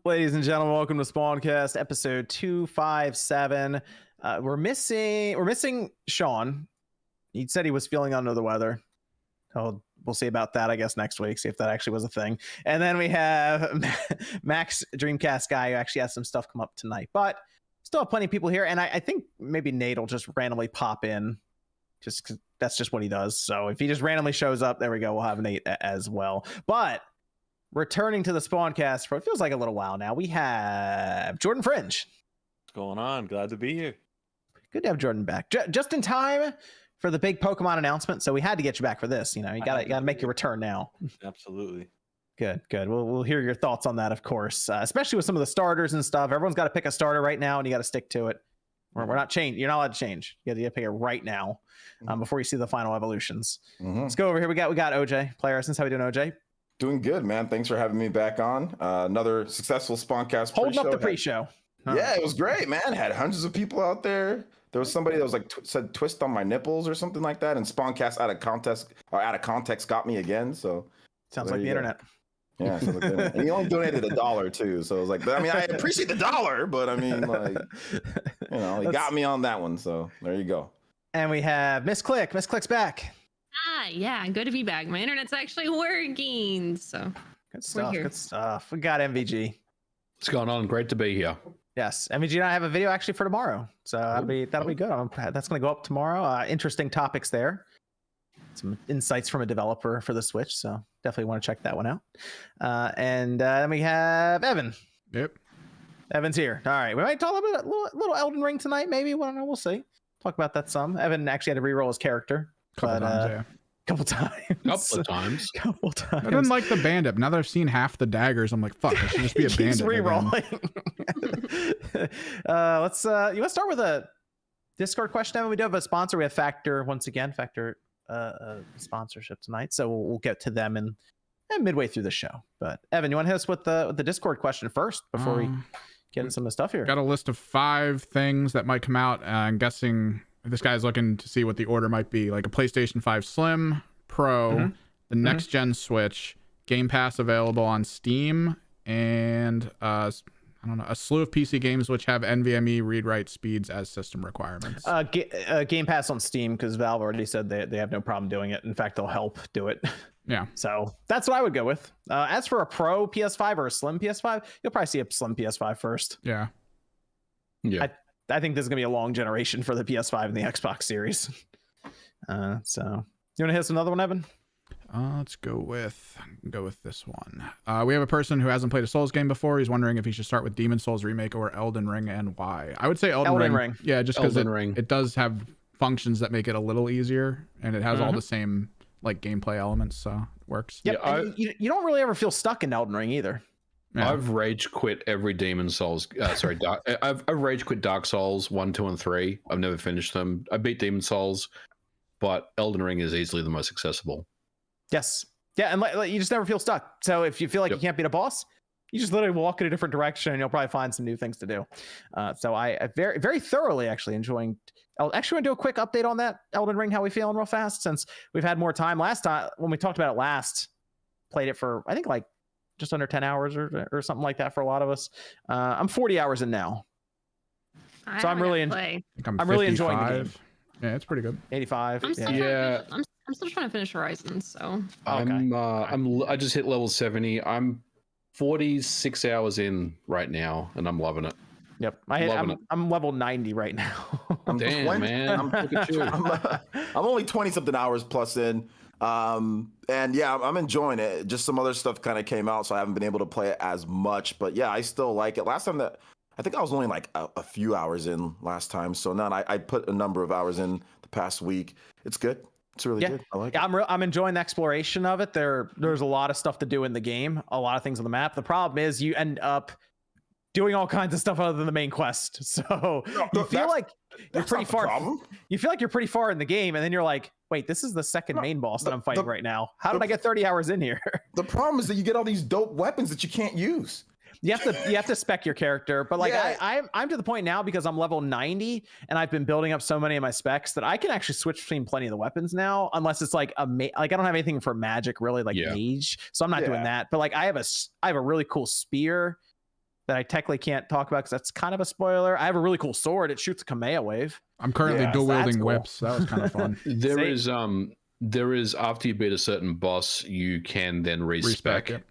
Ladies and gentlemen, welcome to Spawncast episode 257. We're missing Sean. He said he was feeling under the weather. We'll see about that, I guess, next week, see if that actually was a thing. And then we have Max, Dreamcast guy, who actually has some stuff come up tonight. But still have plenty of people here, and I think maybe Nate will just randomly pop in, just because that's just what he does. So if he just randomly shows up, there we go, we'll have Nate as well. But returning to the Spawncast for it feels like a little while now, we have Jordan Fringe. What's going on? Glad to be here. Good to have Jordan back. Just in time for the big Pokemon announcement, so we had to get you back for this. You know, you gotta make your return now. Absolutely. Good. We'll hear your thoughts on that, of course, especially with some of the starters and stuff. Everyone's got to pick a starter right now, and you got to stick to it. We're not changing. You're not allowed to change. You got to pick it right now before you see the final evolutions. Let's go over here. We got OJ, Player Essence. How we doing, OJ? Doing good, man. Thanks for having me back on. Another successful Spawncast pre-show. Holding up the pre-show. Yeah, it was great, man. Had hundreds of people out there. There was somebody that was like said twist on my nipples or something like that, and Spawncast out of context got me again. So sounds like the internet. Yeah, sounds like and he only donated $1 too. So I was like, I mean, I appreciate the $1, but I mean, like, you know, he got me on that one. So there you go. And we have Miss Click. Miss Click's back. Yeah, good to be back. My internet's actually working, so good stuff. Good stuff. We got MVG. What's going on? Great to be here. Yes, MVG and I have a video actually for tomorrow, so that'll be good. That's going to go up tomorrow. Interesting topics there. Some insights from a developer for the Switch, so definitely want to check that one out. And then we have Evan. Yep, Evan's here. All right, we might talk about a little Elden Ring tonight, maybe. I don't know. We'll see. Talk about that some. Evan actually had to re-roll his character. Couple times. I didn't like the bandit. Now that I've seen half the daggers, I'm like, fuck, I should just be a bandit. Re-rolling. Let's you want to start with a Discord question? Evan? We do have a sponsor. We have Factor once again. Factor sponsorship tonight, so we'll get to them and midway through the show. But Evan, you want to hit us with the Discord question first before we get into some of the stuff here? Got a list of 5 things that might come out. I'm guessing this guy's looking to see what the order might be, like a PlayStation 5 Slim, Pro, the next gen Switch, Game Pass available on Steam, and I don't know, a slew of PC games which have NVMe read-write speeds as system requirements. Game Pass on Steam, because Valve already said they have no problem doing it. In fact, they'll help do it. Yeah. So that's what I would go with. As for a Pro PS5 or a Slim PS5, you'll probably see a Slim PS5 first. Yeah. I think this is going to be a long generation for the PS5 and the Xbox Series. So you want to hit us another one, Evan? Let's go with this one. We have a person who hasn't played a Souls game before. He's wondering if he should start with Demon Souls Remake or Elden Ring and why. I would say Elden Ring. Yeah, just because it does have functions that make it a little easier, and it has all the same like gameplay elements, so it works. Yep. Yeah, you don't really ever feel stuck in Elden Ring either. Yeah. I've rage quit every Demon Souls. I've rage quit Dark Souls 1, 2, and 3. I've never finished them. I beat Demon Souls, but Elden Ring is easily the most accessible. Yes. Yeah, and like, you just never feel stuck. So if you feel like you can't beat a boss, you just literally walk in a different direction, and you'll probably find some new things to do. So I very, very thoroughly actually enjoying. I'll actually want to do a quick update on that Elden Ring. How we feeling real fast since we've had more time. Last time when we talked about it last, played it for I think like just under 10 hours or something like that for a lot of us. I'm 40 hours in now. So I'm really enjoying the game. Yeah, it's pretty good. 85. I'm still trying to finish Horizon, so. I just hit level 70. I'm 46 hours in right now, and I'm loving it. Yep, I'm level 90 right now. Damn, man. I'm only 20 something hours plus in. And yeah, I'm enjoying it. Just some other stuff kind of came out, so I haven't been able to play it as much, but yeah, I still like it. Last time I think I was only like a few hours in last time, so now I put a number of hours in the past week. It's good. It's really good. I like it. I'm enjoying the exploration of it. There's a lot of stuff to do in the game, a lot of things on the map. The problem is you end up doing all kinds of stuff other than the main quest. So you feel like you're pretty far. You feel like you're pretty far in the game, and then you're like, wait, this is the second main boss that I'm fighting right now. How did I get 30 hours in here? The problem is that you get all these dope weapons that you can't use. You have to spec your character, but like I'm to the point now because I'm level 90 and I've been building up so many of my specs that I can actually switch between plenty of the weapons now, unless it's like I don't have anything for magic really, like mage, so I'm not doing that. But like I have a really cool spear that I technically can't talk about because that's kind of a spoiler. I have a really cool sword. It shoots a Kamea wave. I'm currently Yeah, dual that's wielding cool. whips. That was kind of fun. There is after you beat a certain boss, you can then respec. Respec,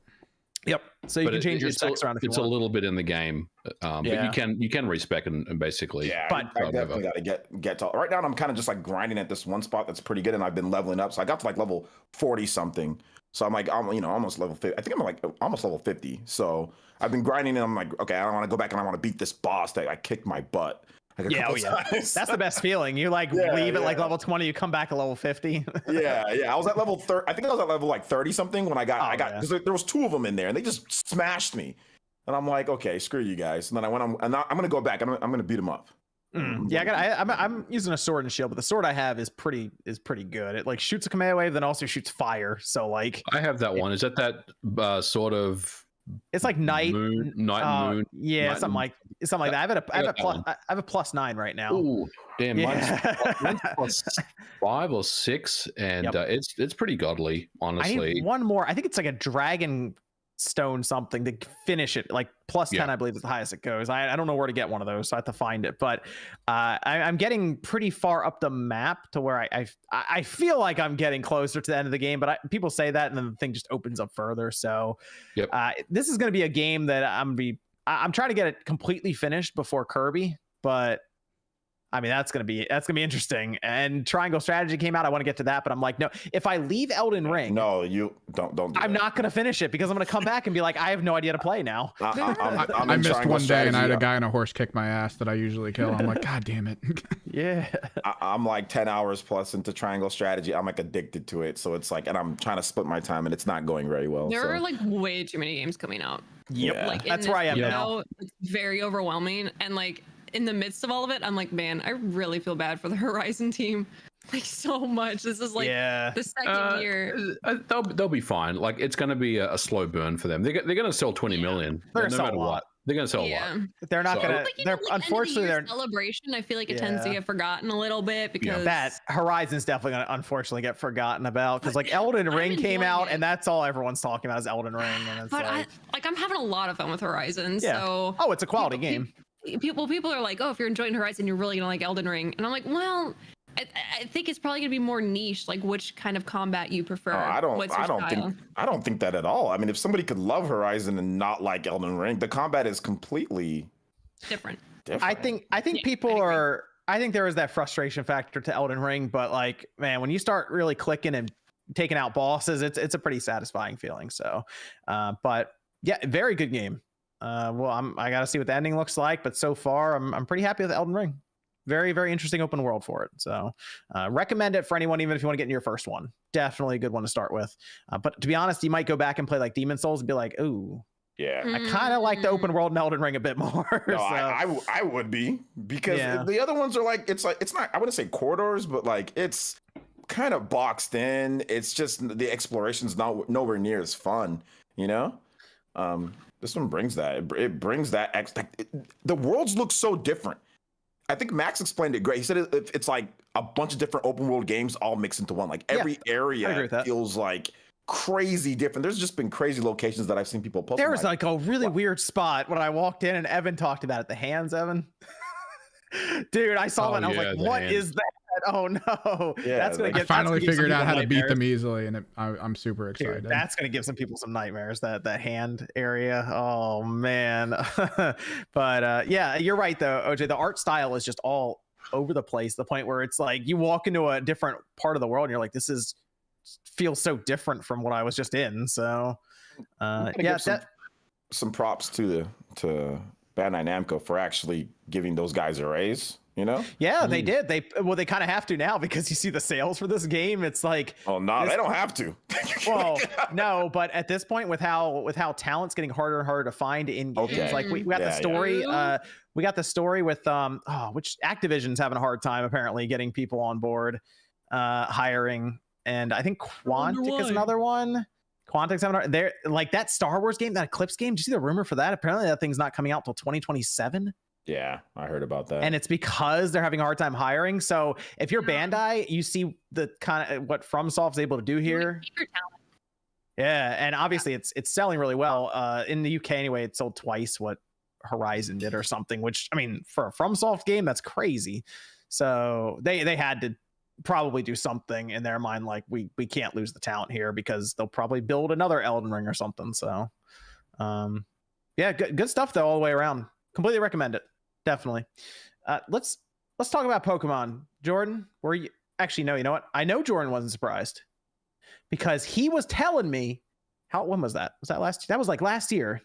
Yep. So you But can change your it's specs around if you it's a want. little bit in the game, but Yeah. you can respec and basically. Yeah, But- I definitely got to get to. Right now, I'm kind of just like grinding at this one spot that's pretty good, and I've been leveling up. So I got to like level 40 something. So I'm like, almost level 50. I think I'm like almost level 50. So I've been grinding, and I'm like, okay, I want to go back and I want to beat this boss that I kicked my butt. Like a couple times. That's the best feeling. You like leave at like level 20, you come back at level 50. yeah. I was at level 30. I think I was at level like 30 something when I got because there was 2 of them in there, and they just smashed me. And I'm like, okay, screw you guys. And then I went on, and I'm gonna go back. I'm gonna beat them up. Yeah, I'm using a sword and shield, but the sword I have is pretty good. It like shoots a Kamea wave, then also shoots fire. So like I have that one. Is that sort of it's like night moon? Yeah, night something like that. I have a +9 right now. Oh, damn! Yeah. Mine's +5 or 6, and it's pretty godly, I honestly. need one more. I think it's like a dragon stone something to finish it. Like +10, I believe is the highest it goes. I don't know where to get one of those, so I have to find it. But I'm getting pretty far up the map to where I feel like I'm getting closer to the end of the game. But people say that, and then the thing just opens up further. So this is going to be a game that I'm trying to get it completely finished before Kirby, but I mean, that's gonna be interesting. And Triangle Strategy came out. I want to get to that, but I'm like, no. If I leave Elden Ring, no, you don't. I'm not gonna finish it because I'm gonna come back and be like, I have no idea to play now. I missed one day, and I had a guy on a horse kick my ass that I usually kill. I'm like, God damn it. Yeah. I'm like 10 hours plus into Triangle Strategy. I'm like addicted to it. So it's like, and I'm trying to split my time, and it's not going very well. There are like way too many games coming out. Yep. Like That's where I am now. It's very overwhelming, and like in the midst of all of it, I'm like, man, I really feel bad for the Horizon team, like so much. This is like the second year. They'll be fine. Like it's going to be a slow burn for them. They're going to sell 20 million. They're no matter what. They're going to sell a lot. They're not gonna. Like, they're like unfortunately they're celebration. I feel like it tends to get forgotten a little bit because that Horizon's definitely gonna unfortunately get forgotten about because like Elden Ring came out and that's all everyone's talking about is Elden Ring. And it's but I'm having a lot of fun with Horizon. Yeah. So it's a quality game. People are like, oh, if you're enjoying Horizon, you're really gonna like Elden Ring, and I'm like, well, I think it's probably gonna be more niche, like which kind of combat you prefer. I don't think that at all. I mean, if somebody could love Horizon and not like Elden Ring, the combat is completely different. I think people are. I think there is that frustration factor to Elden Ring, but like, man, when you start really clicking and taking out bosses, it's a pretty satisfying feeling. So, but yeah, very good game. Well, I gotta see what the ending looks like, but so far I'm pretty happy with Elden Ring. Very, very interesting open world for it. So recommend it for anyone, even if you want to get into your first one. Definitely a good one to start with. But to be honest, you might go back and play like Demon Souls and be like, ooh, yeah, I kind of like the open world in Elden Ring a bit more. No, so. I would be because the other ones are like it's not, I wouldn't say corridors, but like it's kind of boxed in. It's just the exploration's nowhere near as fun, you know. This one brings that. It brings that. The worlds look so different. I think Max explained it great. He said it's like a bunch of different open world games all mixed into one. Like every area feels like crazy different. There's just been crazy locations that I've seen people post. There was like a really weird spot when I walked in and Evan talked about it. The hands, Evan. Dude, I saw that and I was like, what is that? Oh no. Yeah, that's gonna get. I finally figured out how to beat them easily, and I'm super excited. Dude, that's gonna give some people some nightmares. That hand area. Oh man. But yeah, you're right though, OJ. The art style is just all over the place. The point where it's like you walk into a different part of the world and you're like, this feels so different from what I was just in. So yeah, some props to Bandai Namco for actually giving those guys a raise. You know? Yeah, they did. They kind of have to now because you see the sales for this game. It's like, oh no, they don't have to. Well, no, but at this point, with how talent's getting harder and harder to find in games, like we got the story. We got the story with which Activision's having a hard time apparently getting people on board, hiring, and I think Quantic is another one. Quantic's having they're like that Star Wars game, that Eclipse game. Did you see the rumor for that? Apparently, that thing's not coming out till 2027. Yeah, I heard about that. And it's because they're having a hard time hiring. So if you're Bandai, you see the kind of what FromSoft's able to do here. Yeah, and obviously it's selling really well. In the UK anyway, it sold twice what Horizon did or something, which, I mean, for a FromSoft game, that's crazy. So they had to probably do something in their mind, like we can't lose the talent here, because they'll probably build another Elden Ring or something. So yeah, good stuff though, all the way around. Completely recommend it. Definitely. Let's talk about Pokemon. Jordan, were you actually, no, you know what? I know Jordan wasn't surprised, because he was telling me when was that? Was that last year? That was like last year.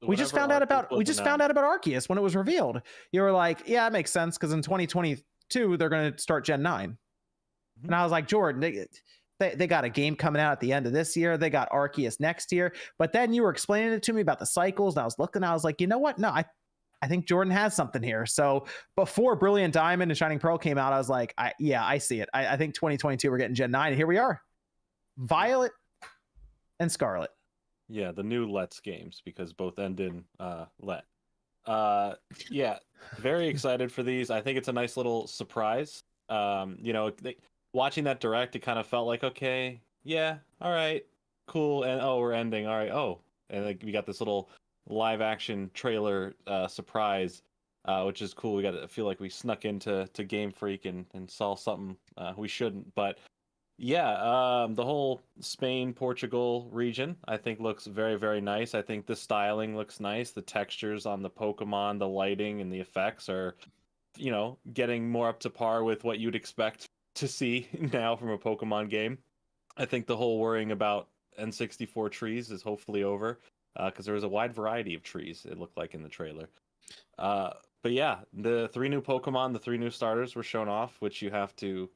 We just found out about Arceus when it was revealed. You were like, yeah, it makes sense, because in 2022 they're going to start Gen 9. Mm-hmm. And I was like, Jordan, they got a game coming out at the end of this year. They got Arceus next year. But then you were explaining it to me about the cycles, and I was looking, I was like, you know what? No, I think Jordan has something here. So before Brilliant Diamond and Shining Pearl came out, I was like, I see it. I think 2022 we're getting Gen 9, and here we are. Violet and Scarlet. Yeah, the new Let's games, because both end in Let. Yeah, very excited for these. I think it's a nice little surprise. Watching that direct, it kind of felt like, okay, yeah, all right, cool, and we're ending, all right, and like we got this little live action trailer surprise, which is cool. I feel like we snuck into Game Freak and saw something we shouldn't, but. Yeah, the whole Spain, Portugal region, I think, looks very, very nice. I think the styling looks nice. The textures on the Pokemon, the lighting, and the effects are, getting more up to par with what you'd expect to see now from a Pokemon game. I think the whole worrying about N64 trees is hopefully over, because there was a wide variety of trees, it looked like in the trailer. But yeah, the 3 new Pokemon, the 3 new starters were shown off, which you have to,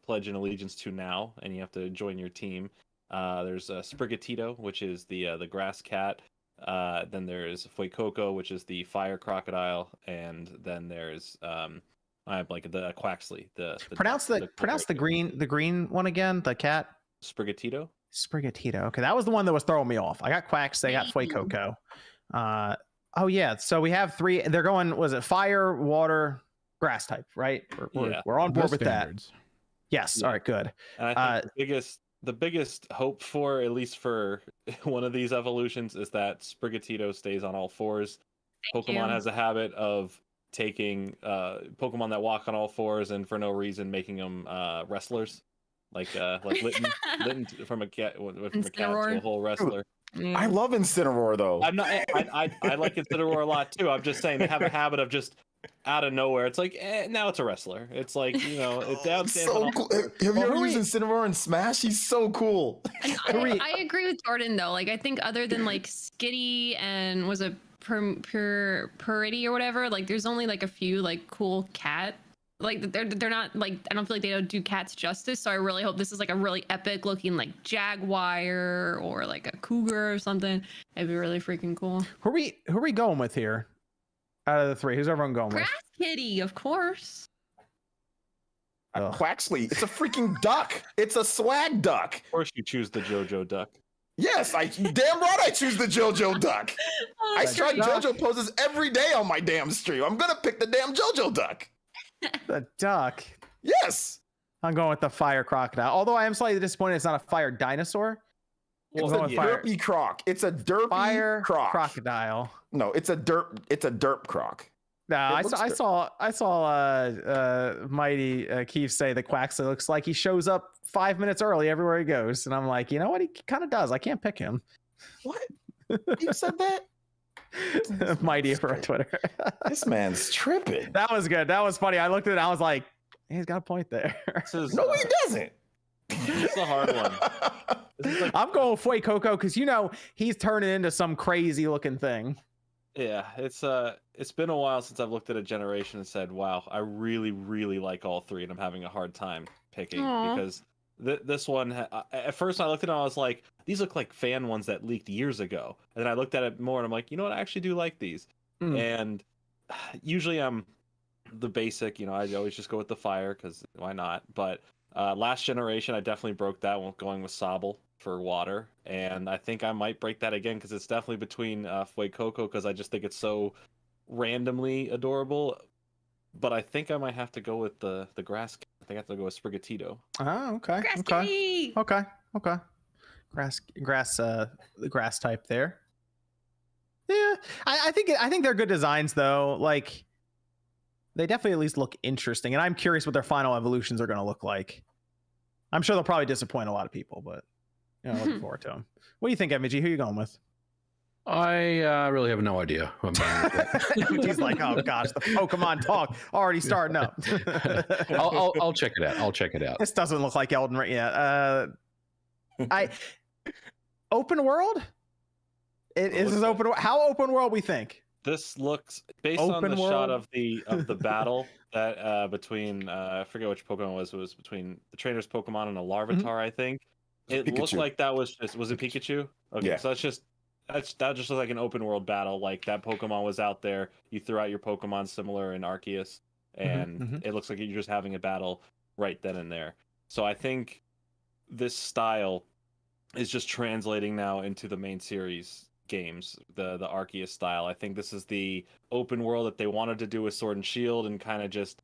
pledge an allegiance to now, and you have to join your team. There's Sprigatito, which is the grass cat. Then there's Fuecoco, which is the fire crocodile, and then there's I have like the Quaxley. Pronounce the green one again. The cat. Sprigatito. Okay, that was the one that was throwing me off. I got Quax. I got Fuecoco. Oh yeah, so we have 3. They're going. Was it fire, water, grass type? Right. We're on board with that. Yes. Yeah. All right. Good. And I think the biggest hope for, at least for one of these evolutions, is that Sprigatito stays on all 4s. Pokemon has a habit of taking Pokemon that walk on all 4s and for no reason making them wrestlers, like Litten from a cat to a whole wrestler. Yeah. I love Incineroar though. I like Incineroar a lot too. I'm just saying they have a habit of just out of nowhere. It's like now it's a wrestler. It's like it's so cool. Have you ever used Incineroar in Smash? He's so cool. I agree with Jordan though. Like I think other than like Skitty and was a Purity or whatever, like there's only like a few like cool cat. Like they're not like, I don't feel like they don't do cats justice. So I really hope this is like a really epic looking like jaguar or like a cougar or something. It'd be really freaking cool. Who are we going with here? Out of the 3, who's everyone going Grass Kitty, of course. Quaxley, it's a freaking duck. It's a swag duck. Of course you choose the JoJo duck. Yes, damn right I choose the JoJo duck. I strike JoJo poses every day on my damn stream. I'm gonna pick the damn JoJo duck. The duck. Yes. I'm going with the fire crocodile. Although I am slightly disappointed it's not a fire dinosaur. It's a derpy croc. It's a derpy fire croc. Crocodile. No, it's a derp croc. No, I saw Mighty Keith say the Quaxley looks like he shows up 5 minutes early everywhere he goes, and I'm like, you know what? He kind of does. I can't pick him. What? You said that? Mighty for Twitter. This man's tripping. That was good. That was funny. I looked at it. I was like, he's got a point there. No, he doesn't. It's a hard one. I'm going Fuecoco because he's turning into some crazy looking thing. Yeah, it's been a while since I've looked at a generation and said, wow, I really, really like all 3, and I'm having a hard time picking. Aww. Because this one, at first I looked at it and I was like, these look like fan ones that leaked years ago. And then I looked at it more and I'm like, you know what, I actually do like these. And usually I'm the basic, I always just go with the fire because why not? But last generation, I definitely broke that one going with Sobble for water. And I think I might break that again because it's definitely between Fuecoco because I just think it's so randomly adorable. But I think I might have to go with the grass. I think I have to go with Sprigatito. Oh, okay. Okay. Grass type there. Yeah, I think they're good designs though. Like they definitely at least look interesting, and I'm curious what their final evolutions are going to look like. I'm sure they'll probably disappoint a lot of people, but looking forward to them. What do you think, MG? Who are you going with? I really have no idea who I'm going with. He's like, oh gosh, the Pokemon talk already starting up. I'll check it out. This doesn't look like Elden Ring. Yeah. Open world. It is open. How open world we think? This looks based Open on the world? shot of the battle that between I forget which Pokemon it was between the trainer's Pokemon and a Larvitar, I think. It looked Pikachu. like that was it Pikachu? Okay, Yeah. so that just looked like an open world battle. Like that Pokemon was out there. You threw out your Pokemon similar in Arceus, and it looks like you're just having a battle right then and there. So I think this style is just translating now into the main series games, the Arceus style. I think this is the open world that they wanted to do with Sword and Shield, and kind of just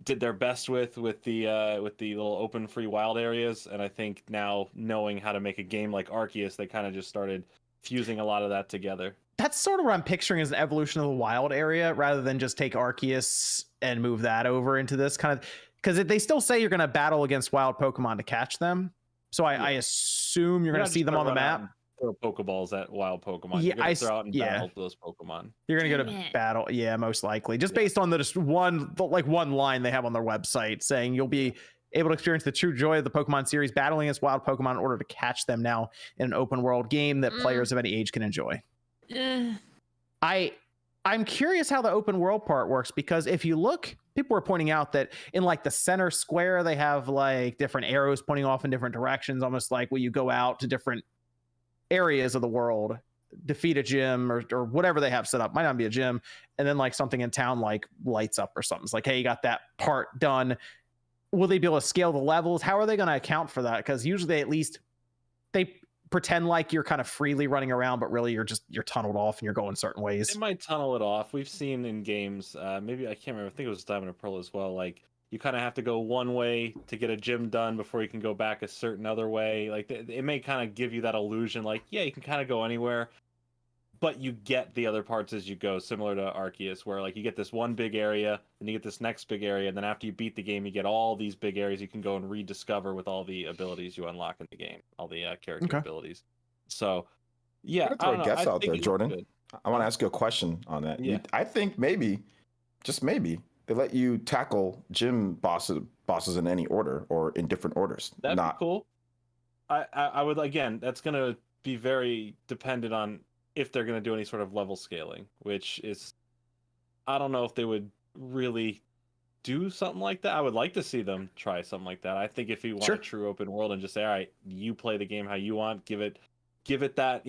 did their best with the little open free wild areas. And I think now, knowing how to make a game like Arceus, they kind of just started fusing a lot of that together. That's sort of what I'm picturing as an evolution of the wild area, rather than just take Arceus and move that over into this kind of, because they still say you're going to battle against wild Pokemon to catch them. So I assume you're going to see them on the map. Throw Pokeballs at wild Pokemon. Yeah, You're gonna throw out and battle those Pokemon. You're gonna go Damn to it. battle, yeah, most likely. Just based on the one line they have on their website saying you'll be able to experience the true joy of the Pokemon series, battling against wild Pokemon in order to catch them now in an open world game that players of any age can enjoy. I'm curious how the open world part works, because if you look, people were pointing out that in like the center square, they have like different arrows pointing off in different directions, almost like when you go out to different areas of the world, defeat a gym or whatever they have set up. Might not be a gym, and then like something in town like lights up or something. It's like, hey, you got that part done. Will they be able to scale the levels? How are they going to account for that? Because usually they pretend like you're kind of freely running around, but really you're tunneled off and you're going certain ways. They might tunnel it off. We've seen in games, maybe I can't remember. I think it was Diamond and Pearl as well. Like you kind of have to go one way to get a gym done before you can go back a certain other way. Like it may kind of give you that illusion, like, yeah, you can kind of go anywhere, but you get the other parts as you go, similar to Arceus, where like you get this one big area, and you get this next big area, and then after you beat the game, you get all these big areas you can go and rediscover with all the abilities you unlock in the game, all the character abilities. So, yeah, I'm gonna throw a guess out there, Jordan. I want to ask you a question on that. Yeah. I think maybe, just maybe, they let you tackle gym bosses in any order or in different orders. That'd be cool. I would, again, that's going to be very dependent on if they're going to do any sort of level scaling, which is, I don't know if they would really do something like that. I would like to see them try something like that. I think if you want a true open world and just say, all right, you play the game how you want, give it that,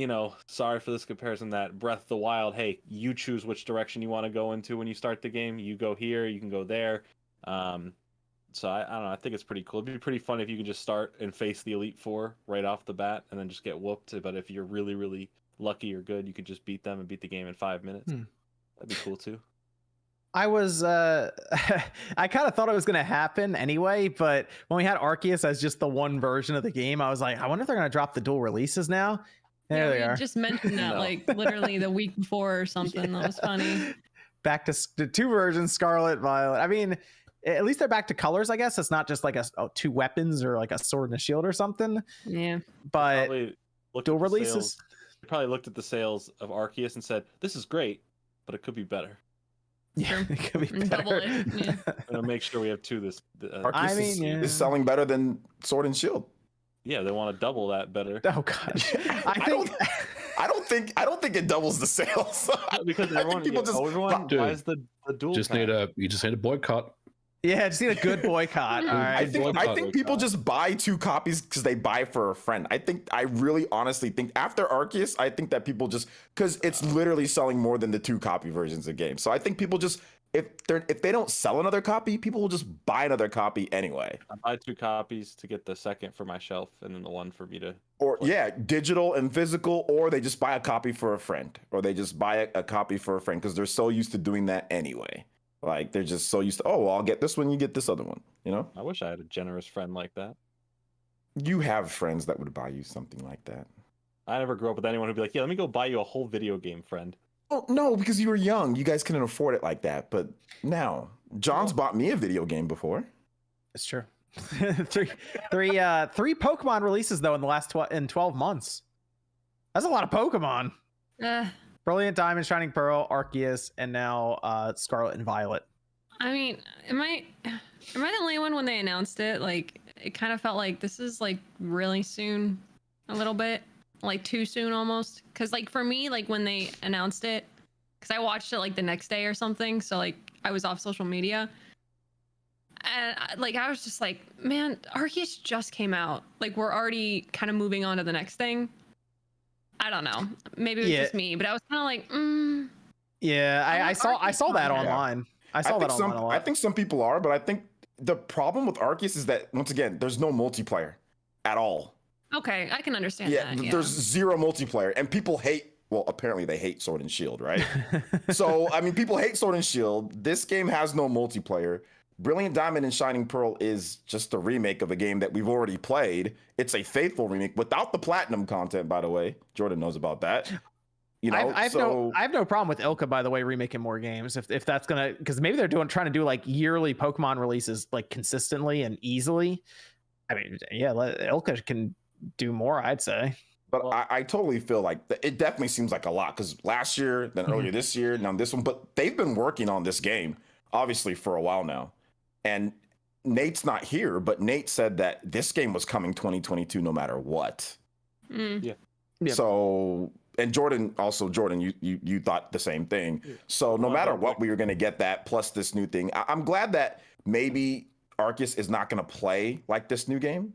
sorry for this comparison, that Breath of the Wild, hey, you choose which direction you want to go into when you start the game. You go here, you can go there. So I don't know. I think it's pretty cool. It'd be pretty fun if you could just start and face the Elite Four right off the bat and then just get whooped. But if you're really, really lucky or good, you could just beat them and beat the game in 5 minutes. That'd be cool too. I was I kind of thought it was going to happen anyway, but when we had Arceus as just the one version of the game, I was like, I wonder if they're going to drop the dual releases now. There they are. Just mentioned that like literally the week before or something. That was funny. Back to the two versions, Scarlet, Violet. I mean, at least they're back to colors, I guess. It's not just like two weapons or like a sword and a shield or something. Yeah. But dual releases. They probably looked at the sales of Arceus and said, this is great, but it could be better. Yeah, it could be better. Yeah. I'm gonna make sure we have two this. Arceus is selling better than Sword and Shield. Yeah, they want to double that better. Oh gosh, I don't think it doubles the sales. Because everyone buys the dual. You just need a boycott. Yeah, just need a good boycott. All right. I think people just buy 2 copies because they buy for a friend. I really honestly think after Arceus, I think that people just, because it's literally selling more than the 2 copy versions of games. So I think people just, if they don't sell another copy, people will just buy another copy anyway. I buy 2 copies to get the second for my shelf and then the one for me to. Or digital and physical, or they just buy a copy for a friend, or they just buy a copy for a friend because they're so used to doing that anyway. Like they're just so used to, well, I'll get this one, you get this other one, I wish I had a generous friend like that. You have friends that would buy you something like that. I never grew up with anyone who'd be like, yeah, let me go buy you a whole video game, friend. Oh no, because you were young. You guys couldn't afford it like that. But now, John's bought me a video game before. It's true. three Pokemon releases though in the last 12 months. That's a lot of Pokemon. Brilliant Diamond, Shining Pearl, Arceus, and now Scarlet and Violet. I mean, am I the only one when they announced it? Like, it kind of felt like this is like really soon, a little bit, like too soon almost. Because like for me, like when they announced it, because I watched it like the next day or something, so like I was off social media, and like I was just like, man, Arceus just came out. Like we're already kind of moving on to the next thing. I don't know. Maybe it was just me, but I was kind of like, Yeah, I saw that online. I saw that online a lot. I think some people are, but I think the problem with Arceus is that once again, there's no multiplayer at all. Okay, I can understand that. Yeah, there's zero multiplayer, and people hate. Well, apparently they hate Sword and Shield, right? So I mean, people hate Sword and Shield. This game has no multiplayer. Brilliant Diamond and Shining Pearl is just a remake of a game that we've already played. It's a faithful remake without the platinum content, by the way. Jordan knows about that. You know, I have no problem with Ilka, by the way, remaking more games if that's gonna, because maybe they're trying to do like yearly Pokemon releases like consistently and easily. I mean, yeah, Ilka can do more, I'd say. But I totally feel like it definitely seems like a lot because last year, then earlier this year, now this one. But they've been working on this game obviously for a while now, and Nate's not here, but Nate said that this game was coming 2022 no matter what. Yeah. So. And Jordan, you thought the same thing. So no matter what, we were going to get that plus this new thing. I'm glad that maybe Arceus is not going to play like this new game.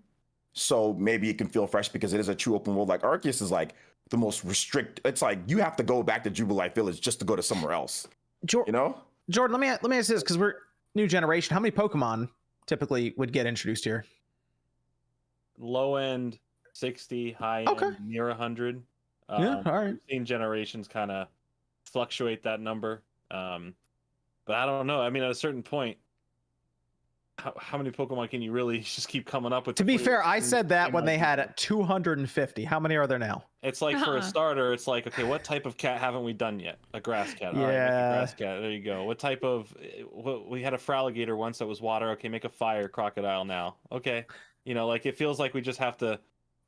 So maybe it can feel fresh because it is a true open world. Like Arceus is like the most restricted. It's like you have to go back to Jubilife Village just to go to somewhere else. You know? Jordan, let me ask this because we're new generation. How many Pokemon typically would get introduced here? Low end 60, high end near 100. Yeah, all right. We've seen generations kind of fluctuate that number, but I don't know. I mean, at a certain point, how many Pokemon can you really just keep coming up with? To be fair, I said that when they had 250. How many are there now? It's like for a starter, it's like, okay, what type of cat haven't we done yet? A grass cat. Yeah. All right, make a grass cat. There you go. What type of? We had a Fraligator once that was water. Okay, make a fire crocodile now. Okay, you know, like it feels like we just have to.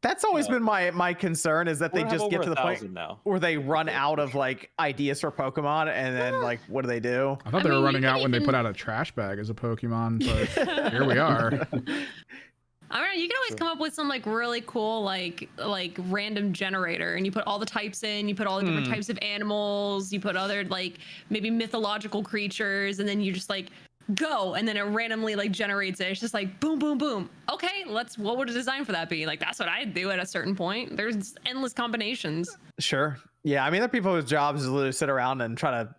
That's always been my concern is that they just get to the point now where they run out of like ideas for Pokemon and then like what do they do? I thought they were running out when they put out a trash bag as a Pokemon, but here we are. I don't know, you can always come up with some like really cool like random generator and you put all the types in, you put all the different types of animals, you put other like maybe mythological creatures, and then you just like go, and then it randomly like generates it. It's just like boom, boom, boom. Okay, what would a design for that be? Like that's what I'd do at a certain point. There's endless combinations. Sure. Yeah, I mean, there are people whose jobs is literally sit around and try to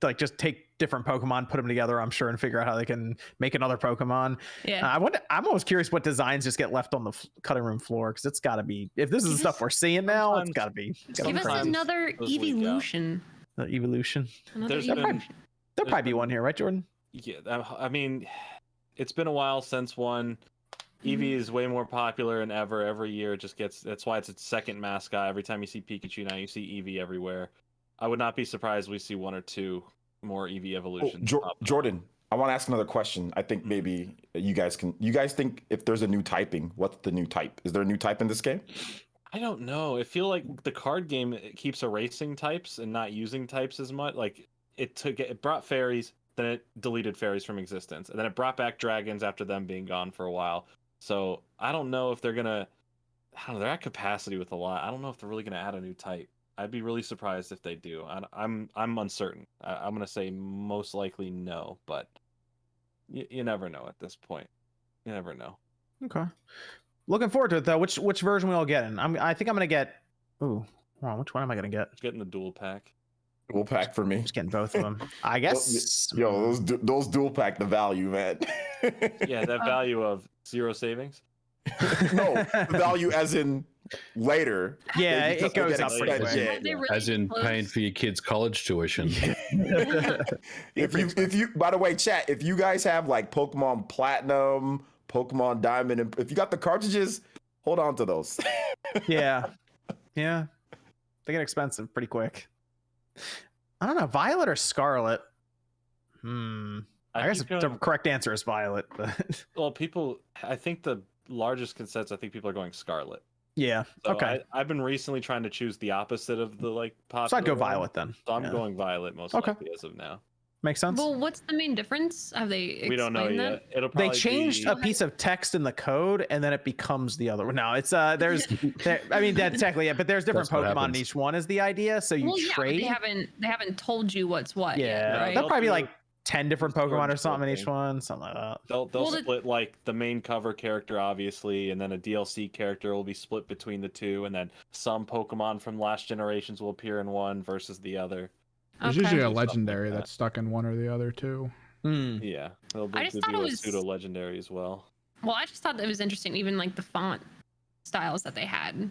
like just take different Pokemon, put them together, I'm sure, and figure out how they can make another Pokemon. Yeah. I'm always curious what designs just get left on the cutting room floor, because it's got to be, if this is the stuff we're seeing now, it's got to be. Give us another evolution. The evolution. There'll probably be one here, right, Jordan? Yeah, I mean, it's been a while since one. Eevee is way more popular than ever. Every year it just gets. That's why it's its second mascot. Every time you see Pikachu now, you see Eevee everywhere. I would not be surprised we see one or two more Eevee evolutions. Jordan, I want to ask another question. I think maybe you guys can. You guys think if there's a new typing, what's the new type? Is there a new type in this game? I don't know. I feel like the card game keeps erasing types and not using types as much. Like it brought fairies. Then it deleted fairies from existence, and then it brought back dragons after them being gone for a while. So I don't know if they're gonna. I don't know. They're at capacity with a lot. I don't know if they're really gonna add a new type. I'd be really surprised if they do. I'm uncertain. I'm gonna say most likely no, but you never know at this point. You never know. Okay. Looking forward to it though. Which version we all getting? I think I'm gonna get. Ooh, hold on, which one am I gonna get? Getting the dual pack. Dual pack for me. Just getting both of them. I guess. Yo, those dual pack the value, man. Yeah, that value of 0 savings. No, the value as in later. Yeah, it goes up pretty quick. Yeah. As in paying for your kids' college tuition. If you, by the way, chat, if you guys have like Pokemon Platinum, Pokemon Diamond, and if you got the cartridges, hold on to those. Yeah. They get expensive pretty quick. I don't know, Violet or Scarlet. I guess keep the going- correct answer is Violet, but Well, I think the largest consensus, I think people are going Scarlet. yeah. So Okay. I've been recently trying to choose the opposite of the like popular. So I'd go one. Violet then. So I'm Yeah. going Violet most Okay. likely as of now. Makes sense. Well, what's the main difference? Have they We don't know explained yet. that? It'll They probably changed be... a piece of text in the code and then it becomes the other one. No, it's I mean that's technically it, but there's different That's what Pokemon in happens. each one is the idea. So you Well, yeah, but trade. they haven't told you what's what Yeah, yet, right? there'll probably be They'll like 10 different Discord Pokemon or something in each thing. one, something like that. They'll Well, split like the main cover character, obviously, and then a DLC character will be split between the two, and then some Pokemon from last generations will appear in one versus the other. There's Okay. usually a Stuff like legendary that. that's stuck in one or the other too. Yeah, they'll I just do thought it a was- pseudo legendary as well. Well, I just thought it was interesting, even like the font styles that they had.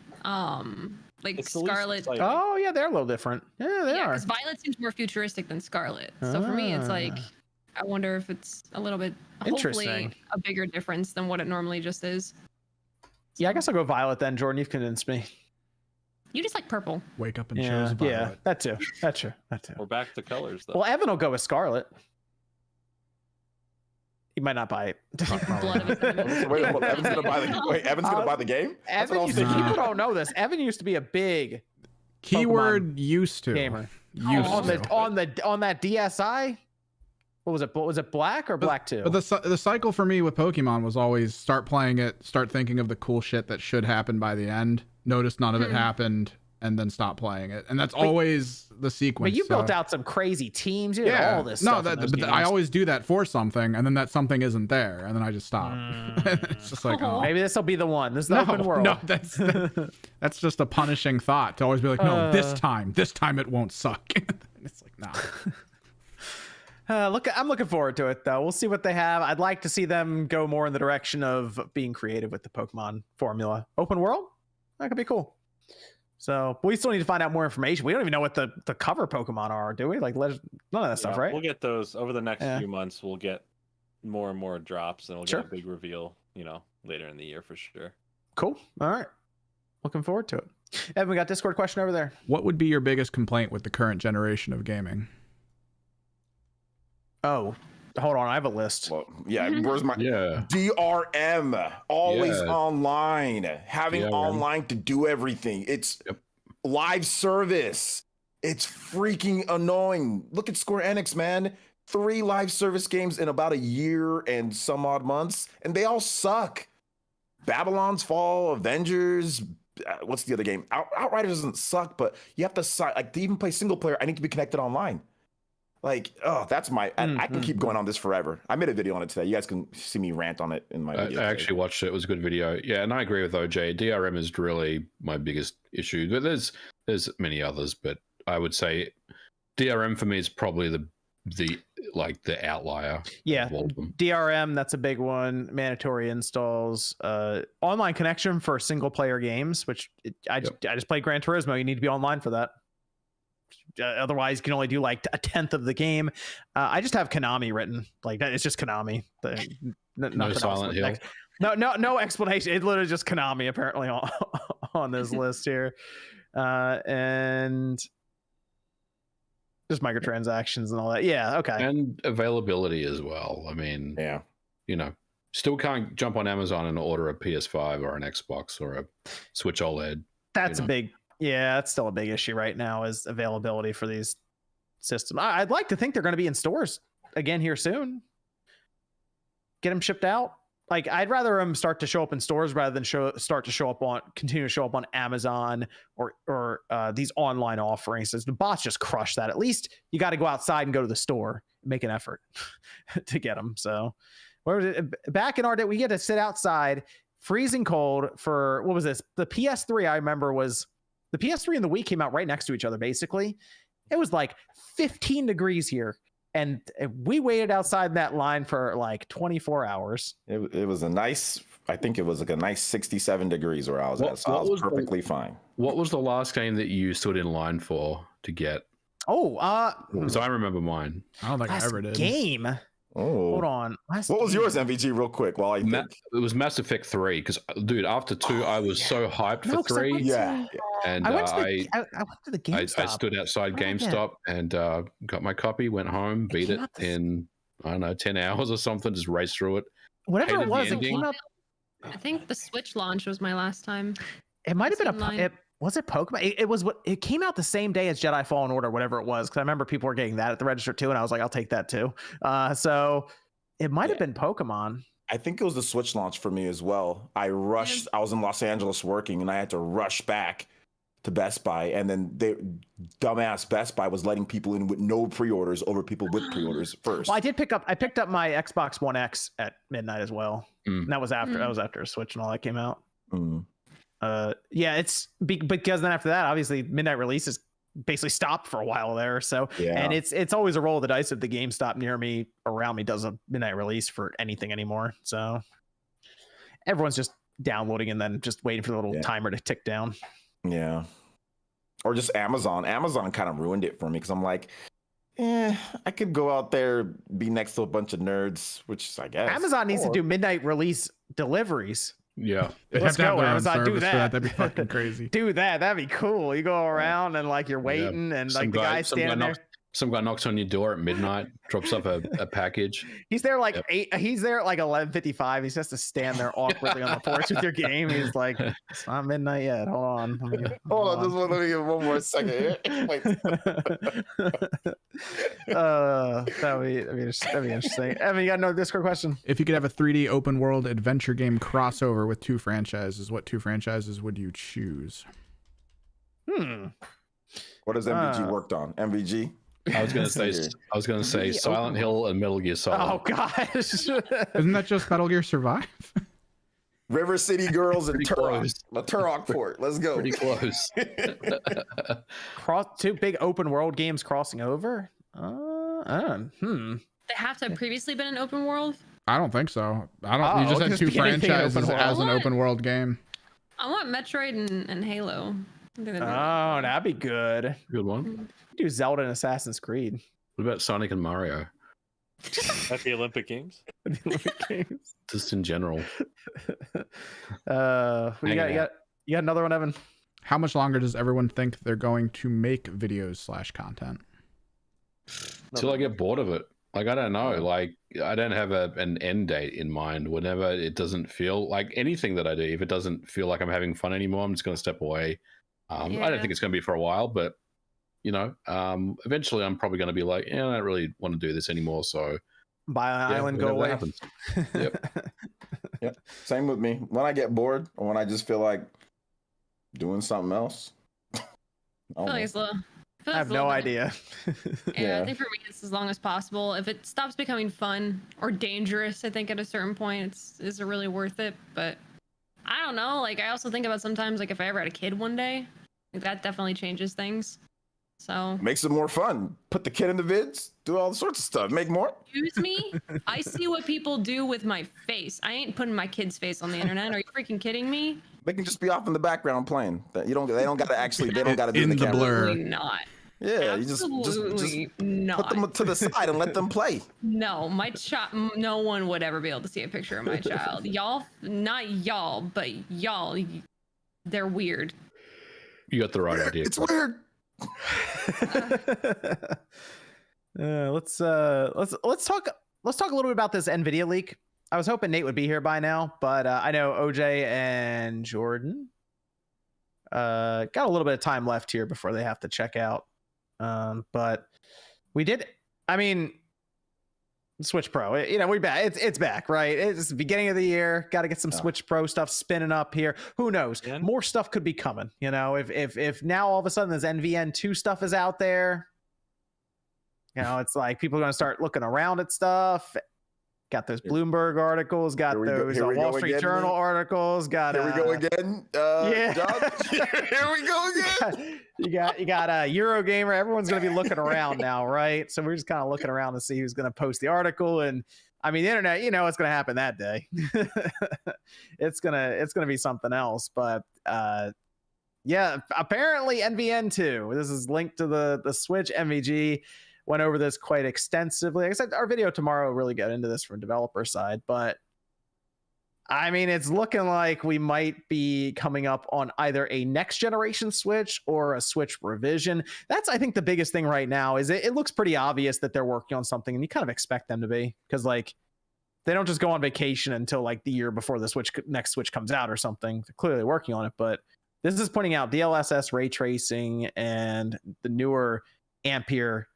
Like It's the least Scarlet. exciting. Oh yeah, they're a little different. Yeah, they Yeah, are. because Violet seems more futuristic than Scarlet. So for me, it's like Ah. I wonder if it's a little bit, Interesting. hopefully, a bigger difference than what it normally just is. Yeah, I guess I'll go Violet then. Jordan, you've convinced me. You just like purple. Wake up and Yeah, chose yeah, Violet. that too. That too. That too. We're back to colors though. Well, Evan will go with Scarlet. He might not buy it. Blood of a cinnamon. Wait, Evan's gonna buy the Evan's gonna buy the game? That's Evan what I used was to, thinking. people don't know this. Evan used to be a big Keyword used to. gamer. Used Oh, to. on that DSi. What was it? Was it black or black too? But the cycle for me with Pokemon was always start playing it, start thinking of the cool shit that should happen by the end, notice none of it happened, and then stop playing it. And that's always the sequence. But you so- built out some crazy teams. You did all this no, stuff. in those I games. always do that for something, and then that something isn't there, and then I just stop. It's just like, oh, Maybe this will be the one. This is the open world. no, that's just a punishing thought to always be like, no, this time it won't suck. It's like, nah. I'm looking forward to it though. We'll see what they have. I'd like to see them go more in the direction of being creative with the Pokemon formula. Open world? That could be cool. So we still need to find out more information. We don't even know what the cover Pokemon are, do we? Like none of that stuff, right? We'll get those over the next Yeah. few months. We'll get more and more drops, and we'll Sure. get a big reveal. Later in the year for sure. Cool. All right. Looking forward to it. Evan, we got Discord question over there. What would be your biggest complaint with the current generation of gaming? Oh, hold on. I have a list. Well, yeah, where's my Yeah. DRM? Always Yeah. online. Having DRM. online to do everything. It's Yep. live service. It's freaking annoying. Look at Square Enix, man. 3 live service games in about a year and some odd months, and they all suck. Babylon's Fall, Avengers. What's the other game? Outriders doesn't suck, but you have to to even play single player. I need to be connected online. Like, oh, that's my. I can keep going on this forever. I made a video on it today. You guys can see me rant on it in my I video. I actually watched it. It was a good video. Yeah, and I agree with OJ. DRM is really my biggest issue. But there's many others, but I would say DRM for me is probably the outlier. Yeah. Of all of them. DRM, that's a big one. Mandatory installs. Online connection for single player games, which I just played Gran Turismo. You need to be online for that. Otherwise, you can only do like a tenth of the game. I just have Konami written. Like it's just Konami. Nothing Silent else. Hill. No explanation. It's literally just Konami apparently on this list here, and just microtransactions and all that. Yeah. Okay. And availability as well. I mean, Yeah. Still can't jump on Amazon and order a PS5 or an Xbox or a Switch OLED. That's you a know. big, yeah, that's still a big issue right now is availability for these systems. I'd like to think they're going to be in stores again here soon. Get them shipped out. Like I'd rather them start to show up in stores rather than continue to show up on Amazon or these online offerings. As the bots just crush that. At least you got to go outside and go to the store, make an effort to get them. So where was it? Back in our day, we get to sit outside freezing cold for what was this? The PS3 I remember was the PS3 and the Wii came out right next to each other. Basically, it was like 15 degrees here, and we waited outside that line for like 24 hours. It was a nice. I think it was like a nice 67 degrees where I was at, so I was perfectly fine. What was the last game that you stood in line for to get? Oh, Because I remember mine. I don't think I last ever did. game. Hold Oh, on. what was yours, MVG? Real quick, while I think. It was Mass Effect 3 because, dude, after 2, I was so hyped No, for 'cause I 3. went Yeah. And I went to the GameStop. I stood outside What did I get? GameStop and got my copy, went home, beat came it out this- in, I don't know, 10 hours or something, just raced through it. Whatever hated it the was, it ending. came out. I think the Switch launch was my last time. It might have been Online. was it Pokemon? It was what it came out the same day as Jedi Fallen Order, whatever it was. Because I remember people were getting that at the register too, and I was like, I'll take that too. So it might have been Pokemon. I think it was the Switch launch for me as well. I rushed. I was in Los Angeles working, and I had to rush back to Best Buy, and then dumbass Best Buy was letting people in with no pre-orders over people with pre-orders first. Well, I picked up my Xbox One X at midnight as well. Mm. And that was after Switch and all that came out. Mm. Yeah, it's because then after that, obviously midnight releases basically stopped for a while there. So and it's always a roll of the dice if the GameStop near me around me does a midnight release for anything anymore. So everyone's just downloading and then just waiting for the little timer to tick down. Yeah. Or just Amazon. Amazon kind of ruined it for me because I'm like, I could go out there, be next to a bunch of nerds, which I guess Amazon needs to do midnight release deliveries. Yeah. They'd Let's have to have go, their own Amazon, do service for that. That'd be fucking crazy. Do that. That'd be cool. You go around and like you're waiting and like the guy standing there. Some guy knocks on your door at midnight, drops off a package. He's there like he's there at like 11:55. He's just to stand there awkwardly on the porch with your game. He's like, it's not midnight yet. Hold on. Hold on, let me get one more second here. Wait. That'd be interesting. Evan, you got another Discord question? If you could have a 3D open world adventure game crossover with 2 franchises, what 2 franchises would you choose? What has MVG worked on? MVG? I was gonna say Silent Hill and Metal Gear Solid. Oh gosh. Isn't that just Metal Gear Survive? River City Girls and close. Turok Port. Let's go. Pretty close. Two big open world games crossing over? They have to have previously been an open world? I don't think so. You just had 2 franchises as an open world game. I want Metroid and Halo. Oh, that'd be good. Good one. Do Zelda and Assassin's Creed. What about Sonic and Mario? At the Olympic Games? Just in general. You got another one, Evan? How much longer does everyone think they're going to make videos / content? Till I get bored of it. Like, I don't know. Like, I don't have an end date in mind. Whenever it doesn't feel like anything that I do, if it doesn't feel like I'm having fun anymore, I'm just going to step away. I don't think it's going to be for a while, but eventually I'm probably going to be like, I don't really want to do this anymore. So buy an island, go away. Yep. Same with me. When I get bored or when I just feel like doing something else. I have no idea. I think for me it's as long as possible. If it stops becoming fun or dangerous, I think at a certain point is it really worth it? But I don't know. Like I also think about sometimes like if I ever had a kid one day, like that definitely changes things. So makes it more fun. Put the kid in the vids, do all sorts of stuff. Make more. Excuse me? I see what people do with my face. I ain't putting my kid's face on the internet. Are you freaking kidding me? They can just be off in the background playing. They don't got to actually. They don't got to be in the camera. blur. Absolutely not. Yeah, Absolutely you just not. put them to the side and let them play. No, my child. No one would ever be able to see a picture of my child. Y'all, not y'all, but y'all. They're weird. You got the right idea. It's weird. Let's talk a little bit about this Nvidia leak. I was hoping Nate would be here by now, but I know OJ and Jordan got a little bit of time left here before they have to check out. But we did. I mean, Switch Pro. We're back. It's back, right? It's the beginning of the year. Got to get some Switch Pro stuff spinning up here. Who knows? More stuff could be coming. If now all of a sudden this NVN2 stuff is out there, it's like people are going to start looking around at stuff. Got those Bloomberg articles. Got those Wall Street Journal articles. Got here we go again. John? Here we go again. You got a Eurogamer. Everyone's going to be looking around now, right? So we're just kind of looking around to see who's going to post the article. And I mean, the internet, what's going to happen that day. It's gonna be something else. But apparently NVN2. This is linked to the Switch MVG. went over this quite extensively. Like I said, our video tomorrow will really get into this from developer side, but I mean, it's looking like we might be coming up on either a next generation Switch or a Switch revision. That's, I think, the biggest thing right now. Is it looks pretty obvious that they're working on something, and you kind of expect them to be, because like they don't just go on vacation until like the year before the next Switch comes out or something. They're clearly working on it, but this is pointing out DLSS ray tracing and the newer Ampere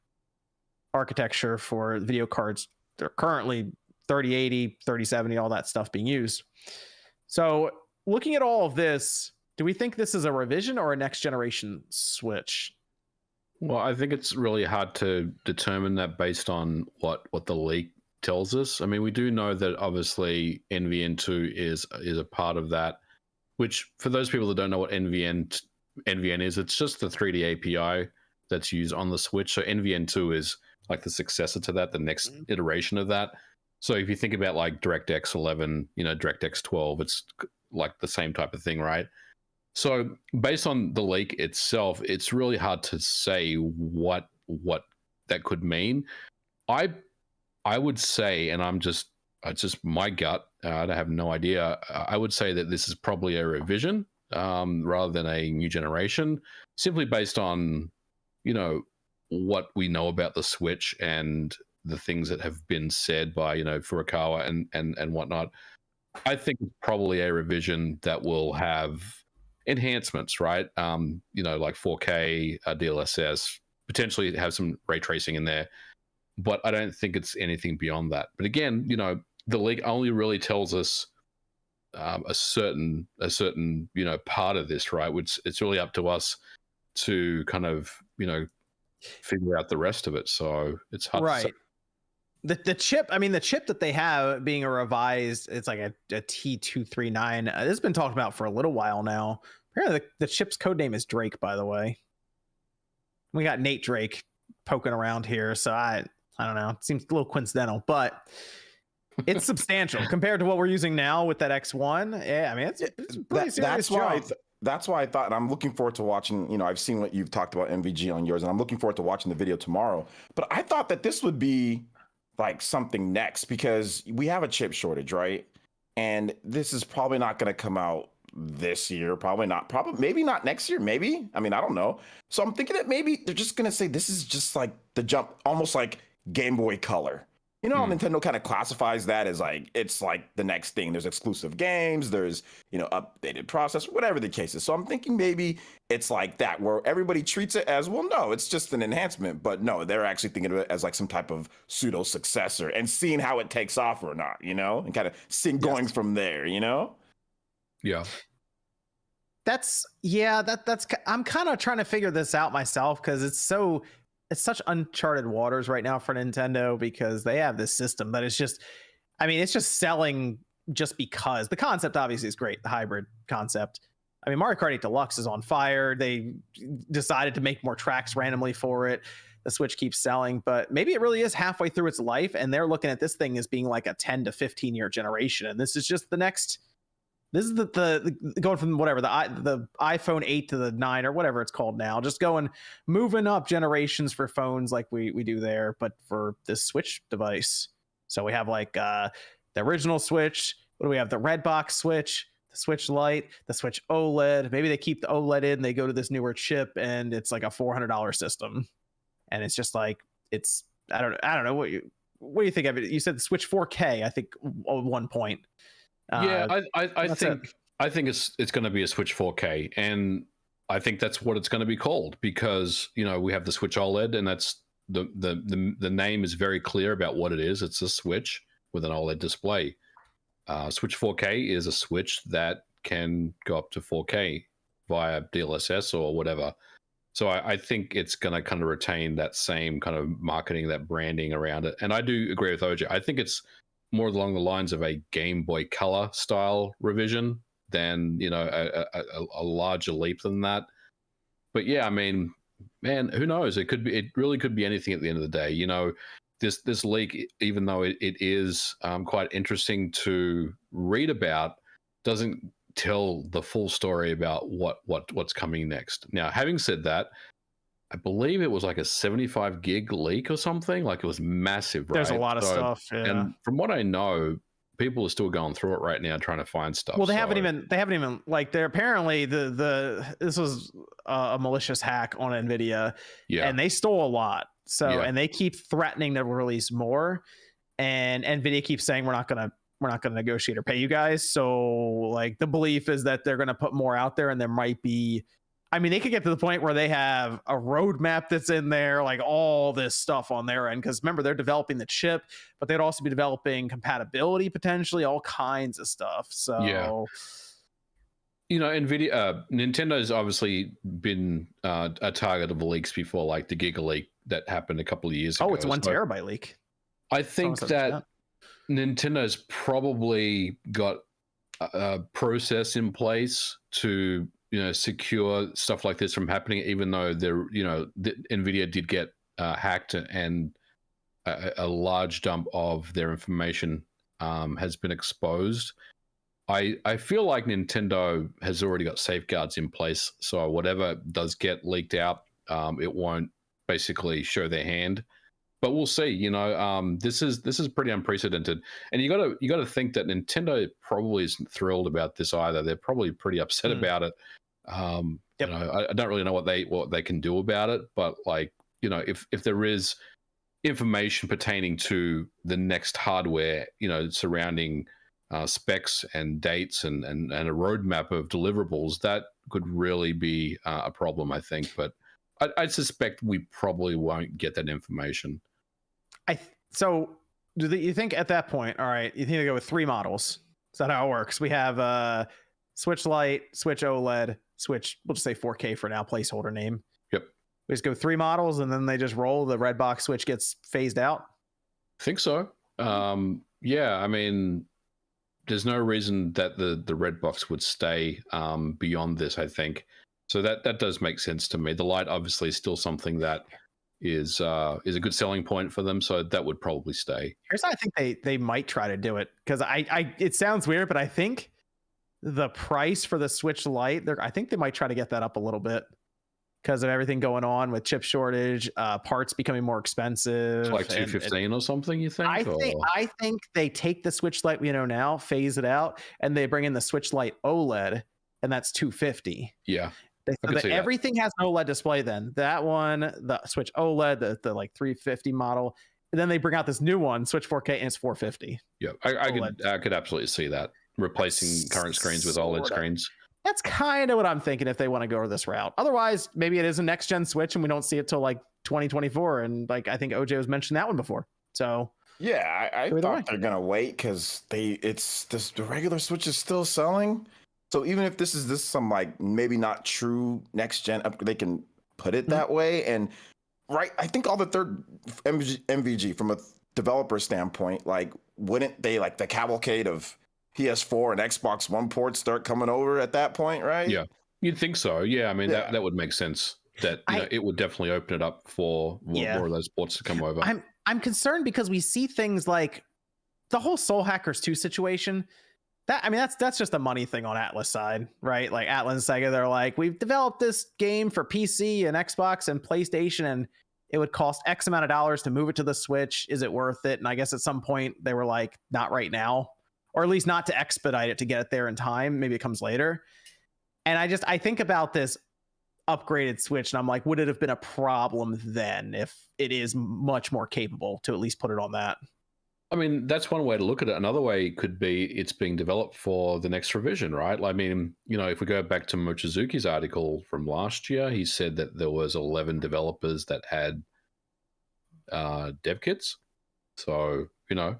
architecture for video cards. They're currently 3080, 3070, all that stuff being used. So looking at all of this, do we think this is a revision or a next generation Switch? Well, I think it's really hard to determine that based on what the leak tells us. I mean, we do know that obviously NVN2 is a part of that, which for those people that don't know what NVN is, it's just the 3D API that's used on the Switch. So NVN2 is like the successor to that, the next iteration of that. So if you think about like DirectX 11, DirectX 12, it's like the same type of thing, right? So based on the leak itself, it's really hard to say what that could mean. I would say, and it's just my gut, I have no idea. I would say that this is probably a revision rather than a new generation, simply based on, what we know about the Switch and the things that have been said by, Furukawa and whatnot. I think it's probably a revision that will have enhancements, right? Like 4K, DLSS, potentially have some ray tracing in there, but I don't think it's anything beyond that. But again, the leak only really tells us a certain part of this, right? Which it's really up to us to kind of figure out the rest of it. So it's hard to say. The chip, I mean, the chip that they have being a revised, it's like a T239. This has been talked about for a little while now. Apparently the chip's code name is Drake, by the way. We got Nate Drake poking around here, so I don't know. It seems a little coincidental, but it's substantial compared to what we're using now with that X1. Yeah, I mean, it's pretty serious. That's why I thought, and I'm looking forward to watching, I've seen what you've talked about MVG on yours, and I'm looking forward to watching the video tomorrow. But I thought that this would be like something next, because we have a chip shortage, right? And this is probably not going to come out this year, maybe not next year, maybe. I mean, I don't know. So I'm thinking that maybe they're just going to say this is just like the jump, almost like Game Boy Color. Nintendo kind of classifies that as like, it's like the next thing. There's exclusive games, there's, updated processor, whatever the case is. So I'm thinking maybe it's like that, where everybody treats it as, well, no, it's just an enhancement. But no, they're actually thinking of it as like some type of pseudo successor and seeing how it takes off or not, and kind of going from there, Yeah. That's I'm kind of trying to figure this out myself, because it's such uncharted waters right now for Nintendo, because they have this system that is just, I mean, it's just selling just because. The concept obviously is great, the hybrid concept. I mean, Mario Kart 8 Deluxe is on fire. They decided to make more tracks randomly for it. The Switch keeps selling, but maybe it really is halfway through its life, and they're looking at this thing as being like a 10 to 15 year generation. And this is just the next. This is the going from whatever the iPhone 8 to the 9 or whatever it's called now, just moving up generations for phones like we do there, but for this Switch device. So we have like the original Switch. What do we have? The red box Switch, the Switch Lite, the Switch OLED. Maybe they keep the OLED in, they go to this newer chip, and it's like a $400 system. And it's just like, it's I don't know what do you think of it? You said the Switch 4K, I think, at one point. Yeah, I think it's going to be a Switch 4K, and I think that's what it's going to be called, because we have the Switch OLED, and that's the name is very clear about what it is. It's a Switch with an OLED display. Switch 4K is a Switch that can go up to 4K via DLSS or whatever. So I think it's going to kind of retain that same kind of marketing, that branding around it. And I do agree with OJ. I think it's more along the lines of a Game Boy Color style revision than a larger leap than that. But yeah, I mean, man, who knows? It really could be anything at the end of the day. This leak, even though it is quite interesting to read about, doesn't tell the full story about what's coming next. Now, having said that, I believe it was like a 75 gig leak or something. Like it was massive. There's a right? lot of stuff. Yeah. And from what I know, people are still going through it right now trying to find stuff. Well, they haven't even like they're apparently this was a malicious hack on Nvidia, and they stole a lot. So and they keep threatening to release more, and Nvidia keeps saying we're not gonna negotiate or pay you guys. So like the belief is that they're gonna put more out there, and there might be. I mean, they could get to the point where they have a roadmap that's in there, like all this stuff on their end. Because remember, they're developing the chip, but they'd also be developing compatibility potentially, all kinds of stuff. So, Nvidia, Nintendo's obviously been a target of leaks before, like the Giga leak that happened a couple of years ago. Oh, it's 1 terabyte leak. I think that Nintendo's probably got a process in place to secure stuff like this from happening, even though Nvidia did get hacked and a large dump of their information has been exposed. I feel like Nintendo has already got safeguards in place, so whatever does get leaked out, it won't basically show their hand. But we'll see. This is pretty unprecedented, and you got to think that Nintendo probably isn't thrilled about this either. They're probably pretty upset about it. I don't really know what they can do about it, but if there is information pertaining to the next hardware, surrounding specs and dates and a roadmap of deliverables, that could really be a problem, I think. But I suspect we probably won't get that information. So do you think at that point, all right, you think they go with 3 models? Is that how it works? We have Switch Lite, Switch OLED, Switch, we'll just say 4K for now, placeholder name. Yep. We just go 3 models and then they just roll, the red box Switch gets phased out? I think so. I mean, there's no reason that the red box would stay beyond this, I think. So that does make sense to me. The Lite obviously is still something that is a good selling point for them, so that would probably stay. Here's how I think they might try to do it, because I it sounds weird, but I think the price for the Switch Lite, I think they might try to get that up a little bit because of everything going on with chip shortage, parts becoming more expensive. It's like $215 or something, you think? I think they take the Switch Lite we know now, phase it out, and they bring in the Switch Lite OLED, and that's $250. Yeah. Everything has an OLED display then. That one, the Switch OLED, the like 350 model. And then they bring out this new one, Switch 4K, and it's $450. Yeah, I could absolutely see that. Replacing current screens with OLED screens. That's kind of what I'm thinking if they want to go this route. Otherwise, maybe it is a next gen Switch and we don't see it till like 2024. And like I think OJ was mentioned that one before. So yeah, I thought they're gonna wait because the regular Switch is still selling. So even if this is some like maybe not true next gen, they can put it that way. And I think all the third MVG from a developer standpoint, like wouldn't they like the cavalcade of PS4 and Xbox One ports start coming over at that point, right? Yeah, you'd think so. Yeah, I mean that would make sense. That it would definitely open it up for more of those ports to come over. I'm concerned because we see things like the whole Soul Hackers 2 situation. That's just a money thing on Atlas side, right? Like Atlas and Sega, they're like, we've developed this game for PC and Xbox and PlayStation, and it would cost X amount of dollars to move it to the Switch. Is it worth it? And I guess at some point they were like, not right now, or at least not to expedite it to get it there in time. Maybe it comes later. And I think about this upgraded Switch, and I'm like, would it have been a problem then if it is much more capable to at least put it on that? I mean, that's one way to look at it. Another way could be it's being developed for the next revision, right? I mean, if we go back to Mochizuki's article from last year, he said that there was 11 developers that had dev kits. So, rather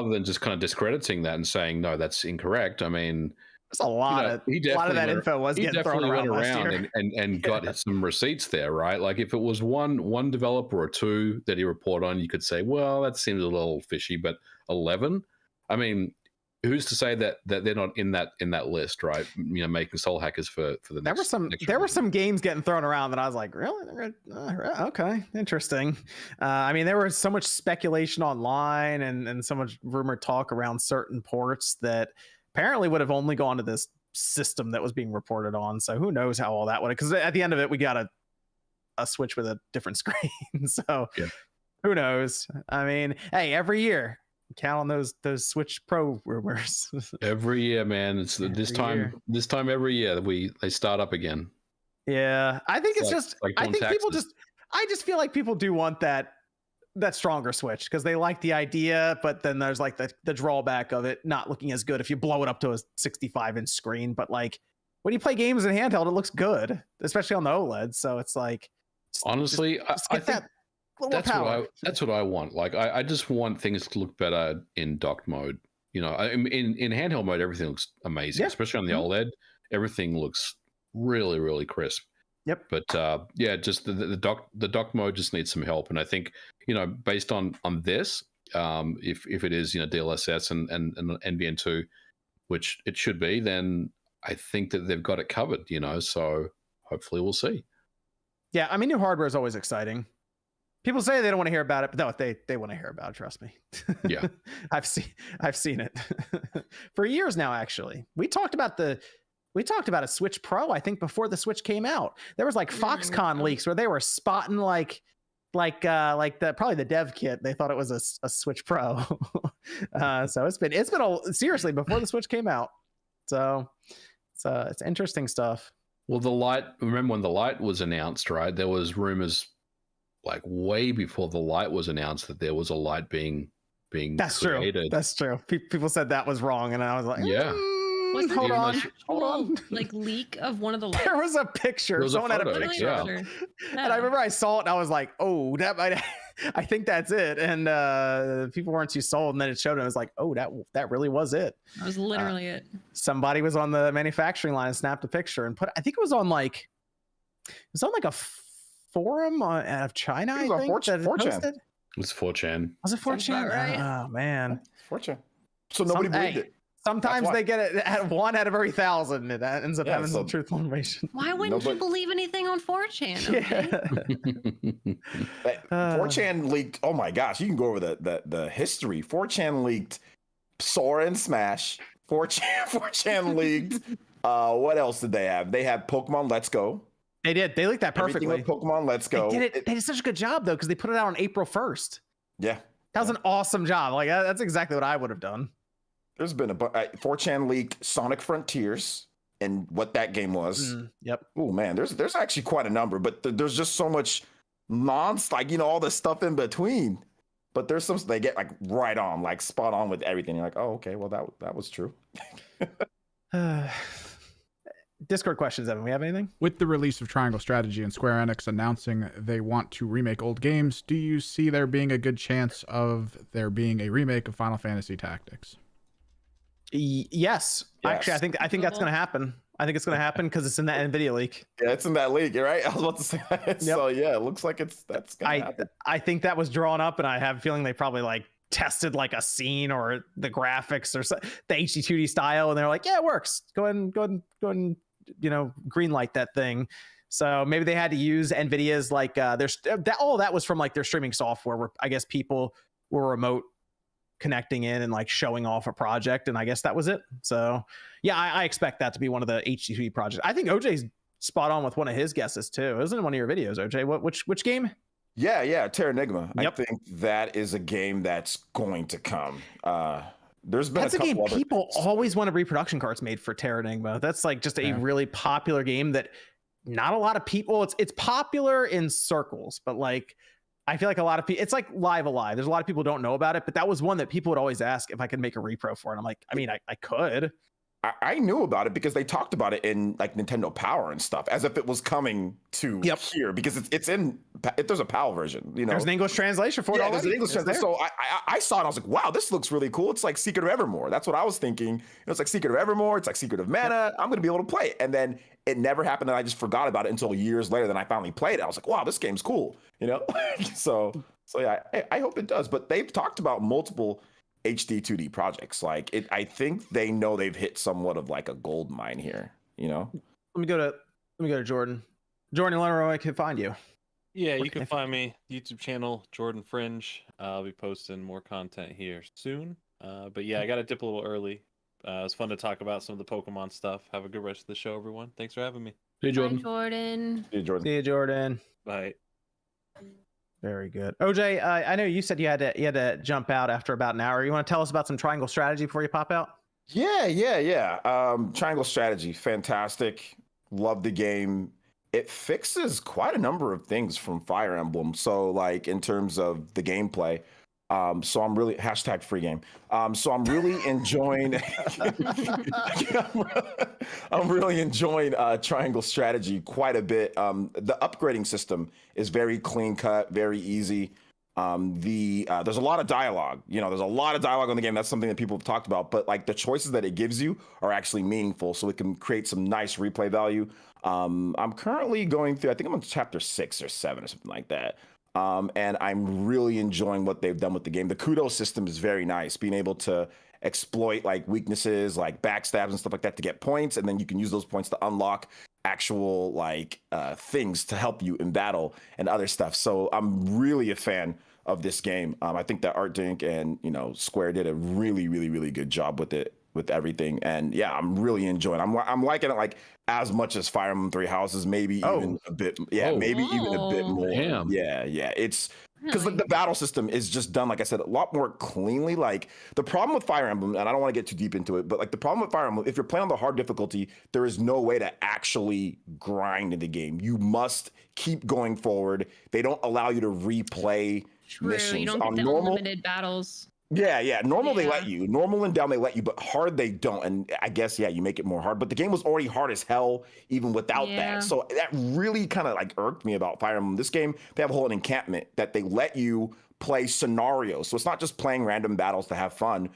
than just kind of discrediting that and saying, no, that's incorrect. I mean, there's a lot of that info was getting thrown around last year. and got some receipts there, right? Like if it was one developer or 2 that he reported on, you could say, well, that seems a little fishy, but 11, I mean, who's to say that they're not in that list, right? Making Soul Hackers for the next. There were some games getting thrown around that I was like, really? Okay, interesting. There was so much speculation online and so much rumor talk around certain ports that apparently would have only gone to this system that was being reported on. So who knows how all that would, because at the end of it, we got a Switch with a different screen. So who knows? I mean, hey, every year count on those Switch Pro rumors. Every year, man. It's this time every year they start up again. Yeah, I think it's just like I think people taxes. I just feel like people do want that stronger Switch because they like the idea, but then there's like the drawback of it not looking as good if you blow it up to a 65-inch screen. But like when you play games in handheld, it looks good, especially on the OLED. So it's like, honestly, I think that's what I want. Like I just want things to look better in docked mode. You know, in handheld mode, everything looks amazing, especially on the OLED. Everything looks really, really crisp. Yep. But just the dock mode just needs some help, and I think, you know, based on this, if it is, you know, DLSS and NVN2, which it should be, then I think that they've got it covered. You know, so hopefully we'll see. Yeah, I mean, new hardware is always exciting. People say they don't want to hear about it, but no, they want to hear about it. Trust me. Yeah, I've seen it for years now. Actually, we talked about a Switch Pro, I think, before the Switch came out. There was like Foxconn leaks where they were spotting like probably the dev kit. They thought it was a Switch Pro. So it's been seriously before the Switch came out. So it's interesting stuff. Well, the Lite. Remember when the Lite was announced, right? There was rumors like way before the Lite was announced that there was a Lite being That's created. True. That's true. People said that was wrong, and I was like, yeah. Was there hold an on. actual like leak of one of the lights? There was a picture. Someone had a picture. Yeah. And I remember I saw it and I was like, oh, that might I think that's it. And people weren't too sold. And then it showed and I was like, oh, that really was it. That was literally it. Somebody was on the manufacturing line and snapped a picture and I think it was on like a forum out of China. I think 4chan. It was 4chan. Was it 4chan? Right. Oh man. 4chan. So nobody believed it. Sometimes they get it at 1 out of every 1,000. It ends up having some truthful information. Why wouldn't you believe anything on 4chan? Okay? Yeah. 4chan leaked. Oh my gosh, you can go over the history. 4chan leaked Sora and Smash. 4chan leaked. What else did they have? They had Pokemon Let's Go. They did. They leaked that perfectly. Everything with Pokemon Let's Go. They did such a good job though, because they put it out on April 1st. Yeah, that was an awesome job. Like that's exactly what I would have done. There's been 4chan leaked Sonic Frontiers and what that game was. Yep. Oh man, there's actually quite a number, but there's just so much like, you know, all the stuff in between. But there's some they get like right on, like spot on with everything. You're like, oh, okay, well that was true. Discord questions, Evan. We have anything? With the release of Triangle Strategy and Square Enix announcing they want to remake old games, do you see there being a good chance of there being a remake of Final Fantasy Tactics? Yes. Actually, I think that's going to happen. I think it's going to happen because it's in that Nvidia leak. Yeah, it's in that leak, right? I was about to say that. Yep. So yeah, it looks like that's going to happen. I think that was drawn up, and I have a feeling they probably like tested like a scene or the graphics or the HD2D style, and they're like, yeah, it works. Go ahead and you know, green light that thing. So maybe they had to use Nvidia's like all that was from like their streaming software, where I guess people were remote connecting in and like showing off a project, and I guess that was it. So yeah, I expect that to be one of the HD2D projects. I think OJ's spot on with one of his guesses too. It was in one of your videos, OJ. Which game? Yeah, Terranigma. Yep. I think that is a game that's going to come. There's been that's a couple game people always wanted reproduction cards made for Terranigma. That's like just a really popular game that not a lot of people. It's popular in circles, but like I feel like a lot of people. It's like Live Alive. There's a lot of people who don't know about it, but that was one that people would always ask if I could make a repro for it. I'm like, I mean, I could. I knew about it because they talked about it in like Nintendo Power and stuff, as if it was coming to here, because there's a PAL version, you know. There's an English translation for it already. There's an English translation. So I saw it, I was like, wow, this looks really cool. It's like Secret of Evermore. That's what I was thinking. It's like Secret of Evermore. It's like Secret of Mana. I'm going to be able to play it. And then it never happened, and I just forgot about it until years later. Then I finally played it. I was like, wow, this game's cool, you know. so yeah, I hope it does. But they've talked about multiple HD 2D projects. Like I think they know they've hit somewhat of like a gold mine here, you know. Let me go to Jordan. Jordan, let me know where I can find you. Yeah, you can find me YouTube channel Jordan Fringe. I'll be posting more content here soon. But yeah, I got to dip a little early. It was fun to talk about some of the Pokemon stuff. Have a good rest of the show, everyone. Thanks for having me. Hey, Bye, Jordan. Jordan. Hey, Jordan. See you, Jordan. Bye. Very good. OJ, I know you said you had to jump out after about an hour. You want to tell us about some triangle strategy before you pop out? Yeah. Triangle strategy, fantastic. Love the game. It fixes quite a number of things from Fire Emblem. So, like in terms of the gameplay, so I'm really #free game. So I'm really enjoying. I'm really enjoying triangle strategy quite a bit. The upgrading system is very clean cut, very easy. There's a lot of dialogue. There's a lot of dialogue on the game. That's something that people have talked about. But like the choices that it gives you are actually meaningful, so it can create some nice replay value. I'm currently going through. I think I'm on chapter 6 or 7 or something like that. And I'm really enjoying what they've done with the game. The kudos system is very nice, being able to exploit like weaknesses, like backstabs and stuff like that to get points, and then you can use those points to unlock actual like things to help you in battle and other stuff. So I'm really a fan of this game. I think that Art Dink and Square did a really, really, really good job with it, with everything. And yeah, I'm really enjoying it. I'm liking it like as much as Fire Emblem Three Houses, maybe even a bit. Yeah, maybe even a bit more. Damn. Yeah. It's because like the battle system is just done, like I said, a lot more cleanly. Like the problem with Fire Emblem, and I don't want to get too deep into it, but like the problem with Fire Emblem, if you're playing on the hard difficulty, there is no way to actually grind in the game. You must keep going forward. They don't allow you to replay missions. You don't On get the normal unlimited battles. Yeah. Normal they Yeah. let you. Normal and down they let you, but hard they don't. And I guess you make it more hard. But the game was already hard as hell even without Yeah. that. So that really kind of like irked me about Fire Emblem. This game, they have a whole encampment that they let you play scenarios. So it's not just playing random battles to have fun.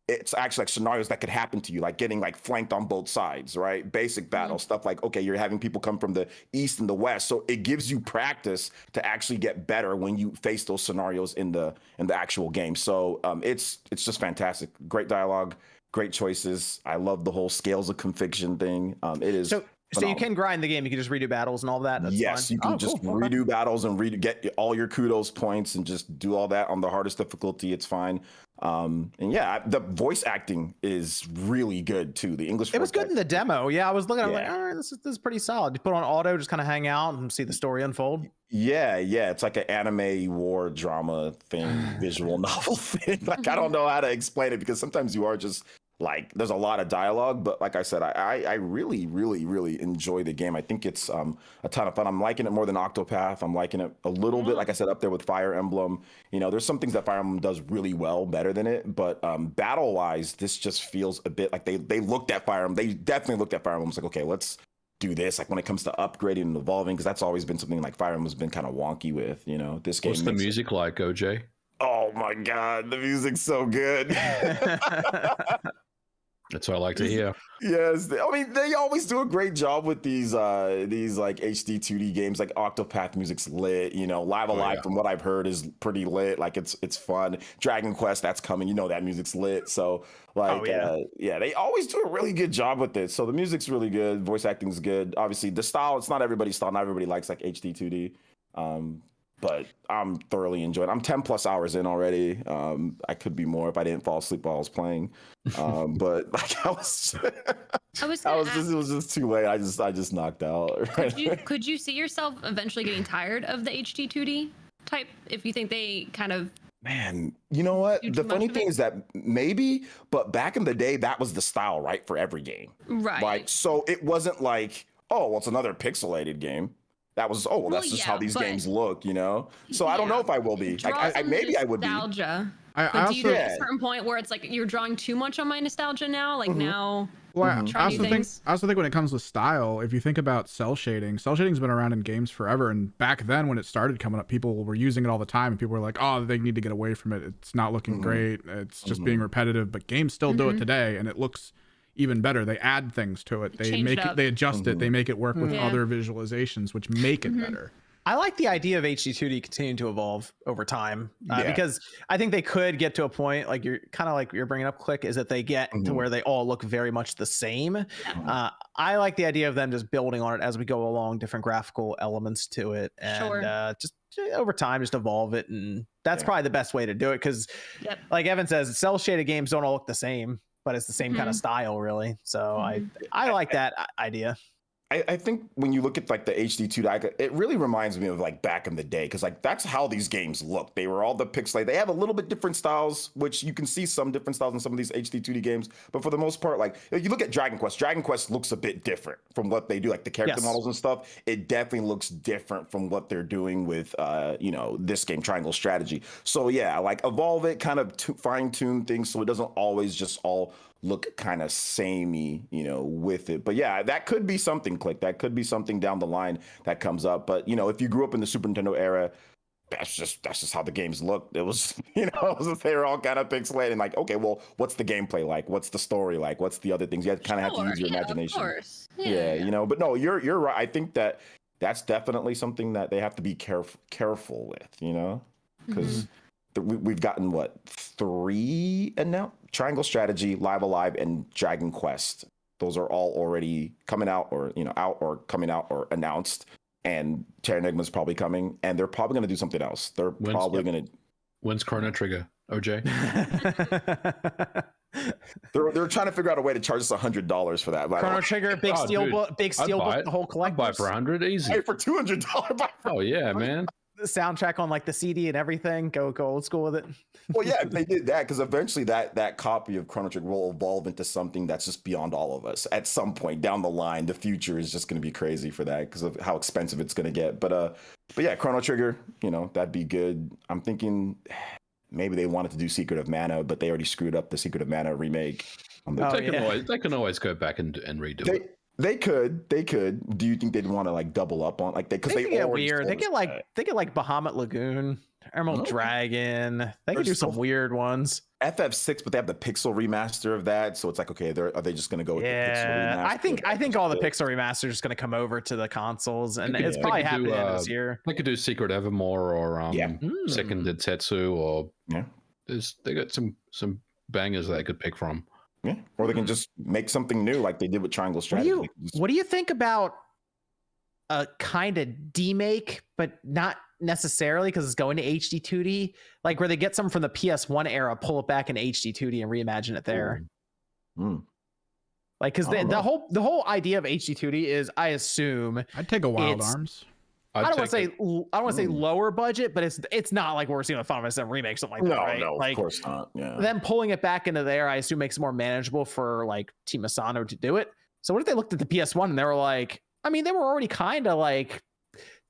It's actually like scenarios that could happen to you, like getting like flanked on both sides, right? Basic battle stuff like, okay, you're having people come from the east and the west. So it gives you practice to actually get better when you face those scenarios in the actual game. So it's just fantastic. Great dialogue, great choices. I love the whole scales of conviction thing. It is So you can grind the game. You can just redo battles and all that. That's yes, fine. you can just Cool. Okay. redo battles and get all your kudos points and just do all that on the hardest difficulty. It's fine. And yeah, the voice acting is really good too. The English. It was good in the demo. Yeah, I was looking. I'm like, Yeah. all right, this is pretty solid. You put on auto, just kind of hang out and see the story unfold. Yeah. It's like an anime war drama thing, visual novel thing. Like I don't know how to explain it because sometimes you are just like there's a lot of dialogue, but like I said, I really, really, really enjoy the game. I think it's a ton of fun. I'm liking it more than Octopath. I'm liking it a little bit, like I said, up there with Fire Emblem. There's some things that Fire Emblem does really well, better than it. But battle wise, this just feels a bit like they looked at Fire Emblem. They definitely looked at Fire Emblem. It's like, okay, let's do this. Like when it comes to upgrading and evolving, because that's always been something like Fire Emblem's been kind of wonky with. This game. What's the music like, OJ? Oh my god, the music's so good. That's what I like to hear. Yes, I mean they always do a great job with these like HD 2D games. Like Octopath music's lit. Live Alive, from what I've heard, is pretty lit. Like it's fun. Dragon Quest, that's coming. That music's lit. So like they always do a really good job with it. So the music's really good. Voice acting's good. Obviously the style, it's not everybody's style. Not everybody likes like HD 2D. But I'm thoroughly enjoying it. I'm 10 plus hours in already. I could be more if I didn't fall asleep while I was playing. But like it was just too late. I just knocked out. Could you see yourself eventually getting tired of the HD 2D type if you think they kind of Man, you know what? do The too funny much of thing it? is that maybe, but back in the day, that was the style, right? For every game. right? Like, so it wasn't like, oh, well, it's another pixelated game. That was, oh, well, that's just how these but- games look, So I don't know if I will be. Like, maybe I would be. Nostalgia. I But do you also, get to a certain point where it's like you're drawing too much on my nostalgia now? Like now, well, I try new also think things. when it comes to style, if you think about cell shading's been around in games forever. And back then when it started coming up, people were using it all the time and people were like, oh, they need to get away from it. It's not looking great. It's just being repetitive, but games still do it today and it looks even better. They add things to it. They Change make it it, up. they adjust it. They make it work with Yeah. other visualizations, which make it better. I like the idea of HD 2D continuing to evolve over time Yeah. because I think they could get to a point like you're kind of like you're bringing up, Click, is that they get to where they all look very much the same. I like the idea of them just building on it as we go along, different graphical elements to it, and Sure. just over time just evolve it, and that's probably the best way to do it because, Yep. like Evan says, cell shaded games don't all look the same. but it's the same kind of style, really. So Mhm. I like that idea. I think when you look at like the HD2, it really reminds me of like back in the day, because like that's how these games look. They were all the pixelated. They have a little bit different styles, which you can see some different styles in some of these HD2D games. But for the most part, like if you look at Dragon Quest, Dragon Quest looks a bit different from what they do, like the character models and stuff. It definitely looks different from what they're doing with, this game, Triangle Strategy. So yeah, like evolve it, kind of fine tune things so it doesn't always just all look kind of samey, with it. But yeah, that could be something, Click. That could be something down the line that comes up. But if you grew up in the Super Nintendo era, that's just how the games looked. It was, they were all kind of pixelated. And like, okay, well, what's the gameplay like? What's the story like? What's the other things? You kind of have to use your imagination. Of course. Yeah. But no, you're right. I think that's definitely something that they have to be careful with, because we've gotten 3 announced: Triangle Strategy, Live Alive, and Dragon Quest. Those are all already coming out, or out or coming out or announced. And Terra Enigma's probably coming, and they're probably going to do something else. They're probably going to. When's Chrono Trigger, OJ? They're trying to figure out a way to charge us $100 for that. Chrono Trigger, big steel book, the whole collection. I'd buy it for $100 easy. Hey, for $200. Oh yeah, man. The soundtrack on like the CD and everything. Go old school with it. Well, yeah, they did that because eventually that copy of Chrono Trigger will evolve into something that's just beyond all of us. At some point down the line, the future is just going to be crazy for that because of how expensive it's going to get. But yeah, Chrono Trigger, that'd be good. I'm thinking maybe they wanted to do Secret of Mana, but they already screwed up the Secret of Mana remake. They can always go back and redo it. They could. Do you think they'd want to like double up on because they get weird? They get like Bahamut Lagoon, Emerald Dragon. They could do some weird ones. FF6, but they have the pixel remaster of that, so it's like, okay, are they just going to go with the pixel remaster? I think all the pixel remasters are just going to come over to the consoles, and it's probably happening this year. They could do Secret Evermore or Second Detsetsu, or they got some bangers they could pick from. Yeah, or they can just make something new like they did with Triangle Strategy. What do you think about a kind of demake, but not necessarily because it's going to HD 2D, like where they get some from the PS1 era, pull it back in HD 2D and reimagine it there? Like, because the whole idea of HD 2D is, I assume, I'd take a Wild Arms. I don't want to say lower budget, but it's not like what we're seeing with Final Fantasy VII Remake, something like that, right? No, like, of course not. Yeah. Them pulling it back into there, I assume, makes it more manageable for like Team Asano to do it. So what if they looked at the PS1 and they were like, I mean, they were already kind of like,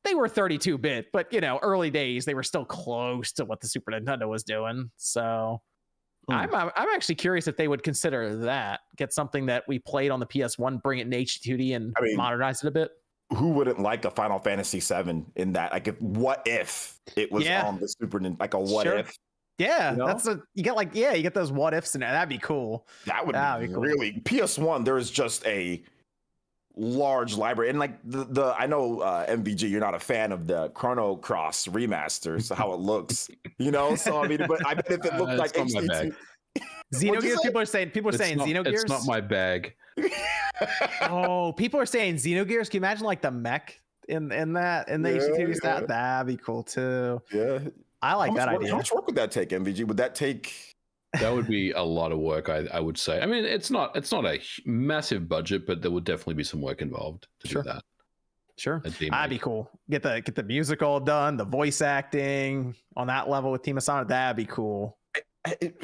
they were 32-bit, but early days, they were still close to what the Super Nintendo was doing. So I'm actually curious if they would consider that, get something that we played on the PS1, bring it in HD2D and modernize it a bit. Who wouldn't like a Final Fantasy VII in that? Like, what if it was on the Super Nintendo? Like a what if? Yeah, you get those what ifs in there. That'd be cool. That would be really cool. PS1. There is just a large library, and like the I know MVG, you're not a fan of the Chrono Cross remaster, so how it looks, So I mean, but I bet if it looked like HD2. Xenogears, people are saying Xenogears. It's not my bag. Oh, people are saying Xenogears. Can you imagine like the mech in the HD2D stat? That'd be cool too. Yeah, I like that idea. How much work would that take, MVG? Would that take? That would be a lot of work, I would say. I mean, it's not a massive budget, but there would definitely be some work involved to do that. Sure, that'd be cool. Get the music all done, the voice acting on that level with Team Asana. That'd be cool.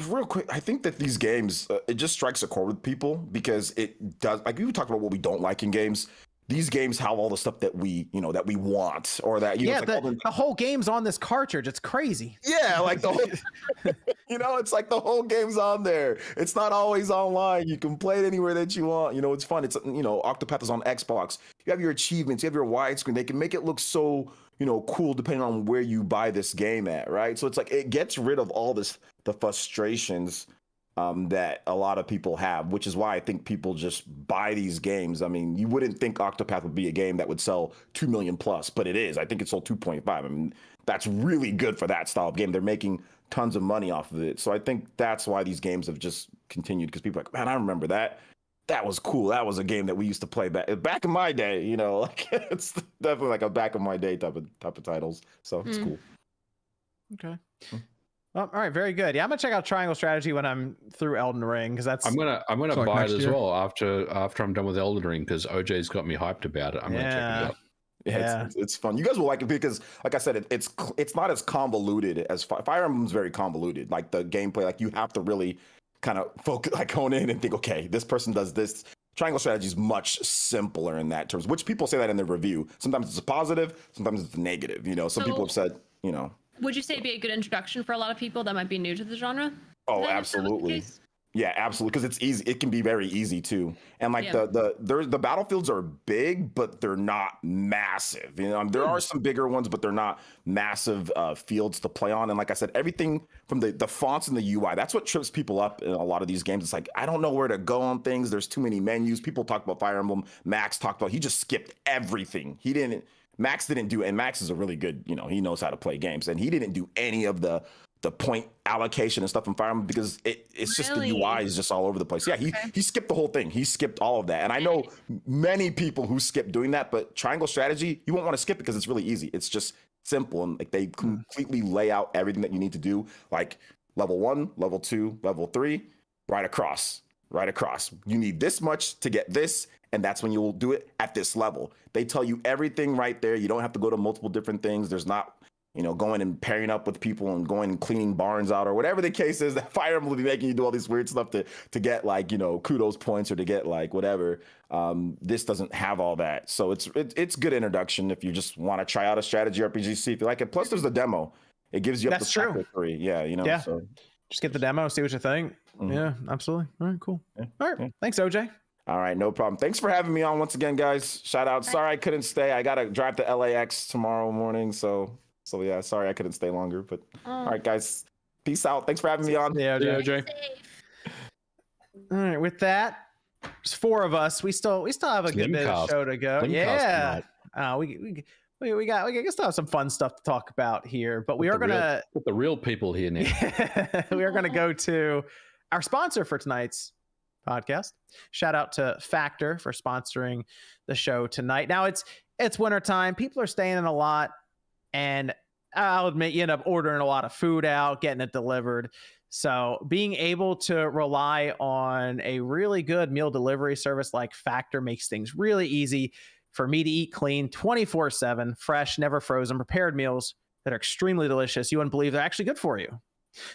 Real quick, I think that these games, it just strikes a chord with people because it does. Like, we talk about what we don't like in games. These games have all the stuff that we want, or that the whole game's on this cartridge. It's crazy. Yeah, like the whole, it's like the whole game's on there. It's not always online. You can play it anywhere that you want. It's fun. It's Octopath is on Xbox. You have your achievements. You have your widescreen. They can make it look so cool depending on where you buy this game at, right? So it's like it gets rid of all the frustrations that a lot of people have, which is why I think people just buy these games. I mean, you wouldn't think Octopath would be a game that would sell 2 million plus, but it is. I think it sold 2.5. I mean, that's really good for that style of game. They're making tons of money off of it. So I think that's why these games have just continued, because people are like, man, I remember that. That was cool. That was a game that we used to play back in my day, like it's definitely like a back of my day type of titles. So it's cool. Okay. All right, very good. Yeah, I'm gonna check out Triangle Strategy when I'm through Elden Ring because that's. I'm gonna So, like, buy it next as year? well after I'm done with Elden Ring because OJ's got me hyped about it. I'm gonna check it out. Yeah, Yeah. it's fun. You guys will like it because, like I said, it's not as convoluted as Fire Emblem's very convoluted. Like the gameplay, like you have to really kind of focus, like hone in and think, okay, this person does this. Triangle Strategy is much simpler in that terms, which people say that in their review. Sometimes it's a positive, sometimes it's a negative. You know, some people have said, you know. Would you say it'd be a good introduction for a lot of people that might be new to the genre? Oh, Is that the absolutely. case? Yeah, absolutely. Because it's easy. It can be very easy too. And like Yeah. the battlefields are big, but they're not massive. You know, there are some bigger ones, but they're not massive fields to play on. And like I said, everything from the fonts and the UI, that's what trips people up in a lot of these games. It's like, I don't know where to go on things. There's too many menus. People talk about Fire Emblem. Max talked about, he just skipped everything. Max didn't do, and Max is a really good, you know, he knows how to play games, and he didn't do any of the point allocation and stuff in Fire Emblem because it's just the Really? UI is just all over the place. Yeah, he skipped the whole thing. He skipped all of that. And I know many people who skip doing that, but Triangle Strategy, you won't want to skip it because it's really easy. It's just simple, and like they completely lay out everything that you need to do, like level 1, level 2, level 3, right across. You need this much to get this, and that's when you'll do it at this level. They tell you everything right there. You don't have to go to multiple different things. There's not, you know, going and pairing up with people and going and cleaning barns out or whatever the case is. That Fire Emblem will be making you do all this weird stuff to get, like, you know, kudos points or to get like whatever. This doesn't have all that, so it's good introduction if you just want to try out a strategy RPG. See if you like it. Plus, there's the demo. It gives you up That's to true. chapter 3. Yeah, you know. Yeah. So. Just get the demo, see what you think. Yeah, absolutely. All right, cool. Yeah, All right, yeah. thanks, OJ. All right, no problem. Thanks for having me on once again, guys. Shout out. Sorry I couldn't stay. I gotta drive to LAX tomorrow morning, so yeah. Sorry I couldn't stay longer, but all right, guys. Peace out. Thanks for having me on. Yeah, Yeah, OJ. OJ. All right, with that, there's 4 of us. We still have a good bit of Slimcast. show to go. Slimcast Yeah. tonight. We still have some fun stuff to talk about here, but we are gonna Put the real people here now. we are gonna go to our sponsor for tonight's podcast. Shout out to Factor for sponsoring the show tonight. Now it's wintertime. People are staying in a lot, and I'll admit you end up ordering a lot of food out, getting it delivered. So being able to rely on a really good meal delivery service like Factor makes things really easy for me to eat clean 24/7, fresh, never frozen, prepared meals that are extremely delicious. You wouldn't believe they're actually good for you.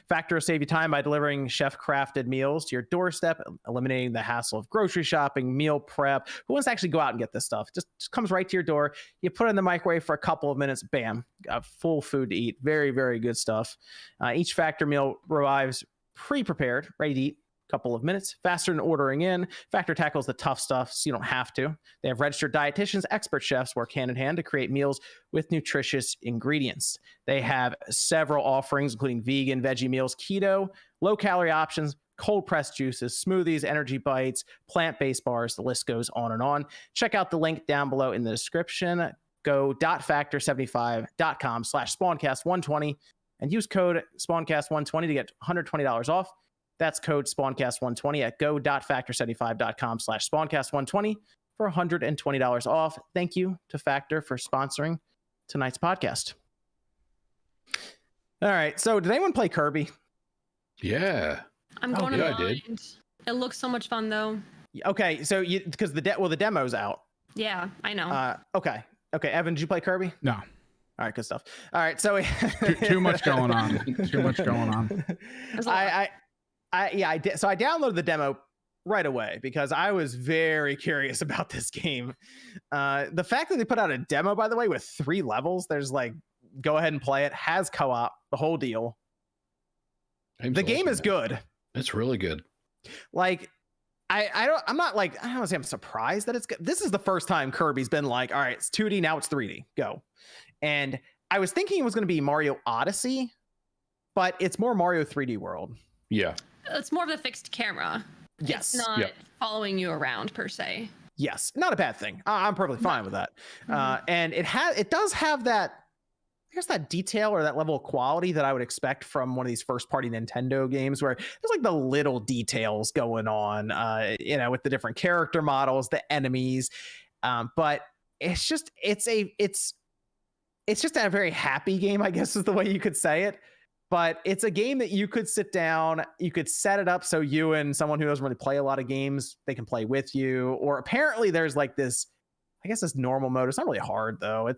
Factor will save you time by delivering chef-crafted meals to your doorstep, eliminating the hassle of grocery shopping, meal prep. Who wants to actually go out and get this stuff? Just comes right to your door. You put it in the microwave for a couple of minutes, bam, got full food to eat. Very, very good stuff. Each Factor meal arrives pre-prepared, ready to eat. Couple of minutes faster than ordering in. Factor tackles the tough stuff, so you don't have to. They have registered dietitians, expert chefs work hand in hand to create meals with nutritious ingredients. They have several offerings, including vegan, veggie meals, keto, low-calorie options, cold-pressed juices, smoothies, energy bites, plant-based bars. The list goes on and on. Check out the link down below in the description. Go .factor75.com/spawncast120 and use code spawncast120 to get $120 off. That's code spawncast120 at go.factor75.com/spawncast120 for $120 off. Thank you to Factor for sponsoring tonight's podcast. All right. So did anyone play Kirby? Yeah. I'm going yeah, I blind. did. It looks so much fun though. Okay. So because the demo's out. Yeah, I know. Okay. Evan, did you play Kirby? No. All right. Good stuff. All right. So Too much going on. Too much going on. There's a lot. I did. So I downloaded the demo right away because I was very curious about this game. The fact that they put out a demo, by the way, with 3 levels, there's like, go ahead and play it, has co-op, the whole deal. The game is good. It's really good. Like, I'm not like, I don't want to say I'm surprised that it's good. This is the first time Kirby's been like, all right, it's 2D, now it's 3D, go. And I was thinking it was going to be Mario Odyssey, but it's more Mario 3D World. Yeah. It's more of the fixed camera. Yes. It's not Yep. following you around per se. Yes, not a bad thing. I'm perfectly fine with that. And it does have that, I guess, that detail or that level of quality that I would expect from one of these first party Nintendo games, where there's like the little details going on, with the different character models, the enemies. But it's just a very happy game, I guess is the way you could say it. but it's a game that you could sit down, you could set it up so you and someone who doesn't really play a lot of games, they can play with you. Or apparently there's like this, I guess this normal mode. It's not really hard though.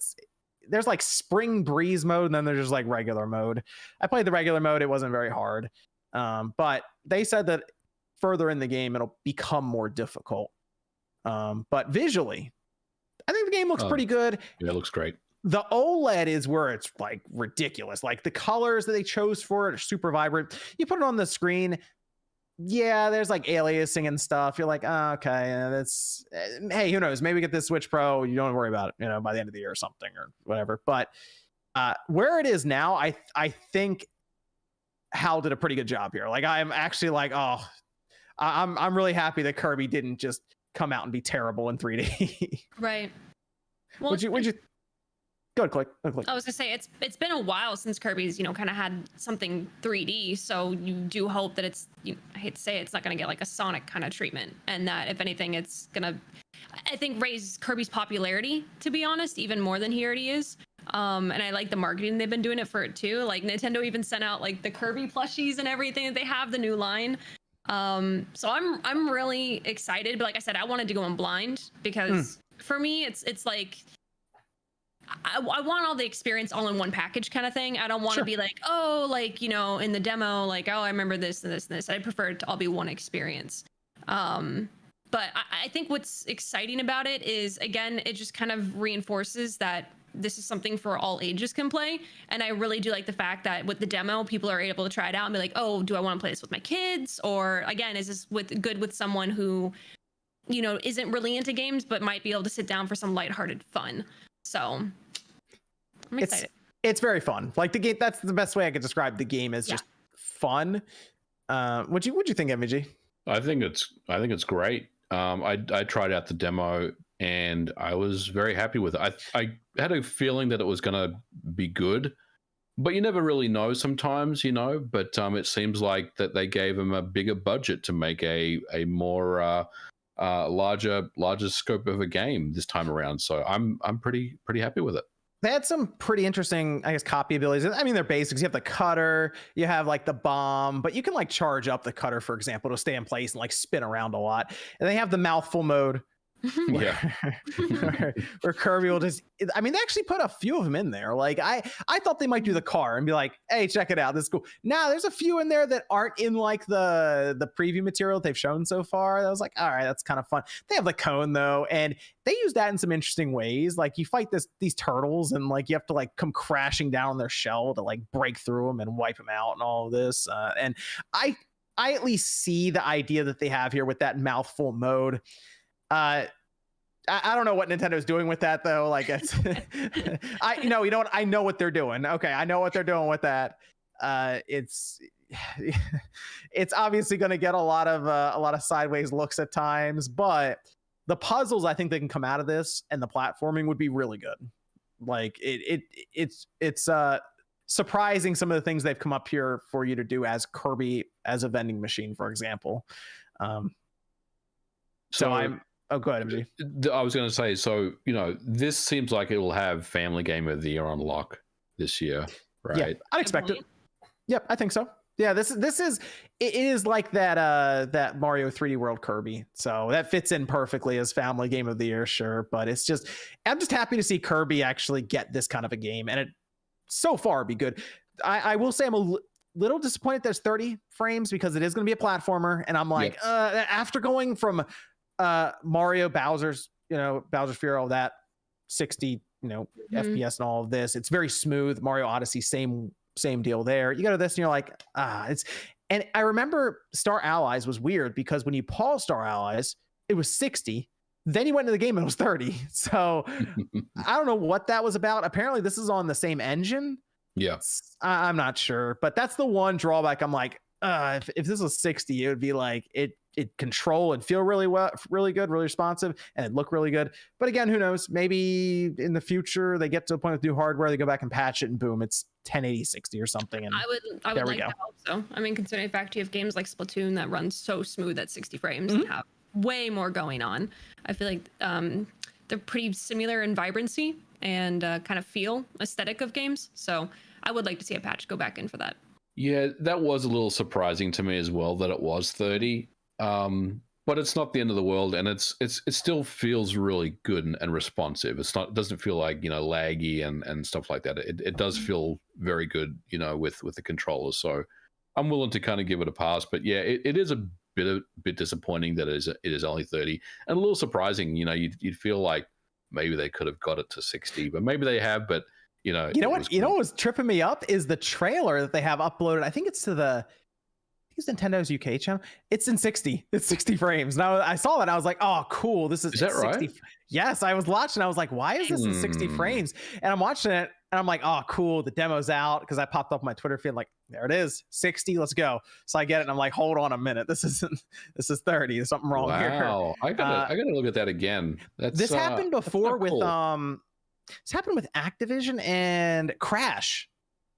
There's like spring breeze mode, and then there's just like regular mode. I played the regular mode. It wasn't very hard. But they said that further in the game, it'll become more difficult. But visually, I think the game looks pretty good. Yeah, it looks great. The OLED is where it's like ridiculous. Like the colors that they chose for it are super vibrant. You put it on the screen. Yeah, there's like aliasing and stuff. You're like, oh, okay, that's, hey, who knows? Maybe we get this Switch Pro. You don't worry about it, by the end of the year or something or whatever. But where it is now, I think Hal did a pretty good job here. Like I'm actually like, oh, I'm really happy that Kirby didn't just come out and be terrible in 3D. Right. Well, would you go ahead, click. I was gonna say it's been a while since Kirby's kind of had something 3D, so you do hope that it's, I hate to say it's not gonna get like a Sonic kind of treatment, and that if anything it's gonna, I think, raise Kirby's popularity, to be honest, even more than he already is. And I like the marketing they've been doing it for it too. Like Nintendo even sent out like the Kirby plushies and everything that they have, the new line. So I'm really excited, but like I said, I wanted to go in blind because for me it's like I want all the experience all in one package kind of thing. I don't want to be like, oh, like, in the demo, like, oh, I remember this and this and this. I prefer it to all be one experience. But I think what's exciting about it is, again, it just kind of reinforces that this is something for all ages can play. And I really do like the fact that with the demo, people are able to try it out and be like, oh, do I want to play this with my kids? Or again, is this good with someone who, isn't really into games, but might be able to sit down for some lighthearted fun. So I'm excited. It's very fun. Like the game, that's the best way I could describe the game, is just fun. What'd you think, MVG? I think it's great. I tried out the demo and I was very happy with it. I had a feeling that it was going to be good, but you never really know sometimes, but it seems like that they gave them a bigger budget to make a more larger scope of a game this time around. So I'm pretty happy with it. They had some pretty interesting, I guess, copy abilities. I mean, they're basics. You have the cutter, you have like the bomb, but you can like charge up the cutter, for example, to stay in place and like spin around a lot. And they have the mouthful mode. where Kirby will just, I mean, they actually put a few of them in there. Like I thought they might do the car and be like, hey, check it out, this is cool. Now there's a few in there that aren't in like the preview material that they've shown so far. I was like, all right, that's kind of fun. They have the cone though, and they use that in some interesting ways. Like you fight these turtles and like you have to like come crashing down on their shell to like break through them and wipe them out and all of this. And I at least see the idea that they have here with that mouthful mode. I don't know what Nintendo's doing with that though. Like it's, you know what? I know what they're doing. Okay, I know what they're doing with that. It's obviously going to get a lot of sideways looks at times, but the puzzles I think that can come out of this and the platforming would be really good. Like it's surprising some of the things they've come up here for you to do as Kirby as a vending machine, for example. So I'm. Oh, go ahead, MG. I was going to say, so, this seems like it will have Family Game of the Year on lock this year, right? Yeah, I'd expect it. Yep, I think so. Yeah, it is like that Mario 3D World Kirby. So that fits in perfectly as Family Game of the Year, sure. But I'm just happy to see Kirby actually get this kind of a game, and it so far be good. I will say I'm a little disappointed there's 30 frames because it is going to be a platformer, and I'm like, after going from Mario, Bowser's Fury, all that 60 FPS and all of this, it's very smooth. Mario Odyssey, same deal there. You go to this and you're like, and I remember Star Allies was weird because when you pause Star Allies it was 60, then you went into the game and it was 30. So I don't know what that was about. Apparently this is on the same engine. I'm not sure, but that's the one drawback. I'm like, if this was 60, it would be like it control and feel really well, really good, really responsive, and it look really good. But again, who knows? Maybe in the future they get to a point with new hardware, they go back and patch it, and boom, it's 1080 60 or something. And I would like to hope so. I mean, considering the fact you have games like Splatoon that run so smooth at 60 frames and have way more going on, I feel like they're pretty similar in vibrancy and kind of feel aesthetic of games. So I would like to see a patch go back in for that. Yeah, that was a little surprising to me as well that it was 30. But it's not the end of the world, and it still feels really good and responsive. It doesn't feel like, you know, laggy and stuff like that. It does feel very good, you know, with the controllers. So I'm willing to kind of give it a pass. But yeah, it is a bit disappointing that it is only 30, and a little surprising. You know, you'd feel like maybe they could have got it to 60, but maybe they have. But you know what was tripping me up is the trailer that they have uploaded. I think it's to Nintendo's UK channel. It's in 60. It's 60 frames. Now I saw that. I was like, oh, cool. This is that 60. right? Yes, I was watching. I was like, why is this in 60 frames? And I'm watching it and I'm like, oh, cool. The demo's out, because I popped up my Twitter feed like, there it is, 60. Let's go. So I get it and I'm like, hold on a minute. This is 30. There's something wrong here. Wow. I gotta look at that again. This happened before with cool. This happened with Activision and Crash.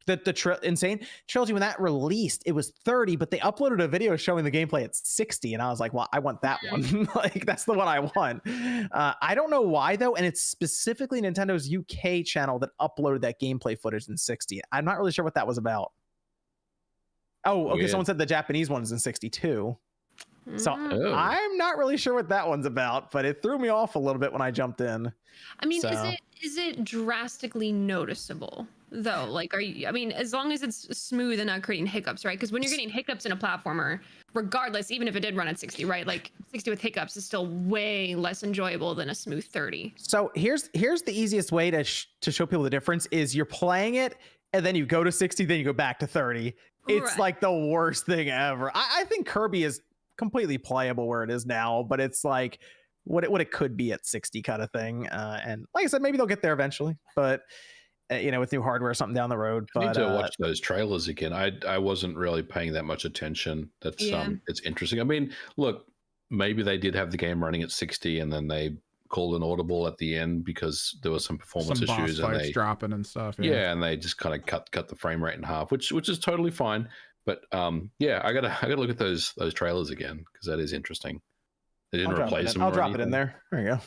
The Insane Trilogy, when that released, it was 30, but they uploaded a video showing the gameplay at 60, and I was like, well, I want that one. Like, that's the one I want. I don't know why though, and it's specifically Nintendo's UK channel that uploaded that gameplay footage in 60. I'm not really sure what that was about. Oh, okay. Someone said the Japanese one is in 62. So I'm not really sure what that one's about, but it threw me off a little bit when I jumped in. I mean, is it drastically noticeable though? Like, as long as it's smooth and not creating hiccups, right? Because when you're getting hiccups in a platformer, regardless, even if it did run at 60, right? Like 60 with hiccups is still way less enjoyable than a smooth 30. So here's the easiest way to show people the difference is you're playing it and then you go to 60, then you go back to 30. It's like the worst thing ever. I think Kirby is completely playable where it is now, but it's like what it could be at 60 kind of thing. And like I said, maybe they'll get there eventually, but you know, with new hardware or something down the road. But I need to watch those trailers again. I wasn't really paying that much attention. That's it's interesting. I mean, look, maybe they did have the game running at 60 and then they called an audible at the end because there was some performance issues and they dropping and stuff. Yeah, and they just kind of cut the frame rate in half, which is totally fine. But yeah, I gotta look at those trailers again because that is interesting. They didn't replace them. I'll drop it in there. There you go.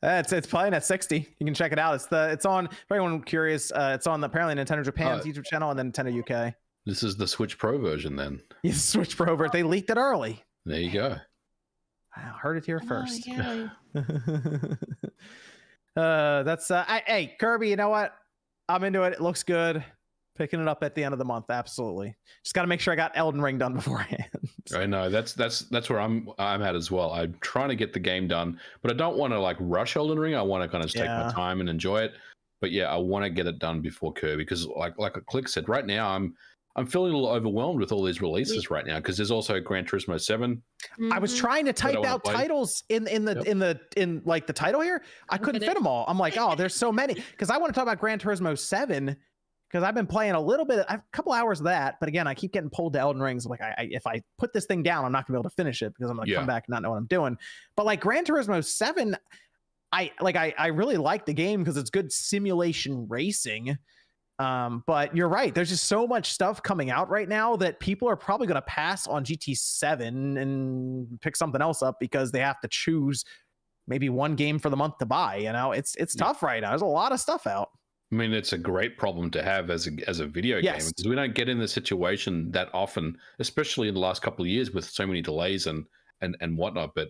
It's playing at 60. You can check it out. It's on, for anyone curious, it's on apparently Nintendo Japan's YouTube channel and then Nintendo UK. This is the Switch Pro version then. Yes, Switch Pro version. They leaked it early. There you go. Wow, heard it here first. Yeah. That's hey, Kirby, you know what? I'm into it. It looks good. Picking it up at the end of the month, absolutely. Just got to make sure I got Elden Ring done beforehand. I know that's where I'm at as well. I'm trying to get the game done, but I don't want to like rush Elden Ring. I want to kind of take my time and enjoy it. But yeah, I want to get it done before Kirby because, like Click said, right now I'm feeling a little overwhelmed with all these releases right now because there's also Gran Turismo 7. I was trying to type out titles in like the title here. I couldn't fit them all. I'm like, oh, there's so many because I want to talk about Gran Turismo 7. Because I've been playing a couple hours of that, but again, I keep getting pulled to Elden Rings. I'm like, if I put this thing down, I'm not gonna be able to finish it because I'm gonna come back and not know what I'm doing. But like Gran Turismo 7, I really like the game because it's good simulation racing. But you're right, there's just so much stuff coming out right now that people are probably gonna pass on GT7 and pick something else up because they have to choose maybe one game for the month to buy. You know, it's tough right now. There's a lot of stuff out. I mean, it's a great problem to have as a video game because we don't get in the situation that often, especially in the last couple of years with so many delays and whatnot. But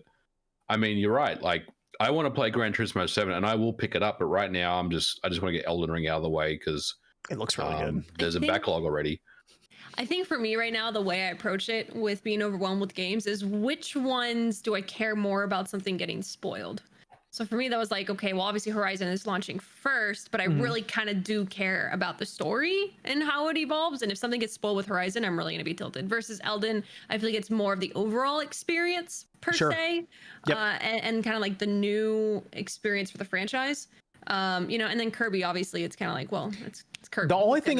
I mean, you're right. Like, I want to play Gran Turismo 7 and I will pick it up. But right now, I just want to get Elden Ring out of the way because it looks really good. There's a backlog already. I think for me right now, the way I approach it with being overwhelmed with games is which ones do I care more about something getting spoiled? So for me, that was like, okay, well, obviously Horizon is launching first, but I really kind of do care about the story and how it evolves. And if something gets spoiled with Horizon, I'm really going to be tilted. Versus Elden, I feel like it's more of the overall experience per se, and kind of like the new experience for the franchise. You know, and then Kirby, obviously, it's kind of like, well, it's Kirby. The only thing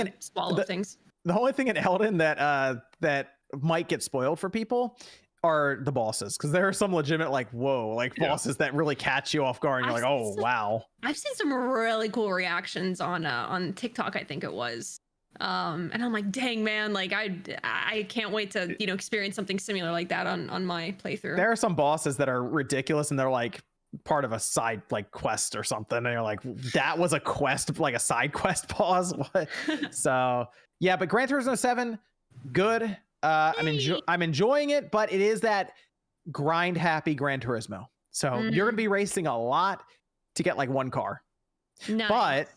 things. The only thing in Elden that might get spoiled for people are the bosses, because there are some legitimate bosses that really catch you off guard and you're like, oh wow. I've seen some really cool reactions on TikTok, I think it was, and I'm like, dang man, like I can't wait to experience something similar like that on my playthrough. There are some bosses that are ridiculous and they're like part of a side quest or something, and you're like, that was a quest, like a side quest boss. What? So yeah, but Gran Turismo 7, good. I'm enjoying it, but it is that grind happy Gran Turismo. So you're gonna be racing a lot to get like one car. Nice. But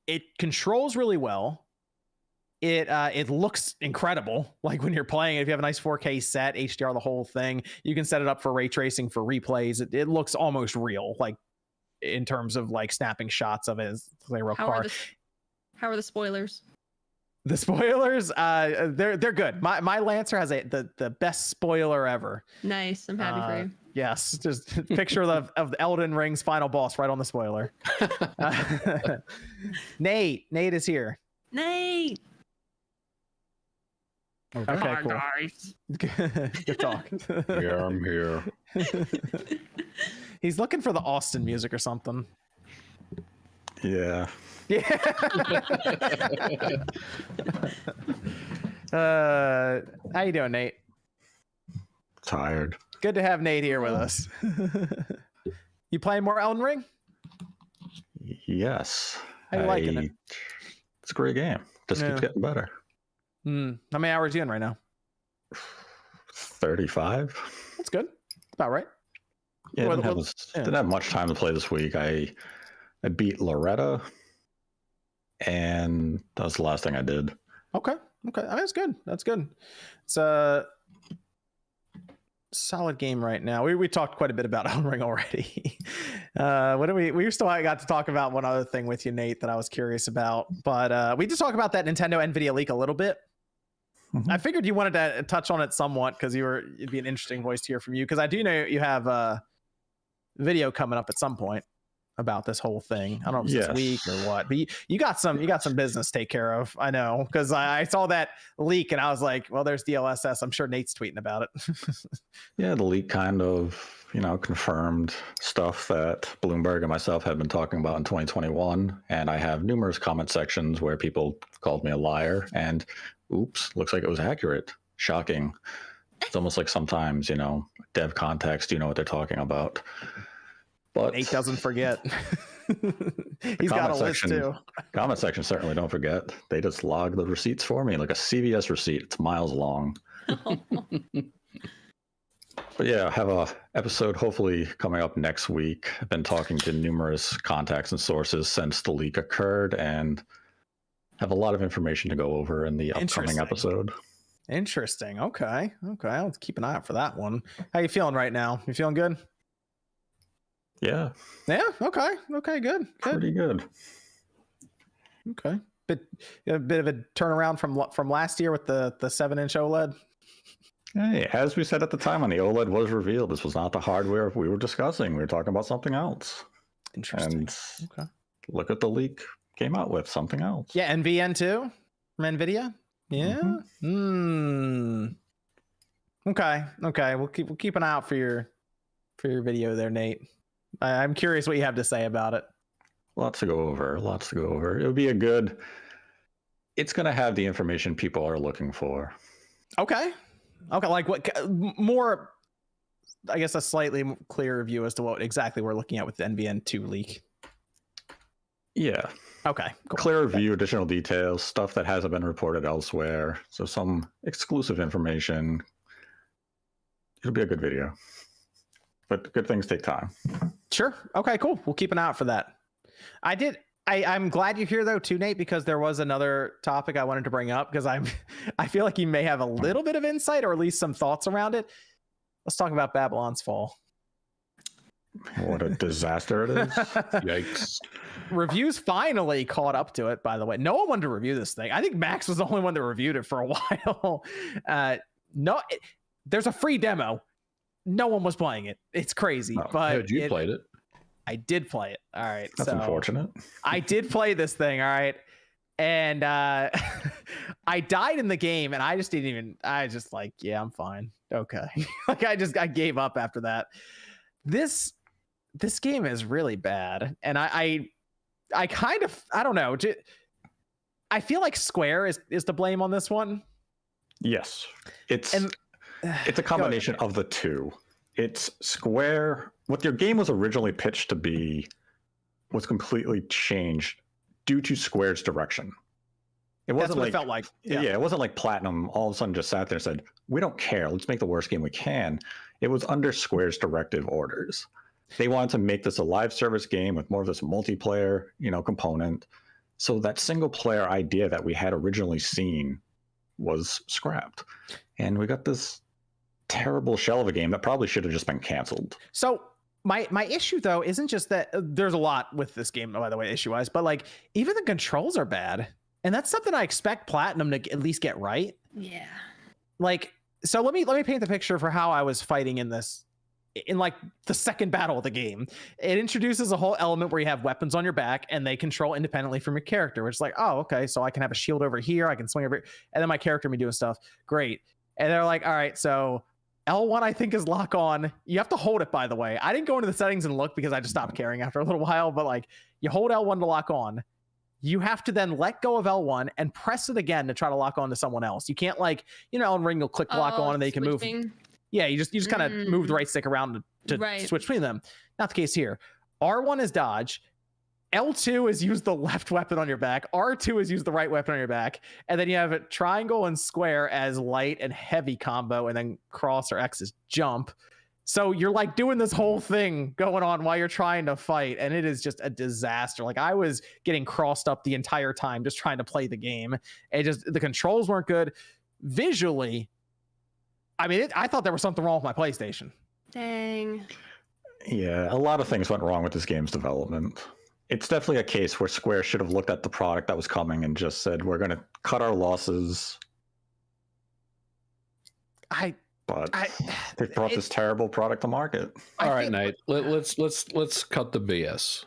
it controls really well. It looks incredible. Like when you're playing it, if you have a nice 4K set, HDR, the whole thing, you can set it up for ray tracing for replays. It looks almost real, like in terms of like snapping shots of it as a real car. How are the spoilers? The spoilers, they're good. My Lancer has the best spoiler ever. Nice. I'm happy for you. Yes, just picture of the Elden Ring's final boss right on the spoiler. Nate is here. Nate. Okay, Hi, cool. guys. Good talk. Yeah, I'm here. He's looking for the Austin music or something. Yeah. Yeah. How you doing, Nate? Tired. Good to have Nate here with us. You playing more Elden Ring? Yes. How you liking it? It's a great game. Just keeps getting better. How many hours are you in right now? 35. That's good. About right. Yeah, didn't have much time to play this week. I beat Loretta, and that was the last thing I did. Okay. I mean, that's good. It's a solid game right now. We talked quite a bit about Elden Ring already. What do we still got to talk about one other thing with you, Nate, that I was curious about. But we did talk about that Nintendo Nvidia leak a little bit. Mm-hmm. I figured you wanted to touch on it somewhat because it'd be an interesting voice to hear from you, because I do know you have a video coming up at some point about this whole thing. I don't know if it's this week or what, but you got some business to take care of. I know, because I saw that leak and I was like, well, there's DLSS. I'm sure Nate's tweeting about it. Yeah, the leak kind of, confirmed stuff that Bloomberg and myself had been talking about in 2021. And I have numerous comment sections where people called me a liar, and oops, looks like it was accurate. Shocking. It's almost like sometimes, dev context, what they're talking about. But Nate doesn't forget. He's got a list too. Comment section certainly don't forget. They just log the receipts for me, like a CVS receipt. It's miles long. But yeah, I have a episode hopefully coming up next week. I've been talking to numerous contacts and sources since the leak occurred, and have a lot of information to go over in the upcoming episode. Interesting. Okay. I'll keep an eye out for that one. How you feeling right now? You feeling good? Yeah. Okay. Good. Pretty good. Okay. A bit of a turnaround from last year with the 7-inch OLED. Hey, as we said at the time when the OLED was revealed, this was not the hardware we were discussing. We were talking about something else. Interesting. And look at the leak came out with something else. Yeah, NVN2 from Nvidia. Yeah. Mm-hmm. Okay. We'll keep an eye out for your video there, Nate. I'm curious what you have to say about it. Lots to go over. It would be it's going to have the information people are looking for. Okay. Like what more, I guess, a slightly clearer view as to what exactly we're looking at with the NVN2 leak. Yeah. Okay. Cool. Clearer view, additional details, stuff that hasn't been reported elsewhere. So some exclusive information. It'll be a good video. But good things take time. Sure. Okay, cool. We'll keep an eye out for that. I'm glad you're here though too, Nate, because there was another topic I wanted to bring up, because I feel like you may have a little bit of insight or at least some thoughts around it. Let's talk about Babylon's Fall. What a disaster it is. Yikes. Reviews finally caught up to it, by the way. No one wanted to review this thing. I think Max was the only one that reviewed it for a while. There's a free demo. No one was playing it. It's crazy. But I heard you played it. I did play it. All right. That's unfortunate. I did play this thing. All right. And I died in the game, and I just like, yeah, I'm fine. Okay. Like I gave up after that. This game is really bad. And I kind of, I don't know. I feel like Square is to blame on this one. Yes. It's a combination of the two. It's Square. What your game was originally pitched to be was completely changed due to Square's direction. It wasn't what like it felt like. yeah, it wasn't like Platinum all of a sudden just sat there and said, "We don't care. Let's make the worst game we can." It was under Square's directive orders. They wanted to make this a live service game with more of this multiplayer, component. So that single player idea that we had originally seen was scrapped, and we got this terrible shell of a game that probably should have just been canceled. So my issue though isn't just that there's a lot with this game, by the way, issue wise, but like even the controls are bad, and that's something I expect Platinum to at least get right. Yeah. Like, so let me paint the picture for how I was fighting in this. In like the second battle of the game, it introduces a whole element where you have weapons on your back and they control independently from your character, which is like, oh, okay, so I can have a shield over here, I can swing over here, and then my character me doing stuff. Great. And they're like, all right, so L1 I think is lock on. You have to hold it, by the way. I didn't go into the settings and look because I just stopped caring after a little while, but like you hold L1 to lock on. You have to then let go of L1 and press it again to try to lock on to someone else. You can't like, Elden Ring will click lock on and they can move. Yeah, you just kind of move the right stick around to switch between them. Not the case here. R1 is dodge. L2 is use the left weapon on your back. R2 is use the right weapon on your back. And then you have a triangle and square as light and heavy combo, and then cross or X is jump. So you're like doing this whole thing going on while you're trying to fight, and it is just a disaster. Like I was getting crossed up the entire time just trying to play the game. The controls weren't good. Visually, I mean, I thought there was something wrong with my PlayStation. Dang. Yeah, a lot of things went wrong with this game's development. It's definitely a case where Square should have looked at the product that was coming and just said, we're going to cut our losses. But they brought this terrible product to market. All right, Nate, let's cut the BS.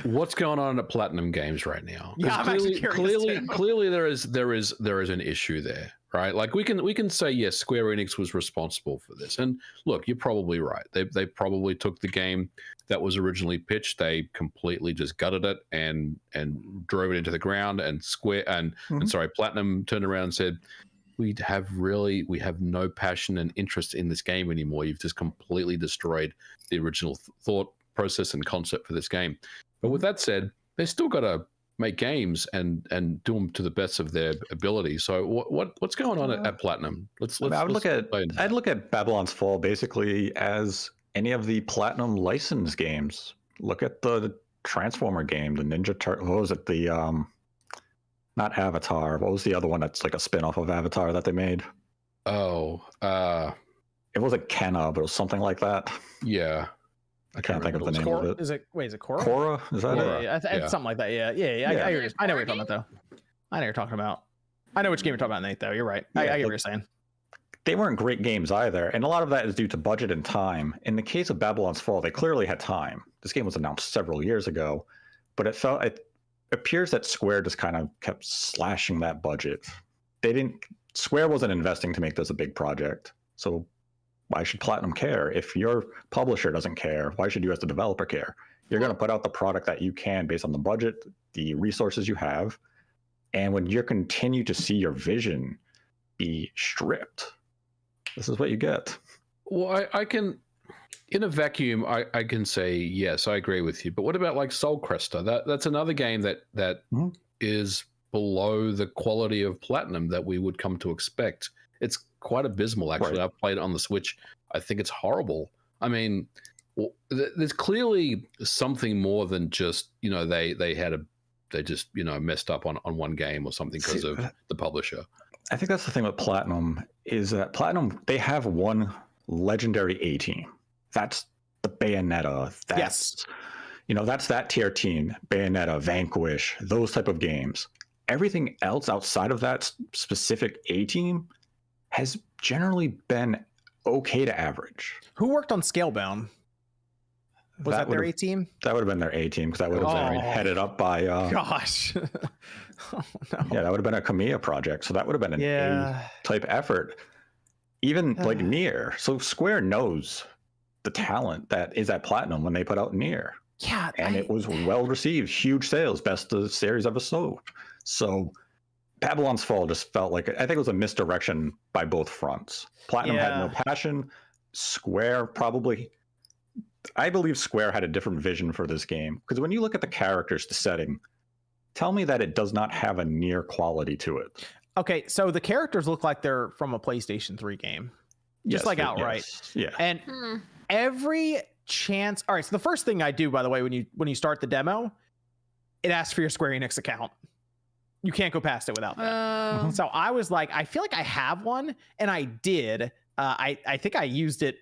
What's going on at Platinum Games right now? Yeah, clearly there is an issue there, right? Like we can say yes, Square Enix was responsible for this, and look, you're probably right. They probably took the game that was originally pitched, they completely just gutted it and drove it into the ground. And Platinum turned around and said, we have no passion and interest in this game anymore. You've just completely destroyed the original thought process and concept for this game. But with that said, they still got to make games and do them to the best of their ability. So what's going on at Platinum? I'd look at Babylon's Fall basically as any of the Platinum licensed games. Look at the Transformer game, the Ninja Turtle. What was it? The not Avatar. What was the other one that's like a spin-off of Avatar that they made? Oh, it wasn't Kenna, but it was something like that. Yeah. I can't think of the name of it. Is it Korra? Korra? Is that it? Yeah, it's something like that. Yeah. I know what you're talking about, though. I know what you're talking about. I know which game you're talking about, Nate, though. You're right. I get what you're saying. They weren't great games either, and a lot of that is due to budget and time. In the case of Babylon's Fall, they clearly had time. This game was announced several years ago, but it appears that Square just kind of kept slashing that budget. Square wasn't investing to make this a big project, so why should Platinum care? If your publisher doesn't care, why should you as the developer care? You're going to put out the product that you can based on the budget, the resources you have, and when you continue to see your vision be stripped, this is what you get. Well, I can, in a vacuum, I can say, yes, I agree with you. But what about like Soul Cresta? That's another game that is below the quality of Platinum that we would come to expect. It's quite abysmal, actually. Right. I've played it on the Switch. I think it's horrible. I mean, there's clearly something more than just, they just messed up on one game or something because of the publisher. I think that's the thing with Platinum is that Platinum, they have one legendary A team. That's the Bayonetta. That's that tier team. Bayonetta, Vanquish, those type of games. Everything else outside of that specific A team has generally been okay to average. Who worked on Scalebound? Was that their A team? That would have been their A team because that would have been headed up by. Gosh. Oh, no. Yeah, that would have been a Kamiya project. So that would have been an A type effort. Even like Nier. So Square knows the talent that is at Platinum when they put out Nier. Yeah. And it was well received. Huge sales. Best of the series ever sold. So Babylon's Fall just felt like, I think it was a misdirection by both fronts. Platinum had no passion. Square I believe Square had a different vision for this game. Because when you look at the characters, the setting, tell me that it does not have a near quality to it. Okay, so the characters look like they're from a PlayStation 3 game. Just like outright. Yes. Yeah. And every chance. All right, so the first thing I do, by the way, when you start the demo, it asks for your Square Enix account. You can't go past it without that. So I was like, I feel like I have one, and I did. I think I used it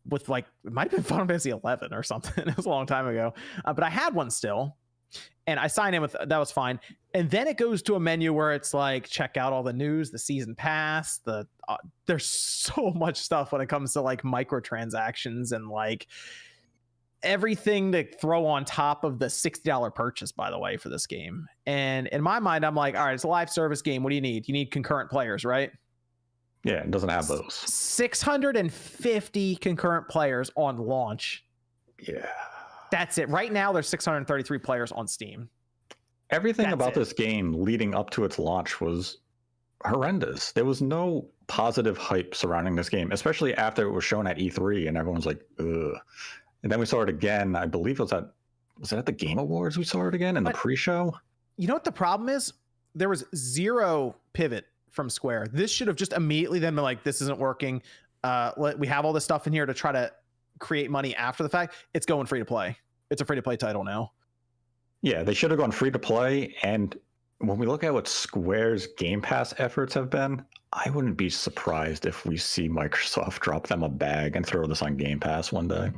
with like, it might have been Final Fantasy 11 or something. It was a long time ago, but I had one still, and I signed in with that was fine. And then it goes to a menu where it's like, check out all the news, the season pass, there's so much stuff when it comes to like microtransactions and like everything to throw on top of the $60 purchase, by the way, for this game. And in my mind, I'm like, all right, it's a live service game. What do you need? You need concurrent players, right? Yeah, it doesn't have those. 650 concurrent players on launch. Yeah. That's it. Right now, there's 633 players on Steam. Everything about this game leading up to its launch was horrendous. There was no positive hype surrounding this game, especially after it was shown at E3 and everyone's like, ugh. And then we saw it again. I believe was it at the Game Awards we saw it again in the pre-show? You know what the problem is? There was zero pivot from Square. This should have just immediately then been like, this isn't working. We have all this stuff in here to try to create money after the fact. It's going free to play. It's a free to play title now. Yeah, they should have gone free to play. And when we look at what Square's Game Pass efforts have been, I wouldn't be surprised if we see Microsoft drop them a bag and throw this on Game Pass one day.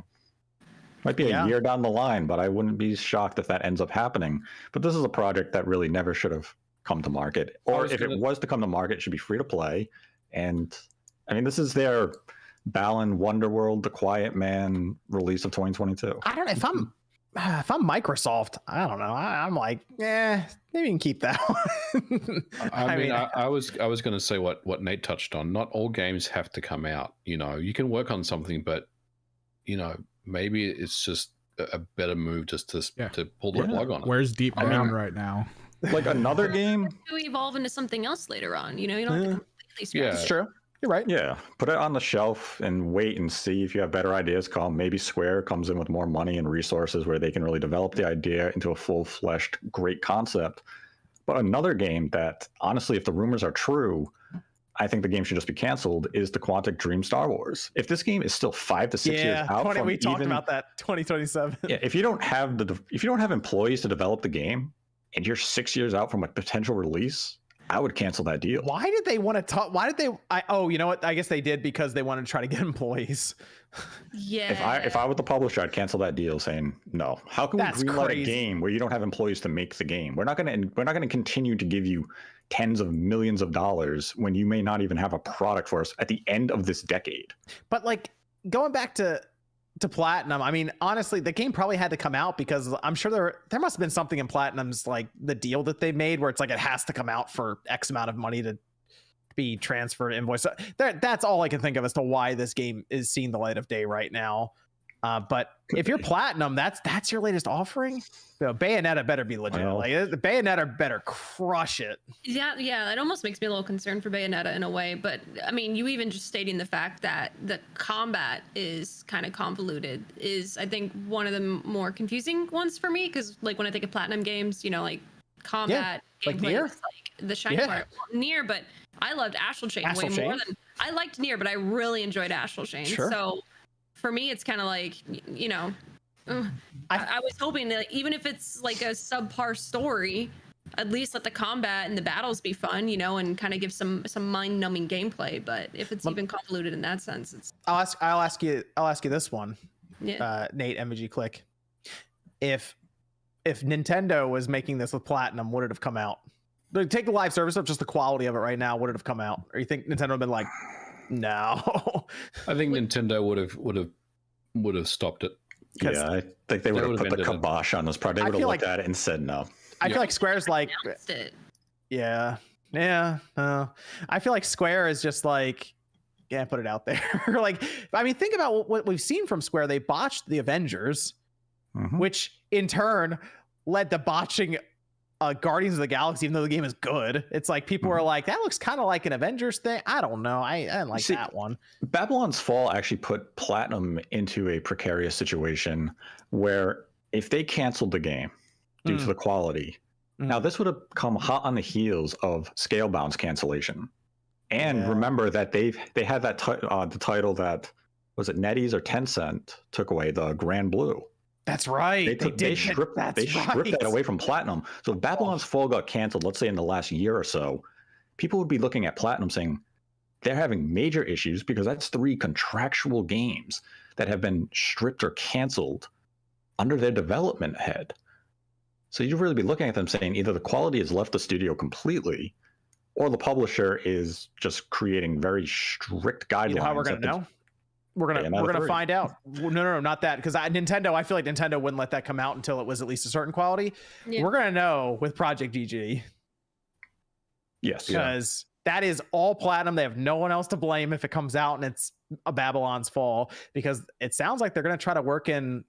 Might be a year down the line, but I wouldn't be shocked if that ends up happening. But this is a project that really never should have come to market. Or if it was to come to market, it should be free to play. And I mean, this is their Balan Wonderworld, The Quiet Man release of 2022. I don't know if I'm Microsoft, I don't know. I'm like, maybe you can keep that one. I was going to say what Nate touched on. Not all games have to come out. You know, you can work on something, but you know, maybe it's just a better move just to pull the plug on it. Where's Deep Down right now? Like another game to evolve into something else later on. You know, you don't have to completely scratch. It's true. You're right. Yeah. Put it on the shelf and wait and see if you have better ideas come. Maybe Square comes in with more money and resources where they can really develop the idea into a full-fleshed great concept. But another game that, honestly, if the rumors are true, I think the game should just be canceled is the Quantic Dream Star Wars. If this game is still 5 to 6 years out, we talked about that 2027. Yeah, if you don't have employees to develop the game and you're 6 years out from a potential release, I would cancel that deal. Why did they want to talk? Why did they? You know what? I guess they did because they wanted to try to get employees. Yeah. If I were the publisher, I'd cancel that deal, saying no. How can we greenlight a game where you don't have employees to make the game? We're not going to continue to give you tens of millions of dollars when you may not even have a product for us at the end of this decade. But like going back to Platinum, I mean, honestly, the game probably had to come out because I'm sure there must have been something in Platinum's like the deal that they made where it's like it has to come out for X amount of money to be transferred invoice. So that's all I can think of as to why this game is seeing the light of day right now. But if you're Platinum, that's your latest offering. Bayonetta better be legit. Like Bayonetta better crush it. Yeah. It almost makes me a little concerned for Bayonetta in a way. But I mean, you even just stating the fact that the combat is kind of convoluted is, I think, one of the more confusing ones for me. Because like when I think of Platinum games, you know, like combat gameplay is like the shiny part. Well, Nier, but I loved Astral Chain more than I liked Nier, but I really enjoyed Astral Chain. Sure. So for me, it's kind of like, you know, I was hoping that even if it's like a subpar story, at least let the combat and the battles be fun, you know, and kind of give some mind-numbing gameplay. But if it's even convoluted in that sense, it's. I'll ask you this one, Nate MVG Click. If Nintendo was making this with Platinum, would it have come out? Take the live service up, just the quality of it right now. Would it have come out? Or you think Nintendo would have been like, no? I think Nintendo would have stopped it. Yeah, I think they would have put the kibosh on this product. They would have looked at it and said no. I feel like Square's like, I feel like Square is just like, put it out there. Like, I mean, think about what we've seen from Square. They botched the Avengers, which in turn led to botching Guardians of the Galaxy, even though the game is good. It's like people are like, that looks kind of like an Avengers thing. I don't know. I didn't like that one. Babylon's Fall actually put Platinum into a precarious situation where if they canceled the game due to the quality, Now, this would have come hot on the heels of Scalebound's cancellation. And remember that they had that the title that, was it NetEase or Tencent, took away, the Grand Blue. That's right. They stripped that away from Platinum. So if Babylon's Fall got canceled, let's say in the last year or so, people would be looking at Platinum saying they're having major issues because that's 3 contractual games that have been stripped or canceled under their development head. So you'd really be looking at them saying either the quality has left the studio completely, or the publisher is just creating very strict guidelines. You know how we're going to know? We're gonna find out. No, not that, because Nintendo. I feel like Nintendo wouldn't let that come out until it was at least a certain quality. Yeah. We're gonna know with Project GG. Yes, because that is all Platinum. They have no one else to blame if it comes out and it's a Babylon's Fall, because it sounds like they're gonna try to work in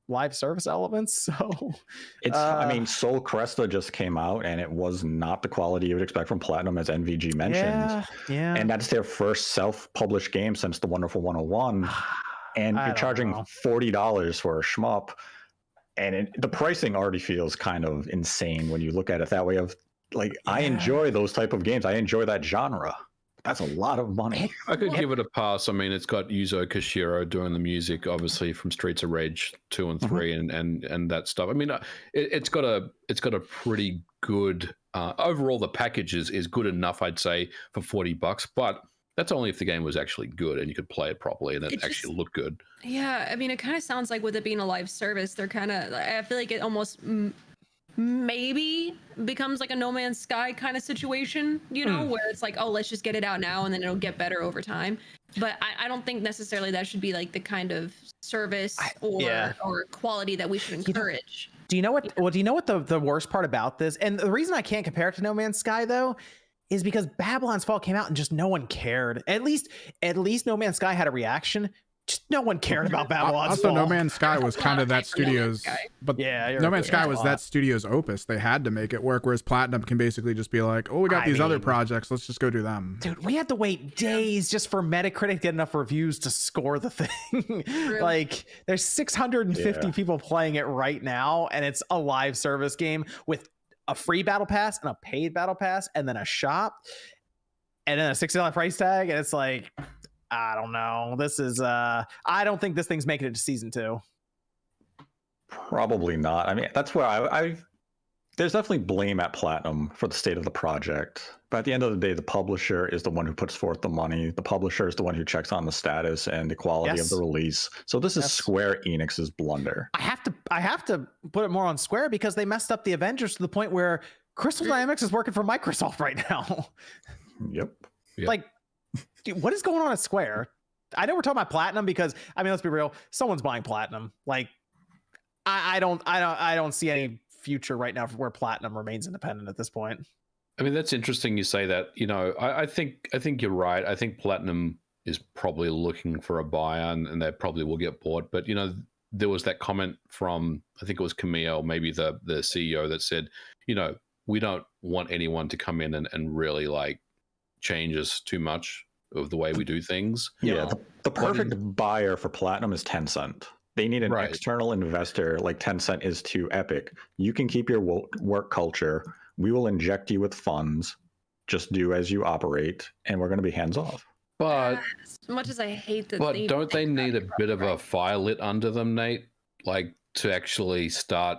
live service elements. So it's I mean, Soul Cresta just came out and it was not the quality you would expect from Platinum, as NVG mentioned. Yeah. And that's their first self-published game since The Wonderful 101. And you're charging $40 for a shmup. And the pricing already feels kind of insane when you look at it that way. Of like, I enjoy those type of games. I enjoy that genre. That's a lot of money. I could give it a pass. I mean, it's got Yuzo Koshiro doing the music, obviously, from Streets of Rage 2 and 3 and that stuff. I mean, it's got a pretty good overall. The package is good enough, I'd say, for $40. But that's only if the game was actually good and you could play it properly and it actually looked good. Yeah, I mean, it kind of sounds like with it being a live service, they're kind of. I feel like it almost. Maybe becomes like a No Man's Sky kind of situation, you know, where it's like, oh, let's just get it out now and then it'll get better over time. But I don't think necessarily that should be like the kind of service or quality that we should encourage. Do you know what? Well, do you know what the worst part about this? And the reason I can't compare it to No Man's Sky though is because Babylon's Fall came out and just no one cared. At least No Man's Sky had a reaction. Just no one cared about Babylon's Fall. Also, No Man's Sky was kind of that studio's, but No Man's Sky was that studio's opus. They had to make it work, whereas Platinum can basically just be like, oh, we got these other projects, let's just go do them. Dude, we had to wait days just for Metacritic to get enough reviews to score the thing. Like, there's 650 people playing it right now, and it's a live service game with a free battle pass and a paid battle pass, and then a shop, and then a $60 price tag, and it's like, I don't know. This is I don't think this thing's making it to season 2. Probably not. I mean, that's where I've there's definitely blame at Platinum for the state of the project. But at the end of the day, the publisher is the one who puts forth the money. The publisher is the one who checks on the status and the quality of the release. So this is Square Enix's blunder. I have to put it more on Square because they messed up the Avengers to the point where Crystal Dynamics is working for Microsoft right now. Yep. Like, dude, what is going on at Square? I know we're talking about Platinum because, I mean, let's be real. Someone's buying Platinum. Like, I don't see any future right now for where Platinum remains independent at this point. I mean, that's interesting you say that. You know, I think you're right. I think Platinum is probably looking for a buyer and they probably will get bought. But, you know, there was that comment from, I think it was Camille, maybe the CEO, that said, you know, we don't want anyone to come in and really like change us too much of the way we do things. Yeah, the perfect buyer for Platinum is Tencent. They need an external investor like Tencent is to Epic. You can keep your work culture. We will inject you with funds. Just do as you operate, and we're going to be hands off. But as much as I hate that, but don't they need a bit of a fire lit under them, Nate? Like to actually start,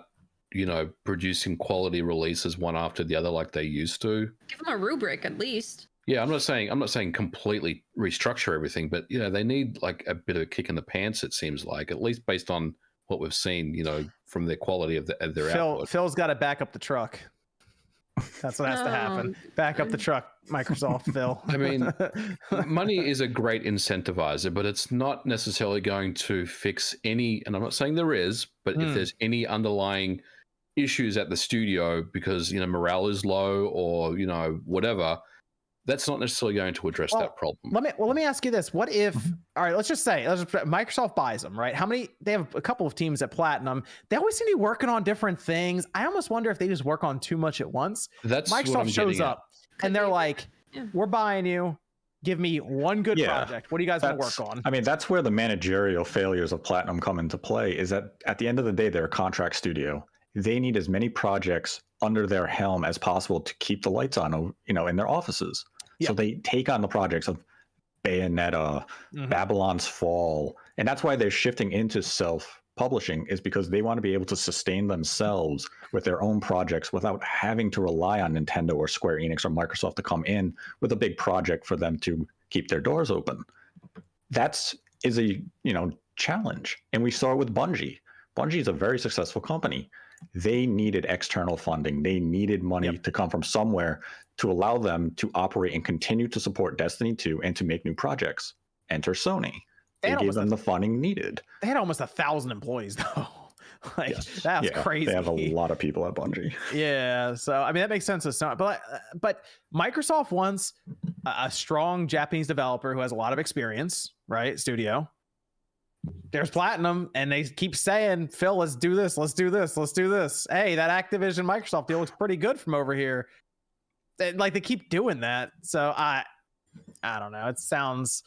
you know, producing quality releases one after the other like they used to. Give them a rubric at least. Yeah, I'm not saying completely restructure everything, but you know, they need like a bit of a kick in the pants, it seems like, at least based on what we've seen, you know, from the quality of their output. Phil's got to back up the truck. That's what has to happen. Back up the truck, Microsoft, Phil. I mean, money is a great incentivizer, but it's not necessarily going to fix any, and I'm not saying there is, but if there's any underlying issues at the studio because, you know, morale is low or, you know, whatever, that's not necessarily going to address that problem. Let me ask you this. What if, all right, let's just say Microsoft buys them, right? They have a couple of teams at Platinum. They always seem to be working on different things. I almost wonder if they just work on too much at once. That's Microsoft shows up and they're like, we're buying you. Give me one good project. What do you guys want to work on? I mean, that's where the managerial failures of Platinum come into play, is that at the end of the day, they're a contract studio. They need as many projects under their helm as possible to keep the lights on, you know, in their offices. So they take on the projects of Bayonetta, Babylon's Fall, and that's why they're shifting into self-publishing, is because they want to be able to sustain themselves with their own projects without having to rely on Nintendo or Square Enix or Microsoft to come in with a big project for them to keep their doors open. Is a, you know, challenge, and we saw it with Bungie. Bungie is a very successful company. They needed external funding. They needed money to come from somewhere to allow them to operate and continue to support Destiny 2 and to make new projects. Enter Sony. They gave them the funding needed. They had almost 1,000 employees though. Like that's crazy. They have a lot of people at Bungie. Yeah, so I mean that makes sense with Sony, but Microsoft wants a strong Japanese developer who has a lot of experience, right? Studio. There's Platinum, and they keep saying, Phil, let's do this, let's do this, let's do this. Hey, that Activision Microsoft deal looks pretty good from over here. Like they keep doing that. So I don't know. It sounds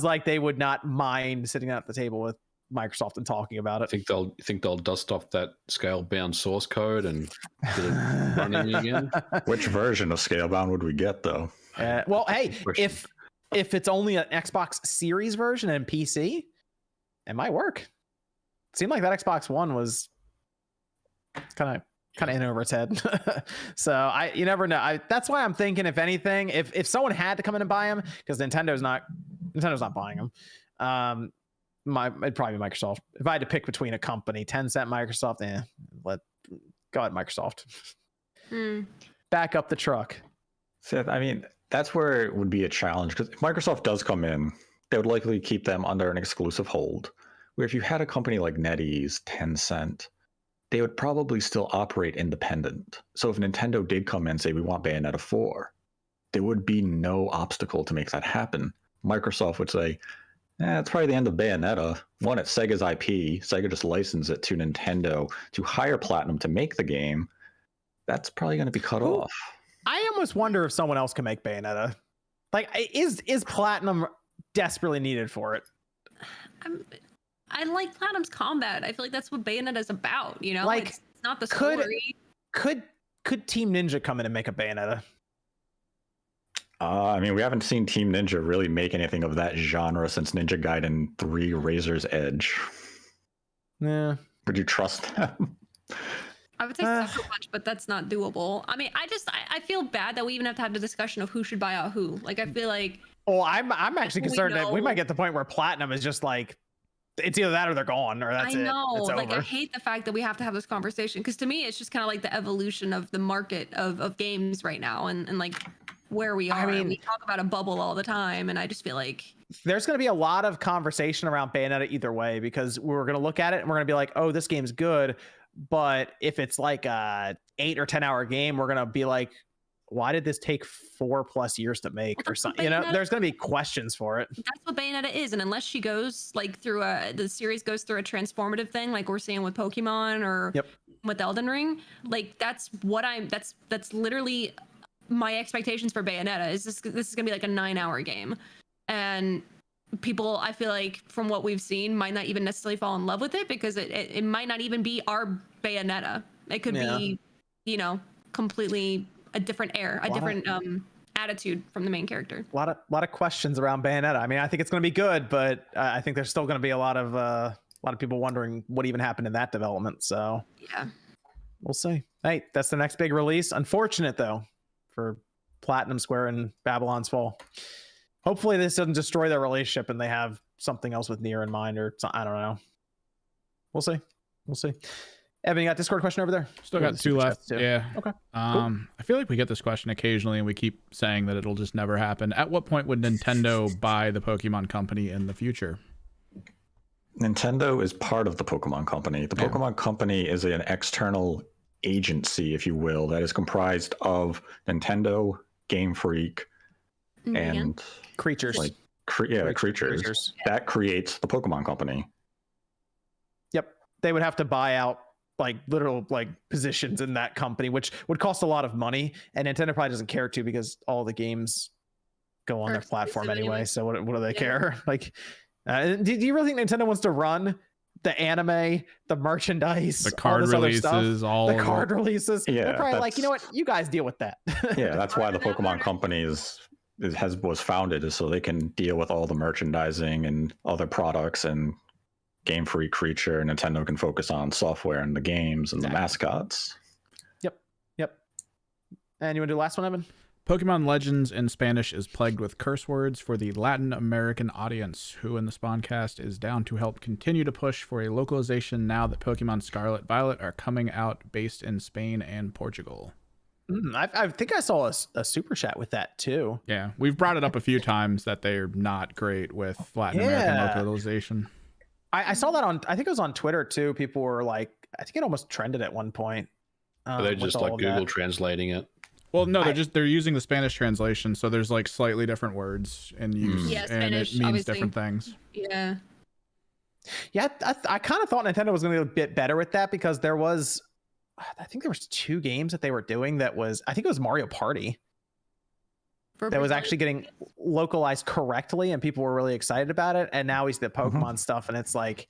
like they would not mind sitting at the table with Microsoft and talking about it. Think they'll dust off that scale-bound source code and get it running again? Which version of Scalebound would we get, though? Well, hey, if it's only an Xbox Series version and PC, it might work. It seemed like that Xbox One was kind of in over its head. So you never know. That's why I'm thinking, if anything, if someone had to come in and buy them, because Nintendo's not buying them. It'd probably be Microsoft. If I had to pick between a company, Tencent, Microsoft, go ahead, Microsoft. Back up the truck. Seth, I mean, that's where it would be a challenge, because if Microsoft does come in, they would likely keep them under an exclusive hold. Where if you had a company like NetEase, Tencent, they would probably still operate independent. So if Nintendo did come in and say, we want Bayonetta 4, there would be no obstacle to make that happen. Microsoft would say, it's probably the end of Bayonetta. One, it's Sega's IP. Sega just licensed it to Nintendo to hire Platinum to make the game. That's probably going to be cut off. I almost wonder if someone else can make Bayonetta. Like, is Platinum desperately needed for it? I like Platinum's combat. I feel like that's what Bayonetta is about. You know, like, it's not the story. Could Team Ninja come in and make a Bayonetta? I mean, we haven't seen Team Ninja really make anything of that genre since Ninja Gaiden 3 Razor's Edge. Yeah. Would you trust them? I would say Sucker Punch, but that's not doable. I mean, I feel bad that we even have to have the discussion of who should buy out who. Like, I feel like... Oh, I'm actually concerned that we might get to the point where Platinum is just like, it's either that or they're gone, or that's it. I know. It's like, over. I hate the fact that we have to have this conversation, because to me, it's just kind of like the evolution of the market of games right now, and like where we are. I mean, we talk about a bubble all the time, and I just feel like there's going to be a lot of conversation around Bayonetta either way, because we're going to look at it and we're going to be like, oh, this game's good. But if it's like a 8 or 10 hour game, we're going to be like, why did this take 4+ years to make, or something? You know, there's going to be questions for it. That's what Bayonetta is. And unless she goes like through the series goes through a transformative thing, like we're seeing with Pokemon or with Elden Ring, like that's literally my expectations for Bayonetta. Is this is going to be like a 9-hour game. And people, I feel like from what we've seen, might not even necessarily fall in love with it, because it might not even be our Bayonetta. It could be, you know, completely a different attitude from the main character. A lot of questions around Bayonetta. I mean, I think it's going to be good, but I think there's still going to be a lot of people wondering what even happened in that development. So yeah, we'll see. Hey, that's the next big release. Unfortunate though for Platinum, Square, and Babylon's Fall. Hopefully this doesn't destroy their relationship and they have something else with Nier in mind, or I don't know. We'll see. Evan, you got Discord question over there? Still got 2 left. Yeah. Okay. Cool. I feel like we get this question occasionally and we keep saying that it'll just never happen. At what point would Nintendo buy the Pokemon Company in the future? Nintendo is part of the Pokemon Company. The Pokemon Company is an external agency, if you will, that is comprised of Nintendo, Game Freak, and creatures. Like creatures. That creates the Pokemon Company. Yep. They would have to buy out like literal like positions in that company, which would cost a lot of money, and Nintendo probably doesn't care to, because all the games go on their platform anyway. So what do they care? Like, do you really think Nintendo wants to run the anime, the merchandise, The card all this other stuff, releases, all the of card it. releases. Yeah, They're probably like, you know what, that's- you guys deal with that. Yeah, that's why the Pokemon company was founded, is so they can deal with all the merchandising and other products, and Game Freak, Creature, Nintendo can focus on software and the games and the mascots. Yep. And you want to do the last one, Evan? Pokemon Legends in Spanish is plagued with curse words for the Latin American audience, who in the Spawncast is down to help continue to push for a localization now that Pokemon Scarlet, Violet are coming out based in Spain and Portugal. I think I saw a super chat with that too. Yeah, we've brought it up a few times that they're not great with Latin American localization. I saw that on, I think it was on Twitter too. People were like, I think it almost trended at one point. Are they with just all like of Google that. translating it? Well, no, they're using the Spanish translation, so there's like slightly different words in use, Yeah, and Spanish, it means obviously. different things. Yeah. Yeah, I kind of thought Nintendo was going to be a bit better with that, because I think there was 2 games that they were doing that was, I think it was Mario Party, that was actually getting localized correctly, and people were really excited about it. And now he's the Pokemon stuff, and it's like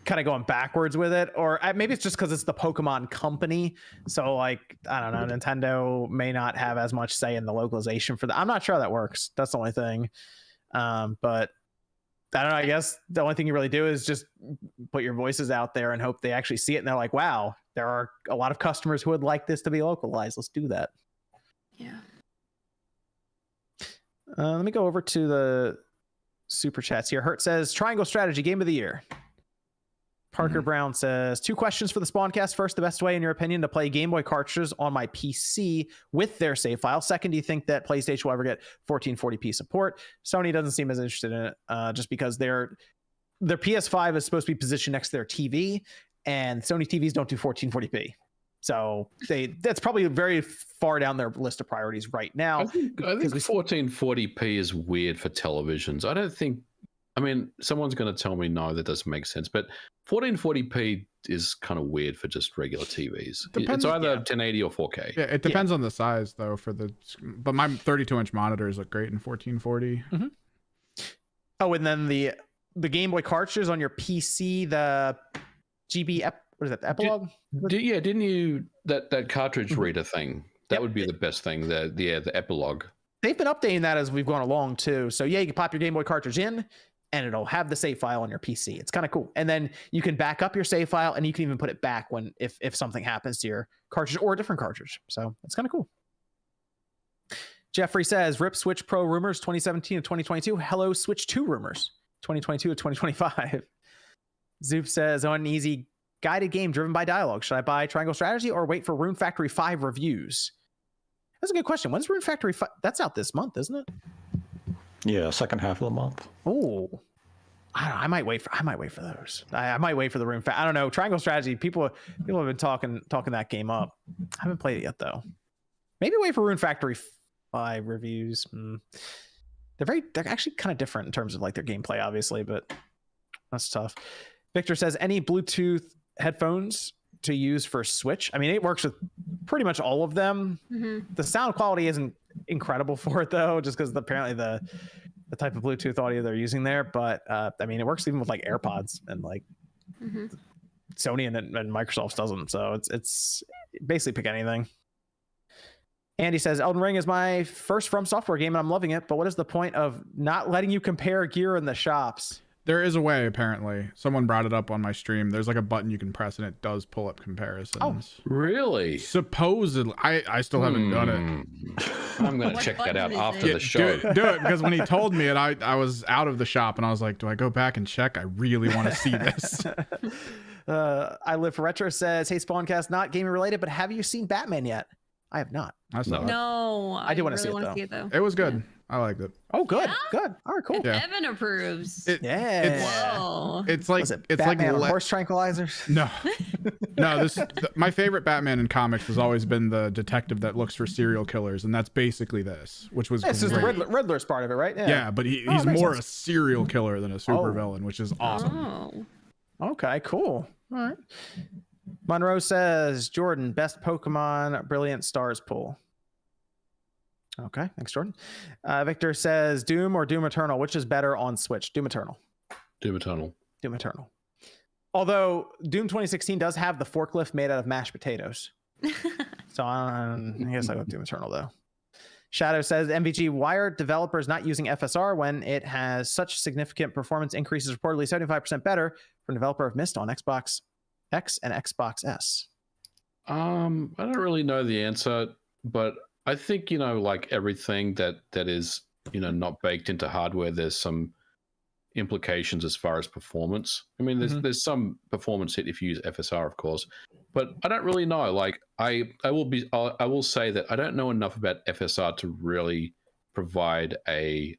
kind of going backwards with it, or maybe it's just because it's the Pokemon company. So like, I don't know, Nintendo may not have as much say in the localization for that. I'm not sure how that works. That's the only thing. But I don't know. I guess the only thing you really do is just put your voices out there and hope they actually see it, and they're like, wow, there are a lot of customers who would like this to be localized. Let's do that. Yeah. Let me go over to the super chats here. Hurt says Triangle Strategy Game of the Year. Parker Brown says 2 questions for the Spawncast. First, the best way in your opinion to play Game Boy cartridges on my PC with their save file. Second, do you think that PlayStation will ever get 1440p support? Sony doesn't seem as interested in it, just because their PS5 is supposed to be positioned next to their TV, and Sony TVs don't do 1440p. So that's probably very far down their list of priorities right now. I think 1440p is weird for televisions. I don't think. I mean, someone's going to tell me no, that doesn't make sense. But 1440p is kind of weird for just regular TVs. Depends, it's either 1080 or 4K. Yeah, it depends on the size though. But my 32-inch monitors look great in 1440. Mm-hmm. Oh, and then the Game Boy cartridges on your PC, the GB what is that? The Epilogue? Didn't you that cartridge reader thing? That would be the best thing. The Epilogue. They've been updating that as we've gone along too. So yeah, you can pop your Game Boy cartridge in, and it'll have the save file on your PC. It's kind of cool. And then you can back up your save file, and you can even put it back when if something happens to your cartridge or a different cartridge. So it's kind of cool. Jeffrey says, "Rip Switch Pro rumors 2017 and 2022. Hello Switch 2 rumors 2022 and 2025." Zoop says, "On an easy guided game driven by dialogue. Should I buy Triangle Strategy or wait for Rune Factory 5 reviews?" That's a good question. When's Rune Factory 5? That's out this month, isn't it? Yeah, second half of the month. Oh, I might wait for those. I might wait for the Rune Factory. I don't know. Triangle Strategy. People have been talking that game up. I haven't played it yet though. Maybe wait for Rune Factory 5 reviews. They're actually kind of different in terms of like their gameplay, obviously, but that's tough. Victor says, any Bluetooth headphones to use for Switch? I mean, it works with pretty much all of them. Mm-hmm. The sound quality isn't incredible for it though, just because apparently the type of Bluetooth audio they're using there. But I mean, it works even with like AirPods, and like Sony and Microsoft doesn't. So it's basically pick anything. Andy says, Elden Ring is my first From Software game and I'm loving it, but what is the point of not letting you compare gear in the shops? There is a way, apparently. Someone brought it up on my stream. There's like a button you can press and it does pull up comparisons. Oh, really? Supposedly. I still haven't done it. I'm going to check that out after the show. Do it, because when he told me it, I was out of the shop and I was like, do I go back and check? I really want to see this. I Live for Retro says, hey, Spawncast, not gaming related, but have you seen Batman yet? I have not. No, I do want to really see it though. It was good. Yeah. I liked it. Oh, good, yeah? Good. All right, cool. Yeah. Evan approves. It's like Batman like horse tranquilizers. No. My favorite Batman in comics has always been the detective that looks for serial killers, and that's basically this, which was this is the Riddler's part of it, right? Yeah, but he's more a serial killer than a supervillain, which is awesome. Oh. Okay, cool. All right. Monroe says, Jordan, best Pokemon Brilliant Stars pull. Okay, thanks, Jordan. Victor says, Doom or Doom Eternal, which is better on Switch? Doom Eternal. Doom Eternal. Doom Eternal. Although Doom 2016 does have the forklift made out of mashed potatoes. So I guess I go Doom Eternal though. Shadow says, MVG, why are developers not using FSR when it has such significant performance increases, reportedly 75% better from developer of Myst on Xbox X and Xbox S? I don't really know the answer, but I think, like everything that is, not baked into hardware, there's some implications as far as performance. I mean, there's some performance hit if you use FSR, of course, but I don't really know. Like, I will say that I don't know enough about FSR to really provide a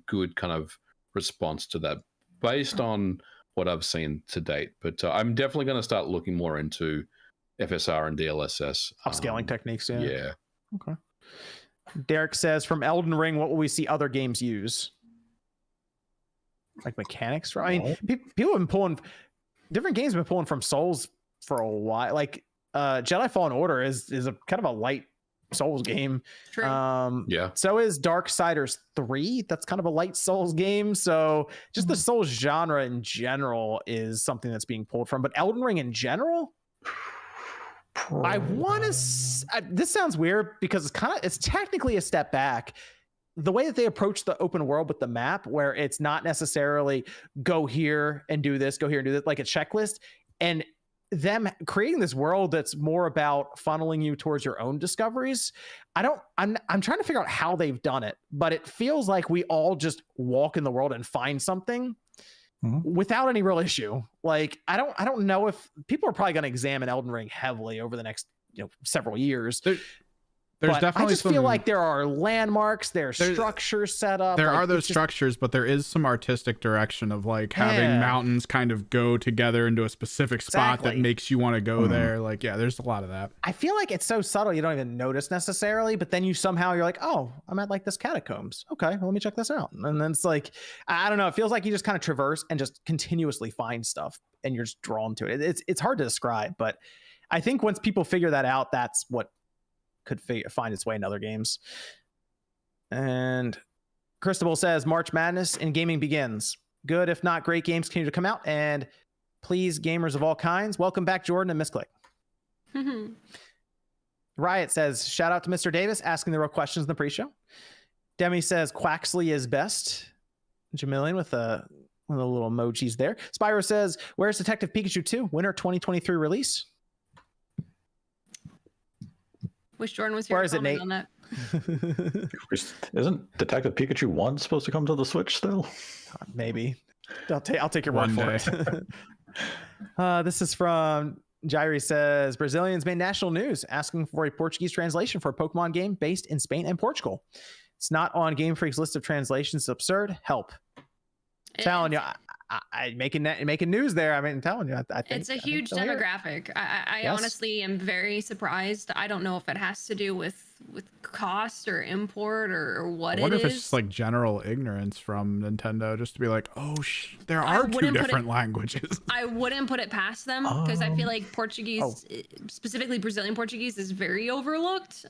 good kind of response to that based on what I've seen to date. But I'm definitely going to start looking more into FSR and DLSS Upscaling techniques. Yeah. Okay. Derek says, from Elden Ring, what will we see other games use? Like mechanics? I mean, people have been pulling, different games have been pulling from Souls for a while. Like Jedi Fallen Order is a kind of a light Souls game. True. Yeah. So is Darksiders 3. That's kind of a light Souls game. So just the Souls genre in general is something that's being pulled from. But Elden Ring in general, I want to. This sounds weird because it's technically a step back. The way that they approach the open world with the map, where it's not necessarily go here and do this, go here and do this, like a checklist, and them creating this world that's more about funneling you towards your own discoveries. I'm trying to figure out how they've done it, but it feels like we all just walk in the world and find something without any real issue. Like, I don't know if people are probably going to examine Elden Ring heavily over the next several years. There's definitely I just feel like there are landmarks, there's structures set up. There like, are those structures, but there is some artistic direction of like having mountains kind of go together into a specific spot that makes you want to go there. Like, yeah, there's a lot of that. I feel like it's so subtle you don't even notice necessarily, but then you're like, oh, I'm at like this catacombs. Okay, well, let me check this out. And then it's like, I don't know, it feels like you just kind of traverse and just continuously find stuff and you're just drawn to it. It's hard to describe, but I think once people figure that out, that's what could find its way in other games. And Christabel says, March Madness in gaming begins. Good, if not great, games continue to come out. And please, gamers of all kinds, welcome back Jordan and Misclick. Riot says, shout out to Mr. Davis asking the real questions in the pre-show. Demi says, Quaxley is best. Jamilian with one of the little emojis there. Spyro says, where's Detective Pikachu 2? Winter 2023 release. Wish Jordan was here. Where is it, Nate? On that. Isn't Detective Pikachu 1 supposed to come to the Switch still? Maybe. I'll take your word for it. This is from Jairi says, Brazilians made national news asking for a Portuguese translation for a Pokemon game based in Spain and Portugal. It's not on Game Freak's list of translations. It's absurd. Help. Telling you, I making news there. I mean, I'm telling you, I think it's a huge demographic. I honestly am very surprised. I don't know if it has to do with cost or import or what it is. I wonder if it's just like general ignorance from Nintendo, just to be like, oh, there are two different languages. I wouldn't put it past them because I feel like Portuguese, specifically Brazilian Portuguese, is very overlooked.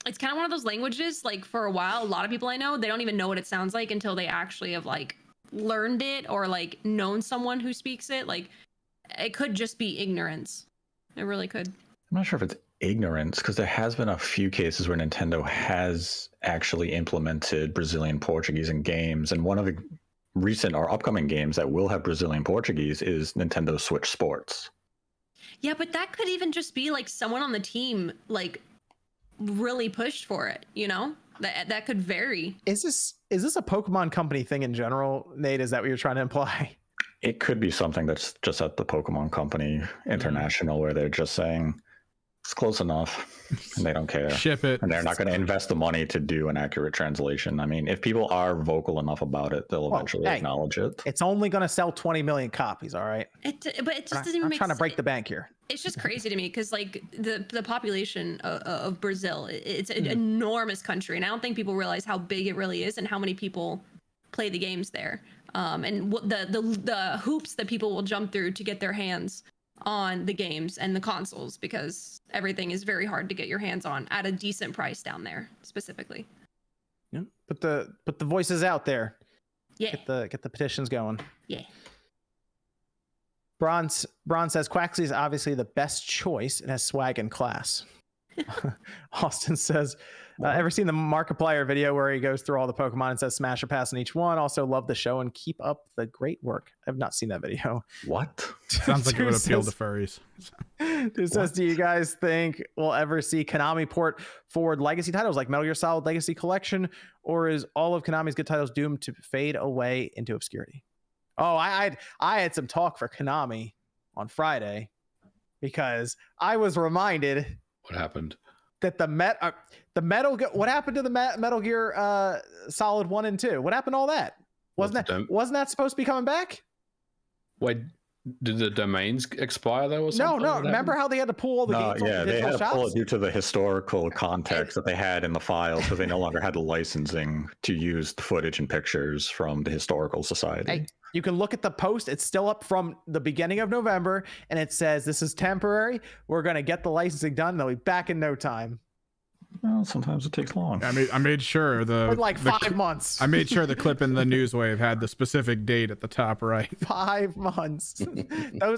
It's kind of one of those languages, like for a while, a lot of people I know, they don't even know what it sounds like until they actually have like learned it or like known someone who speaks it. Like, it could just be ignorance. It really could. I'm not sure if it's ignorance, because there has been a few cases where Nintendo has actually implemented Brazilian Portuguese in games, and one of the recent or upcoming games that will have Brazilian Portuguese is Nintendo Switch Sports. Yeah, but that could even just be like someone on the team like really pushed for it, that could vary. Is this a Pokemon company thing in general, Nate? Is that what you're trying to imply? It could be something that's just at the Pokemon Company International, where they're just saying it's close enough and they don't care. Ship it. And they're not going to invest the money to do an accurate translation. I mean, if people are vocal enough about it, they'll eventually acknowledge it. It's only going to sell 20 million copies, all right? But it just doesn't even make sense. I'm trying to break the bank here. It's just crazy to me because like the population of Brazil, it's an enormous country, and I don't think people realize how big it really is and how many people play the games there, and the hoops that people will jump through to get their hands on the games and the consoles, because everything is very hard to get your hands on at a decent price down there specifically. Yeah, but the voice is out there. Yeah. Get the petitions going. Yeah. Bronze says Quaxley is obviously the best choice. It has swag and class. Austin says, ever seen the Markiplier video where he goes through all the Pokemon and says smash or pass on each one? Also love the show and keep up the great work. I've not seen that video. What? Sounds like it would appeal to furries. Dude says, do you guys think we'll ever see Konami port forward legacy titles like Metal Gear Solid Legacy Collection, or is all of Konami's good titles doomed to fade away into obscurity? Oh, I had some talk for Konami on Friday because I was reminded What happened? that what happened to the Metal Gear Solid 1 and 2? What happened to all that? Wasn't that supposed to be coming back? Wait, did the domains expire though or something? No. Remember how they had to pull all the games off the they digital had to pull shops? it due to the historical context that they had in the files because they no longer had the licensing to use the footage and pictures from the Historical Society. Hey, you can look at the post. It's still up from the beginning of November, and it says this is temporary. We're going to get the licensing done. They'll be back in no time. Well, sometimes it takes long. I made sure Like 5 months. I made sure the clip in the Newswave had the specific date at the top right. 5 months. And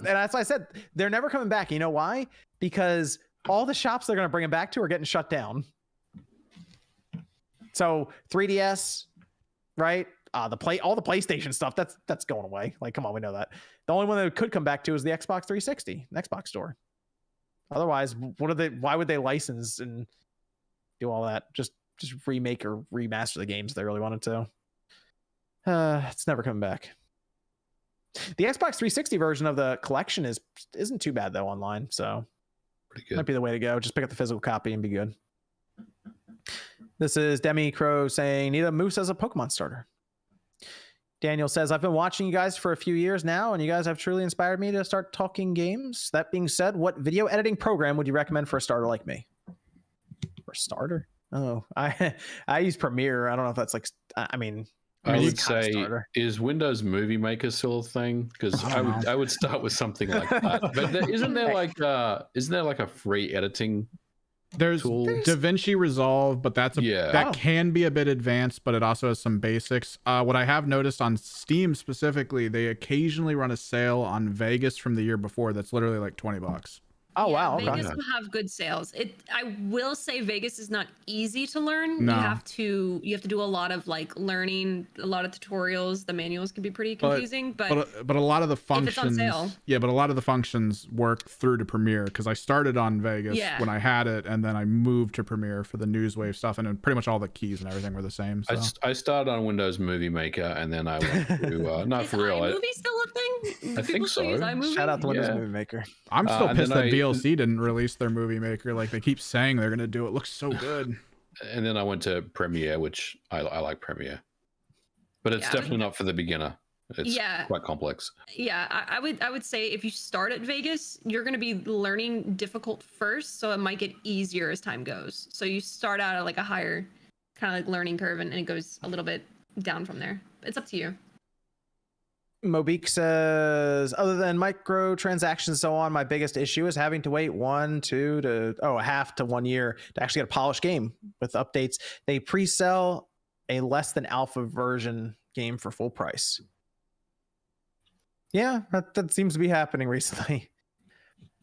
that's why I said they're never coming back. You know why? Because all the shops they're going to bring them back to are getting shut down. So 3DS, right? All the PlayStation stuff that's going away. Like, come on, we know that. The only one that could come back to is the Xbox 360, the Xbox store. Otherwise, why would they license and do all that? Just remake or remaster the games if they really wanted to. It's never coming back. The Xbox 360 version of the collection isn't too bad though online, so Pretty good. might be the way to go. Just pick up the physical copy and be good. This is Demi Crow saying, need a moose as a Pokemon starter. Daniel says, I've been watching you guys for a few years now, and you guys have truly inspired me to start talking games. That being said, what video editing program would you recommend for a starter like me? For a starter? Oh, I use Premiere. I don't know if that's like, I would say, is Windows Movie Maker still a thing? Because I would start with something like that. But isn't there like a free editing? There's DaVinci Resolve, but that can be a bit advanced, but it also has some basics. What I have noticed on Steam specifically, they occasionally run a sale on Vegas from the year before that's literally like $20. Oh, yeah, wow. Vegas will have good sales. I will say Vegas is not easy to learn. No. You have to do a lot of like learning, a lot of tutorials. The manuals can be pretty confusing, but a lot of the functions, if it's on sale. Yeah, but a lot of the functions work through to Premiere because I started on Vegas when I had it, and then I moved to Premiere for the Newswave stuff, and then pretty much all the keys and everything were the same. So. I started on Windows Movie Maker, and then I went to not for real. iMovie still a thing? I think so. Shout out to Windows Movie Maker. I'm still pissed that VLC didn't release their Movie Maker. Like they keep saying they're gonna do it. Looks so good. And then I went to Premiere, which I like Premiere, but it's definitely not for the beginner. It's quite complex. Yeah, I would say if you start at Vegas, you're going to be learning difficult first, so it might get easier as time goes. So you start out at like a higher kind of like learning curve, and it goes a little bit down from there. It's up to you. Mobeek says, other than microtransactions and so on, my biggest issue is having to wait a half to 1 year to actually get a polished game with updates. They pre-sell a less than alpha version game for full price. Yeah, that seems to be happening recently.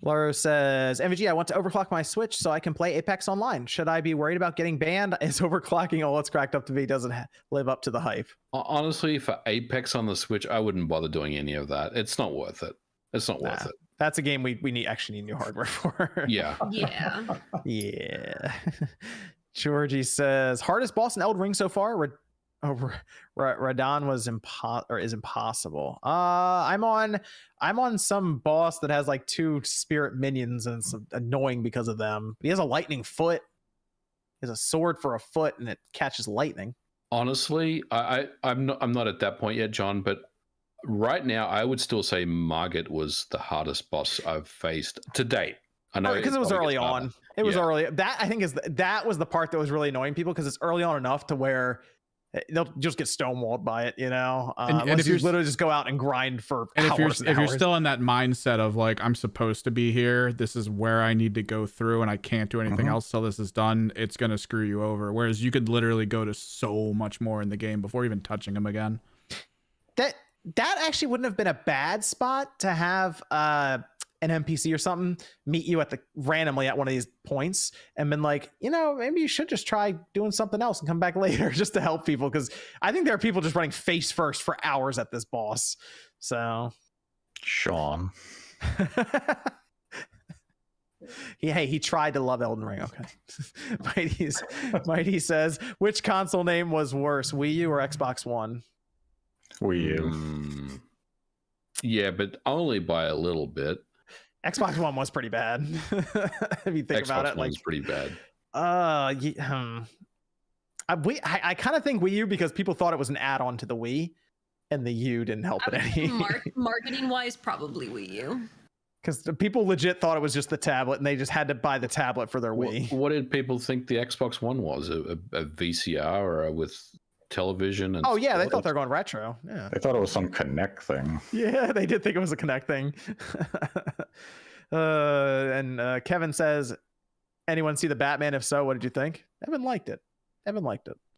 Laura says, MVG, I want to overclock my Switch so I can play Apex Online. Should I be worried about getting banned? Is overclocking all it's cracked up to be doesn't live up to the hype? Honestly, for Apex on the Switch, I wouldn't bother doing any of that. It's not worth it. It's not worth it. That's a game we actually need new hardware for. Yeah. Yeah. Yeah. Georgie says, hardest boss in Elden Ring so far? Radon is impossible. I'm on some boss that has like 2 spirit minions, and it's annoying because of them. He has a lightning foot. He has a sword for a foot, and it catches lightning. Honestly, I'm not at that point yet, John. But right now, I would still say Margit was the hardest boss I've faced to date. I know because it was early on. It was early. That I think that was the part that was really annoying people because it's early on enough to where they'll just get stonewalled by it, you know. And if you literally just go out and grind for hours, if you're still in that mindset of like, I'm supposed to be here, this is where I need to go through, and I can't do anything else till this is done, it's gonna screw you over. Whereas you could literally go to so much more in the game before even touching him again. that actually wouldn't have been a bad spot to have an NPC or something meet you at randomly at one of these points and been like, maybe you should just try doing something else and come back later just to help people, because I think there are people just running face first for hours at this boss. So Sean. He tried to love Elden Ring. Okay. Mighty says, which console name was worse, Wii U or Xbox One? Wii U. Yeah, but only by a little bit. Xbox One was pretty bad. If you think about it, One's pretty bad. I kind of think Wii U because people thought it was an add-on to the Wii, and the U didn't help it any. Marketing wise, probably Wii U. Because people legit thought it was just the tablet, and they just had to buy the tablet for their Wii. What did people think the Xbox One was? A VCR or with television? And they thought they were going retro. Yeah, They thought it was some Kinect thing. Yeah, they did think it was a Kinect thing. And Kevin says, anyone see the Batman? If so, what did you think? Evan liked it. It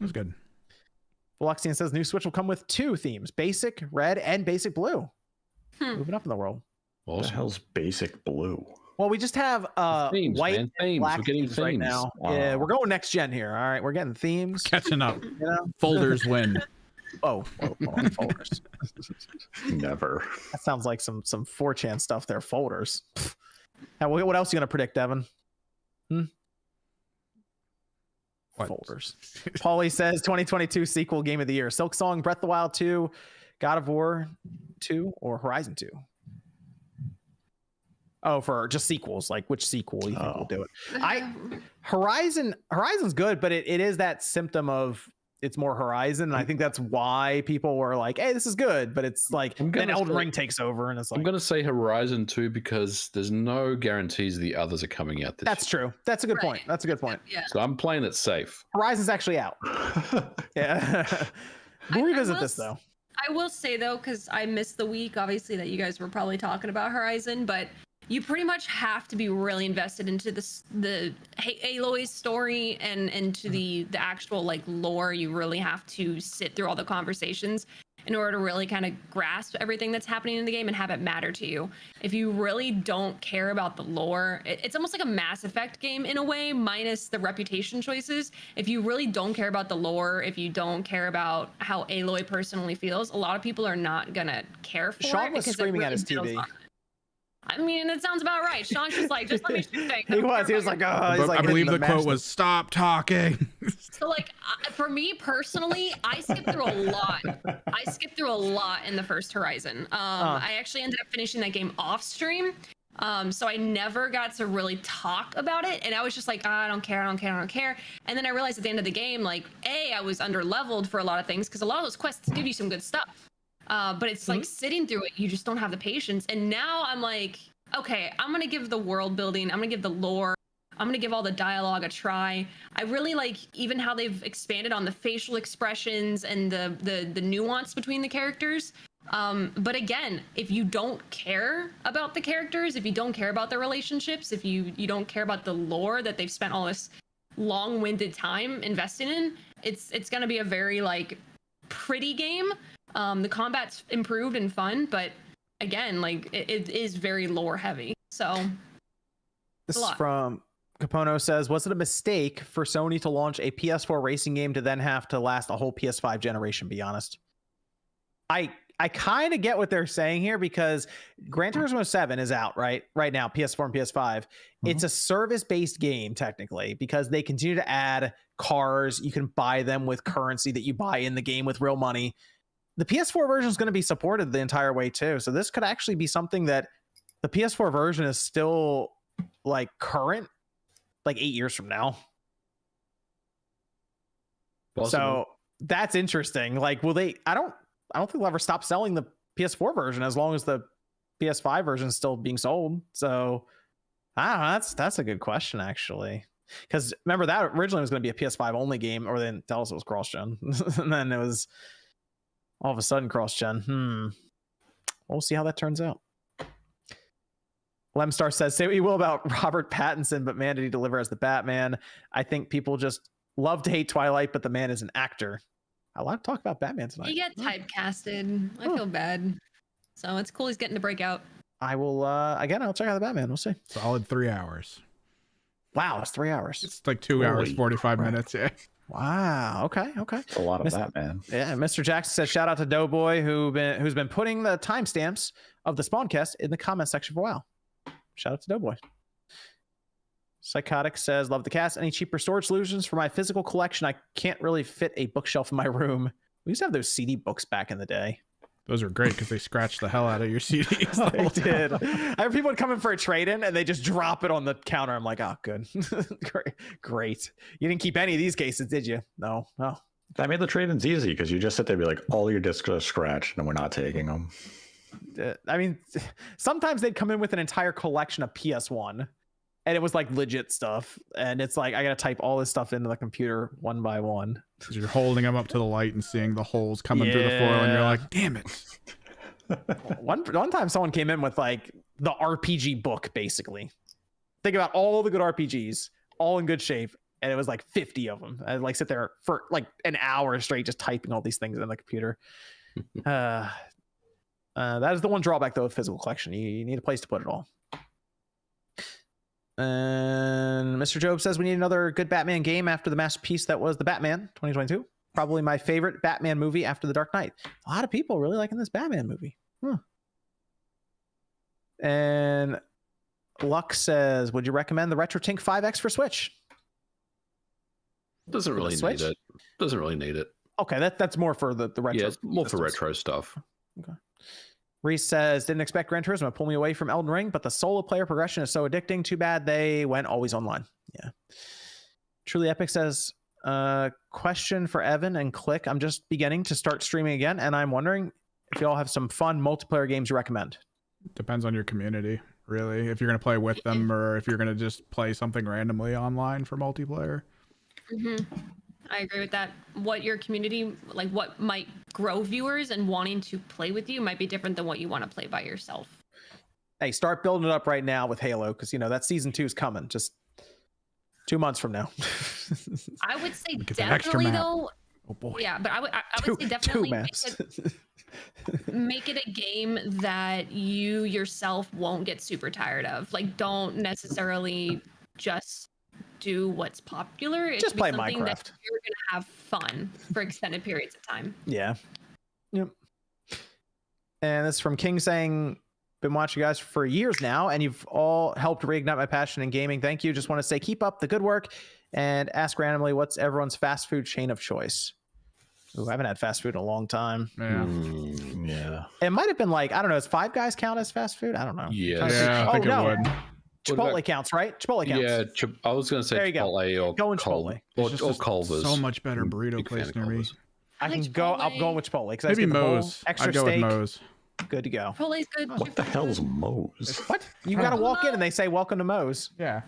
was good. Veluxian says new Switch will come with 2 themes: basic red and basic blue. Moving up in the world. What the hell's basic blue? Well, we just have themes, white man. and black We're getting themes right now. Yeah, we're going next gen here. All right, we're getting themes. Catching up. Folders win. Hold on, folders. Never. That sounds like some 4chan stuff there. Folders. Now, what else are you gonna predict, Evan? What? Folders. Paulie says 2022 sequel game of the year: Silksong, Breath of the Wild 2, God of War 2, or Horizon 2. Oh, for just sequels, like which sequel you think will do it? Horizon's good, but it is that symptom of it's more Horizon, and I think that's why people were like, "Hey, this is good," but it's like then Elden Ring takes over, and it's like I'm gonna say Horizon 2 because there's no guarantees the others are coming out this year. That's true. That's a good point. That's a good point. Yeah. So I'm playing it safe. Horizon's actually out. Yeah. We'll revisit this though. I will say though, because I missed the week, obviously, that you guys were probably talking about Horizon, but you pretty much have to be really invested into the Aloy's story and into the actual like lore. You really have to sit through all the conversations in order to really kind of grasp everything that's happening in the game and have it matter to you. If you really don't care about the lore, it's almost like a Mass Effect game in a way, minus the reputation choices. If you really don't care about the lore, if you don't care about how Aloy personally feels, a lot of people are not gonna care for Sean it. was screaming at his TV. I mean, it sounds about right. Sean's just like, just let me shoot things. He was like, I believe the quote was, "Stop talking." So like, for me personally, I skipped through a lot. In the first Horizon. I actually ended up finishing that game off stream. So I never got to really talk about it. And I was just like, I don't care. And then I realized at the end of the game, like, I was under leveled for a lot of things because a lot of those quests give you some good stuff. But it's like sitting through it, you just don't have the patience. And now I'm like, okay, I'm going to give the world building, I'm going to give the lore, I'm going to give all the dialogue a try. I really like even how they've expanded on the facial expressions and the nuance between the characters. But again, if you don't care about the characters, if you don't care about their relationships, if you don't care about the lore that they've spent all this long-winded time investing in, it's going to be a very like pretty game. The combat's improved and fun, but again, like it is very lore heavy. So this is from Capono says, was it a mistake for Sony to launch a PS4 racing game to then have to last a whole PS5 generation? Be honest. I kind of get what they're saying here because Gran Turismo 7 is out right now, PS4 and PS5. Mm-hmm. It's a service-based game technically because they continue to add cars. You can buy them with currency that you buy in the game with real money. The PS4 version is going to be supported the entire way too. So this could actually be something that the PS4 version is still like current, like 8 years from now. Possible. So that's interesting. Like, will they, I don't think they'll ever stop selling the PS4 version as long as the PS5 version is still being sold. So I don't know. That's a good question actually. Because remember that originally was going to be a PS5 only game, or then tell us it was cross-gen. And then it was all of a sudden cross-gen. We'll see how that turns out. Lemstar says, say what you will about Robert Pattinson, but man, did he deliver as the Batman. I think people just love to hate Twilight, but the man is an actor. A lot of talk about Batman tonight. He gets typecasted. I feel bad. So it's cool he's getting to break out. I will again. I'll check out the Batman. We'll see. Solid 3 hours. Wow, it's 3 hours. It's like 2 hours, 45 minutes. Yeah. Wow. Okay. It's a lot of Batman. Yeah. Mr. Jackson says, shout out to Doughboy who's been putting the timestamps of the Spawncast in the comment section for a while. Shout out to Doughboy. Psychotic says, love the cast. Any cheaper storage solutions for my physical collection? I can't really fit a bookshelf in my room. We used to have those CD books back in the day. Those are great because they scratched the hell out of your CDs. They did. I have people come in for a trade-in and they just drop it on the counter. I'm like, oh, good. Great. You didn't keep any of these cases, did you? No. That made the trade-ins easy because you just sit there and be like, all your discs are scratched and we're not taking them. I mean, sometimes they'd come in with an entire collection of PS1 and it was like legit stuff. And it's like, I got to type all this stuff into the computer one by one. Because you're holding them up to the light and seeing the holes coming through the foil and you're like, damn it. One time someone came in with like the RPG book, basically. Think about all the good RPGs, all in good shape. And it was like 50 of them. I'd like sit there for like an hour straight just typing all these things in the computer. That is the one drawback, though, of physical collection. You need a place to put it all. And Mr. Job says we need another good Batman game after the masterpiece that was The Batman 2022. Probably my favorite Batman movie after The Dark Knight. A lot of people really liking this Batman movie. And Luck says, would you recommend the RetroTink 5X for Switch? Doesn't really need it. Doesn't really need it. Okay, that's more for the retro. Yeah, it's more for systems. retro stuff. Okay. Reese says, didn't expect Gran Turismo to pull me away from Elden Ring, but the solo player progression is so addicting. Too bad they went always online. Yeah. Truly Epic says, question for Evan and Click. I'm just beginning to start streaming again, and I'm wondering if you all have some fun multiplayer games you recommend. Depends on your community, really. If you're going to play with them or if you're going to just play something randomly online for multiplayer. Mm-hmm. I agree with that. What your community, like what might grow viewers and wanting to play with you might be different than what you want to play by yourself. Hey, start building it up right now with Halo, because that season 2 is coming just 2 months from now. I would say Get that extra definitely map. though. Oh boy. Yeah, but I would say definitely two maps. make it a game that you yourself won't get super tired of. Like, don't necessarily just do what's popular. It Just should be play something Minecraft. that you're gonna have fun for extended periods of time. Yeah. Yep. And this is from King saying, been watching you guys for years now, and you've all helped reignite my passion in gaming. Thank you. Just want to say keep up the good work and ask randomly, what's everyone's fast food chain of choice? Ooh, I haven't had fast food in a long time. Yeah. Yeah. It might have been like, I don't know, does Five Guys count as fast food? I don't know. Yes. Yeah, I think it would. Chipotle counts, right? Chipotle counts. Yeah, I was going to say There you go. Chipotle or Go in Chipotle. There's Or just Culver's. so much better burrito Big fan place of near me. Culver's. I like can go. I'm Chipotle. going with Chipotle. Maybe Moe's. Moe's. Extra I'd go steak. with Moe's. Good to go. Chipotle's good. What the hell's Moe's? What? You got to walk in and they say, welcome to Moe's. Yeah.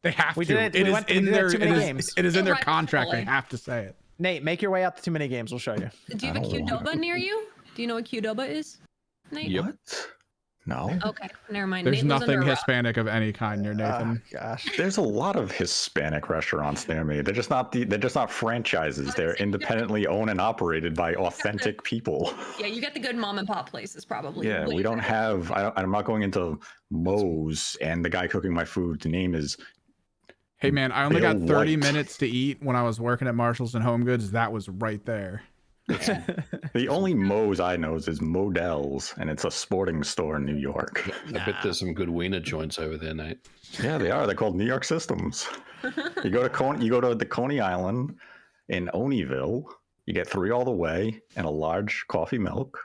They have We to. did it. It We is went- we in did it their too many it is- games. It is in their Right, contract. They Chipotle. have to say it. Nate, make your way out to Too Many Games. We'll show you. Do you have a I don't want Qdoba it. near you? Do you know what Qdoba is? Nate? Yep. What? No. Okay, never mind. There's Nate lives nothing under a rock. Hispanic of any kind near Nathan. Gosh. There's a lot of Hispanic restaurants near me. They're just not franchises. They're independently owned and operated by authentic people. Yeah, you got the good mom and pop places probably. Yeah, we don't have. I'm not going into Moe's, and the guy cooking my food. The name is. Hey man, I only Bill got 30 White. minutes to eat when I was working at Marshalls and Home Goods. That was right there. The only Moe's I know is Modell's, and it's a sporting store in New York. I bet there's some good wiener joints over there, Nate. Yeah, they are. They're called New York Systems. You go to the Coney Island in Oneyville. You get 3 all the way and a large coffee milk.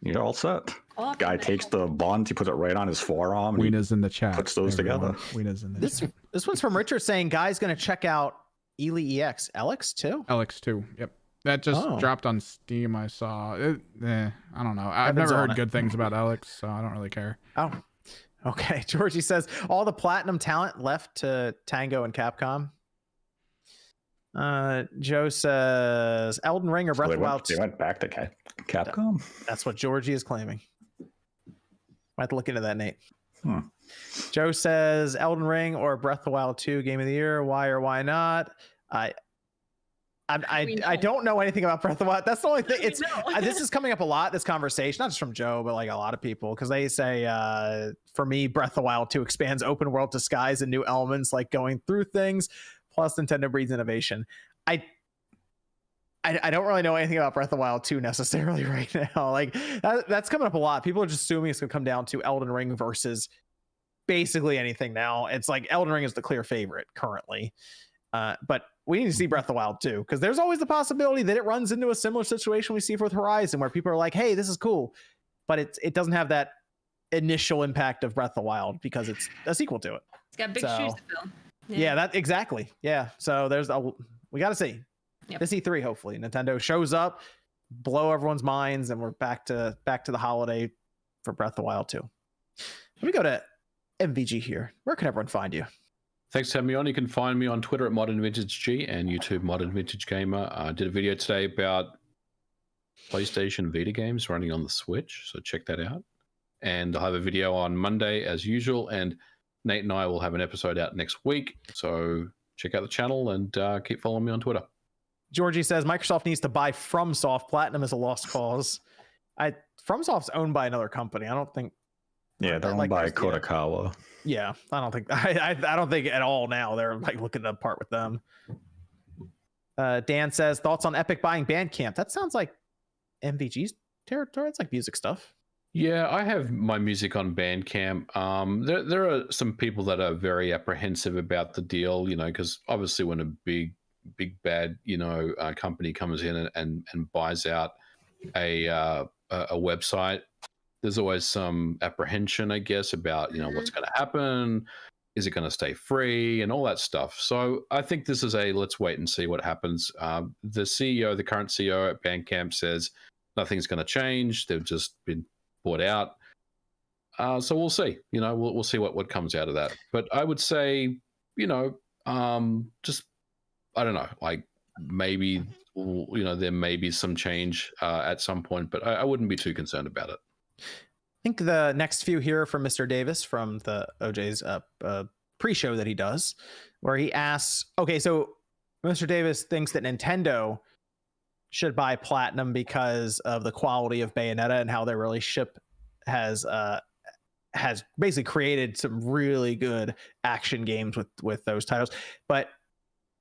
You're all set. Coffee Guy milk. takes the buns, he puts it right on his forearm. and he- Weena's in the chat. puts those everyone. together. Weena's in the This chat. this one's from Richard saying, guys, going to check out Ely EX. Alex, too? LX2. Yep. That just Oh. dropped on Steam. I saw. I don't know. I've Evan's never on heard it. good things about Alex, so I don't really care. Oh, okay. Georgie says, all the platinum talent left to Tango and Capcom. Joe says, Elden Ring or So Breath they of the Wild. went back to Capcom. That's what Georgie is claiming. I have to look into that, Nate. Hmm. Joe says Elden Ring or Breath of the Wild 2 Game of the Year. Why or why not? I don't know anything about Breath of the Wild. That's the only thing. It's know. this is coming up a lot, this conversation, not just from Joe, but like a lot of people, because they say for me, Breath of the Wild 2 expands open world to skies and new elements like going through things, plus Nintendo breeds innovation. I don't really know anything about Breath of the Wild 2 necessarily right now. Like that's coming up a lot. People are just assuming it's gonna come down to Elden Ring versus basically anything now. It's like Elden Ring is the clear favorite currently. But we need to see Breath of the Wild too, because there's always the possibility that it runs into a similar situation we see with Horizon, where people are like, hey, this is cool, but it doesn't have that initial impact of Breath of the Wild because it's a sequel to it. It's got big shoes to fill. Yeah, that exactly. Yeah. So we got to see. Yep. This E3, hopefully Nintendo shows up, blow everyone's minds, and we're back to the holiday for Breath of the Wild 2. Let me go to MVG here. Where can everyone find you? Thanks for having me on. You can find me on Twitter at Modern Vintage G and YouTube Modern Vintage Gamer. I did a video today about PlayStation Vita games running on the Switch, so check that out. And I'll have a video on Monday as usual, and Nate and I will have an episode out next week. So check out the channel and keep following me on Twitter. Georgie says Microsoft needs to buy FromSoft. Platinum is a lost cause. FromSoft's owned by another company. I don't think. Yeah, they're owned by Kodakawa. Yeah, I don't think I don't think at all now they're like looking to part with them. Dan says thoughts on Epic buying Bandcamp. That sounds like MVG's territory. It's like music stuff. Yeah, I have my music on Bandcamp. There are some people that are very apprehensive about the deal, because obviously when a big bad company comes in and buys out a website, there's always some apprehension, I guess, about what's going to happen. Is it going to stay free and all that stuff? So I think this is let's wait and see what happens. The current CEO at Bandcamp says nothing's going to change. They've just been bought out. So we'll see. We'll see what comes out of that. But I would say, just I don't know, like maybe there may be some change at some point, but I wouldn't be too concerned about it. I think the next few here are from Mr. Davis from the OJ's pre-show that he does, where he asks, okay, so Mr. Davis thinks that Nintendo should buy Platinum because of the quality of Bayonetta and how their relationship has basically created some really good action games with those titles. But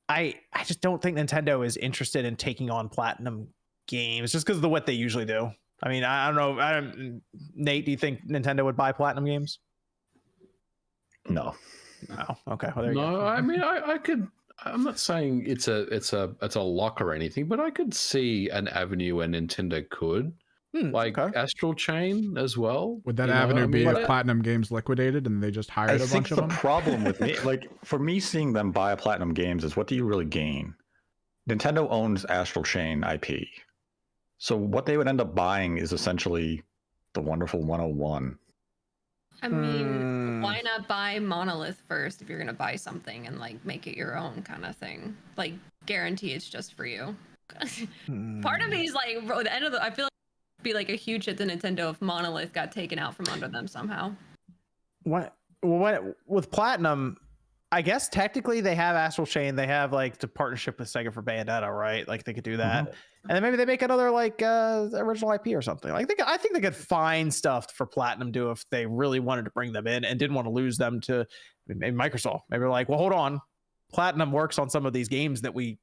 I just don't think Nintendo is interested in taking on Platinum games just because of what they usually do. I mean, I don't know. Nate, do you think Nintendo would buy Platinum games? No. No. Okay. Well, there you go. No, I mean, I could. I'm not saying it's a lock or anything, but I could see an avenue where Nintendo could, Astral Chain as well. Would that avenue be if Platinum Games liquidated and they just hired a bunch of them? I think the problem with me, for me, seeing them buy a Platinum Games is what do you really gain? Nintendo owns Astral Chain IP. So what they would end up buying is essentially the Wonderful 101. I mean, why not buy Monolith first if you're going to buy something and make it your own kind of thing? Guarantee it's just for you. Part of me is at the end of I feel like it'd be a huge hit to Nintendo if Monolith got taken out from under them somehow. What with Platinum, I guess technically they have Astral Chain. They have the partnership with Sega for Bayonetta, right? They could do that. Mm-hmm. And then maybe they make another original IP or something. I think they could find stuff for Platinum to if they really wanted to bring them in and didn't want to lose them to maybe Microsoft. Maybe they're well, hold on, Platinum works on some of these games that we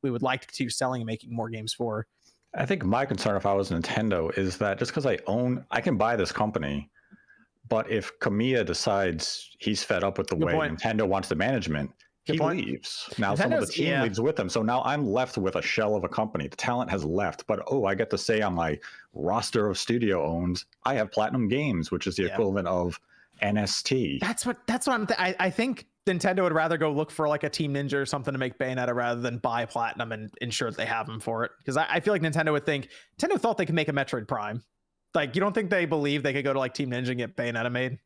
would like to continue selling and making more games for. I think my concern if I was Nintendo is that just because I can buy this company, but if Kamiya decides he's fed up with the way Nintendo wants the management, he leaves. Now some of the team leaves with him. So now I'm left with a shell of a company. The talent has left, but I get to say on my roster of studio owns, I have Platinum Games, which is the equivalent of NST. That's what I think Nintendo would rather go look for a Team Ninja or something to make Bayonetta rather than buy Platinum and ensure that they have them for it. Because I feel like Nintendo thought they could make a Metroid Prime. You don't think they believe they could go to Team Ninja and get Bayonetta made?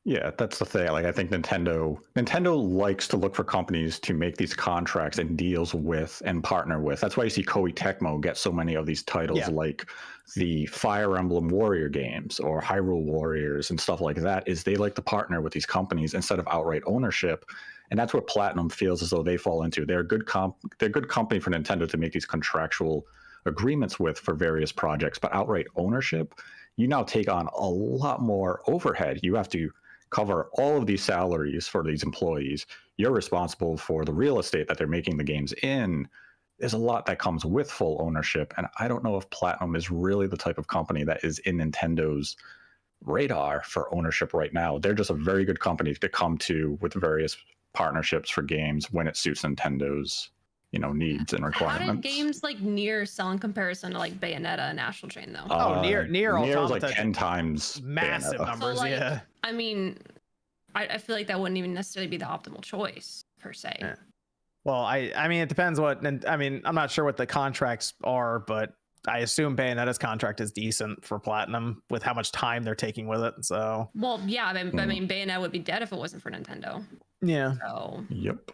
Yeah, that's the thing. I think Nintendo likes to look for companies to make these contracts and deals with and partner with. That's why you see Koei Tecmo get so many of these titles, like the Fire Emblem Warrior games or Hyrule Warriors and stuff like that. Is they like to partner with these companies instead of outright ownership. And that's where Platinum feels as though they fall into. They're a good company for Nintendo to make these contractual agreements with for various projects, but outright ownership, you now take on a lot more overhead. You have to cover all of these salaries for these employees. You're responsible for the real estate that they're making the games in. There's a lot that comes with full ownership, and I don't know if Platinum is really the type of company that is in Nintendo's radar for ownership right now. They're just a very good company to come to with various partnerships for games when it suits Nintendo's, needs and requirements. How did games like Nier sell in comparison to like Bayonetta and Astral Chain though? Nier was like Automata 10 times massive Bayonetta. numbers. So, like, yeah. I mean, I feel like that wouldn't even necessarily be the optimal choice per se. Yeah. Well, I mean, it depends I'm not sure what the contracts are, but I assume Bayonetta's contract is decent for Platinum with how much time they're taking with it. So, Well, yeah, I mean, Bayonetta would be dead if it wasn't for Nintendo. yeah. So, Yep.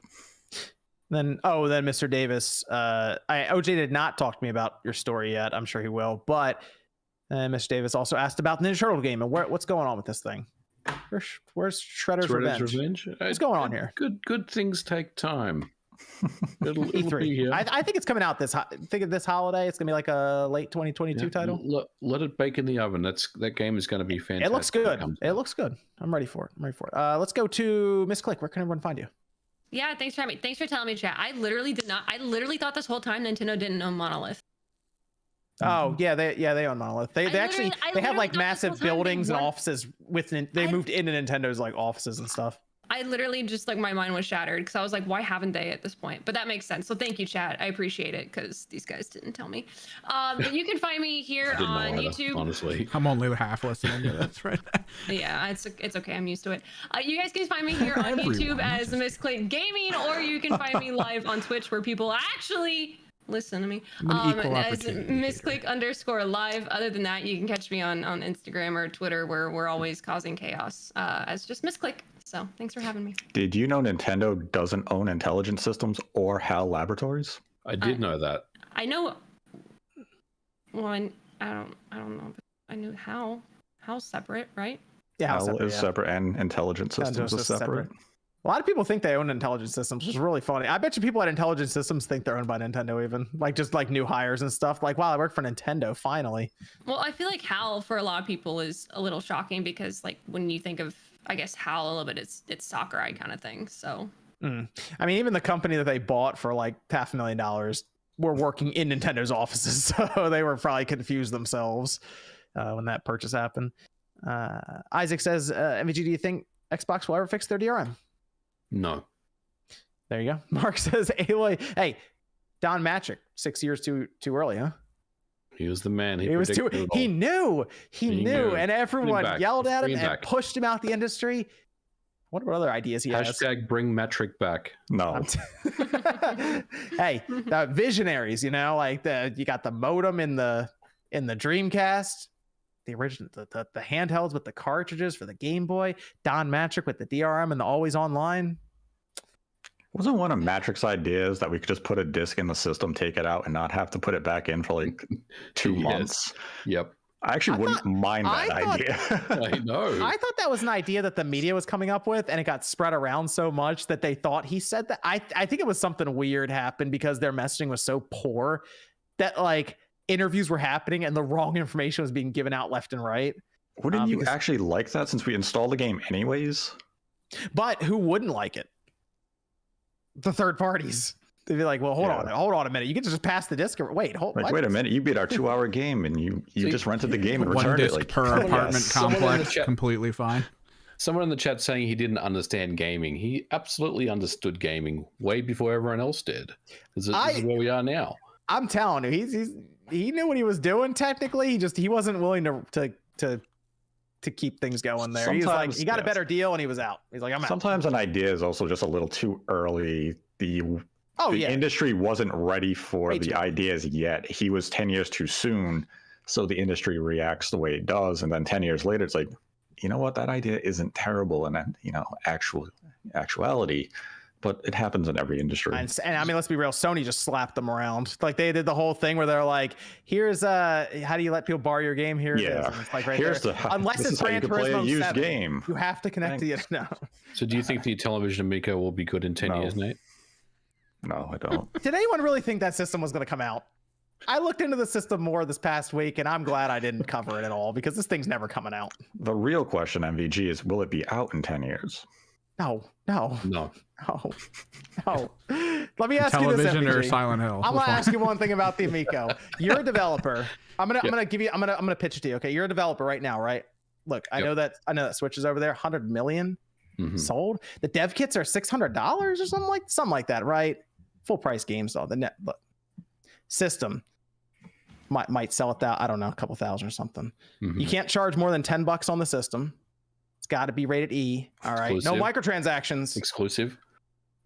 Then Mr. Davis, OJ did not talk to me about your story yet. I'm sure he will, but Mr. Davis also asked about the Ninja Turtle game and what's going on with this thing. Where's Shredder's Revenge? What's going on here? Good things take time. It'll E3. be here. I think it's coming out this holiday. It's gonna be like a late 2022 title. Let it bake in the oven. That game is going to be fantastic. It looks good. It looks good. I'm ready for it. Let's go to Miss Click. Where can everyone find you? yeah, thanks for telling me, chat. I literally thought this whole time Nintendo didn't own Monolith. Oh yeah, they own Monolith. They have like massive buildings and offices they moved into Nintendo's like offices and stuff. I literally just like my mind was shattered because I was like, why haven't they at this point? But that makes sense. So thank you, chat. I appreciate it because these guys didn't tell me. You can find me here on YouTube. Honestly, I'm only half listening to this right now. Yeah, it's okay. I'm used to it. You guys can find me here on YouTube as Miss Clayton Gaming, or you can find me live on Twitch where people actually listen to me. As @MissClick_live. Other than that, you can catch me on Instagram or Twitter where we're always causing chaos as just Miss Click. So thanks for having me. Did you know Nintendo doesn't own Intelligent Systems or HAL Laboratories? I did know that. I know. Well, I don't know. But I knew HAL's separate, right? Yeah, HAL is separate, and Intelligent Systems is separate. A lot of people think they own Intelligent Systems, which is really funny. I bet you people at Intelligent Systems think they're owned by Nintendo, even just like new hires and stuff. Like, wow, I work for Nintendo finally. Well, I feel like HAL for a lot of people is a little shocking because like when you think of, I guess, HAL a little bit, it's Sakurai kind of thing. So, I mean, even the company that they bought for like $500,000 were working in Nintendo's offices, so they were probably confused themselves when that purchase happened. Isaac says, MVG, do you think Xbox will ever fix their DRM? No. There you go. Mark says, Aloy, hey, Don Matrick, 6 years too early, huh? He was the man. He knew, and everyone yelled at him and pushed him out the industry. What other ideas he has? # bring Metric back. No. Hey, the visionaries, you got the modem in the Dreamcast, the original, the handhelds with the cartridges for the Game Boy, Don Matrick with the DRM and the always online. Wasn't one of Matrix's ideas that we could just put a disc in the system, take it out, and not have to put it back in for like 2 months? Yep. I actually wouldn't mind that idea. I know. I thought that was an idea that the media was coming up with, and it got spread around so much that they thought he said that. I think it was something weird happened because their messaging was so poor that like interviews were happening and the wrong information was being given out left and right. Wouldn't you actually like that since we installed the game anyways? But who wouldn't like it? The third parties. They'd be like, well, hold on a minute. You can just pass the disc. Wait a minute. You beat our 2-hour game and you just rented the game and returned it. Like, per apartment complex, completely fine. Someone in the chat saying he didn't understand gaming. He absolutely understood gaming way before everyone else did. This is where we are now. I'm telling you, he knew what he was doing. Technically, he wasn't willing to keep things going there. He was like, he got a better deal and he was out. He's like, I'm out. Sometimes an idea is also just a little too early. The industry wasn't ready for the ideas yet. He was 10 years too soon. So the industry reacts the way it does. And then 10 years later, it's like, you know what? That idea isn't terrible. And then, actuality, but it happens in every industry. And I mean, let's be real. Sony just slapped them around. Like they did the whole thing where they're like, "Here's how do you let people borrow your game? Here it is." And it's like here's there. Unless it's Gran Turismo 7, game. you have to connect to the no. So do you think the television Amico will be good in 10 years, Nate? No, I don't. Did anyone really think that system was going to come out? I looked into the system more this past week, and I'm glad I didn't cover it at all because this thing's never coming out. The real question, MVG, is will it be out in 10 years? No. No. Let me ask you this, Television or MVG. Silent Hill? I'm gonna ask you one thing about the Amico. You're a developer. I'm gonna pitch it to you. Okay, you're a developer right now, right? Look, I know that Switch is over there, 100 million sold. The dev kits are $600 or something like that, right? Full price games though. The net system might sell it that, I don't know, a couple thousand or something. You can't charge more than $10 on the system. It's got to be rated E. All right. Exclusive. No microtransactions. Exclusive.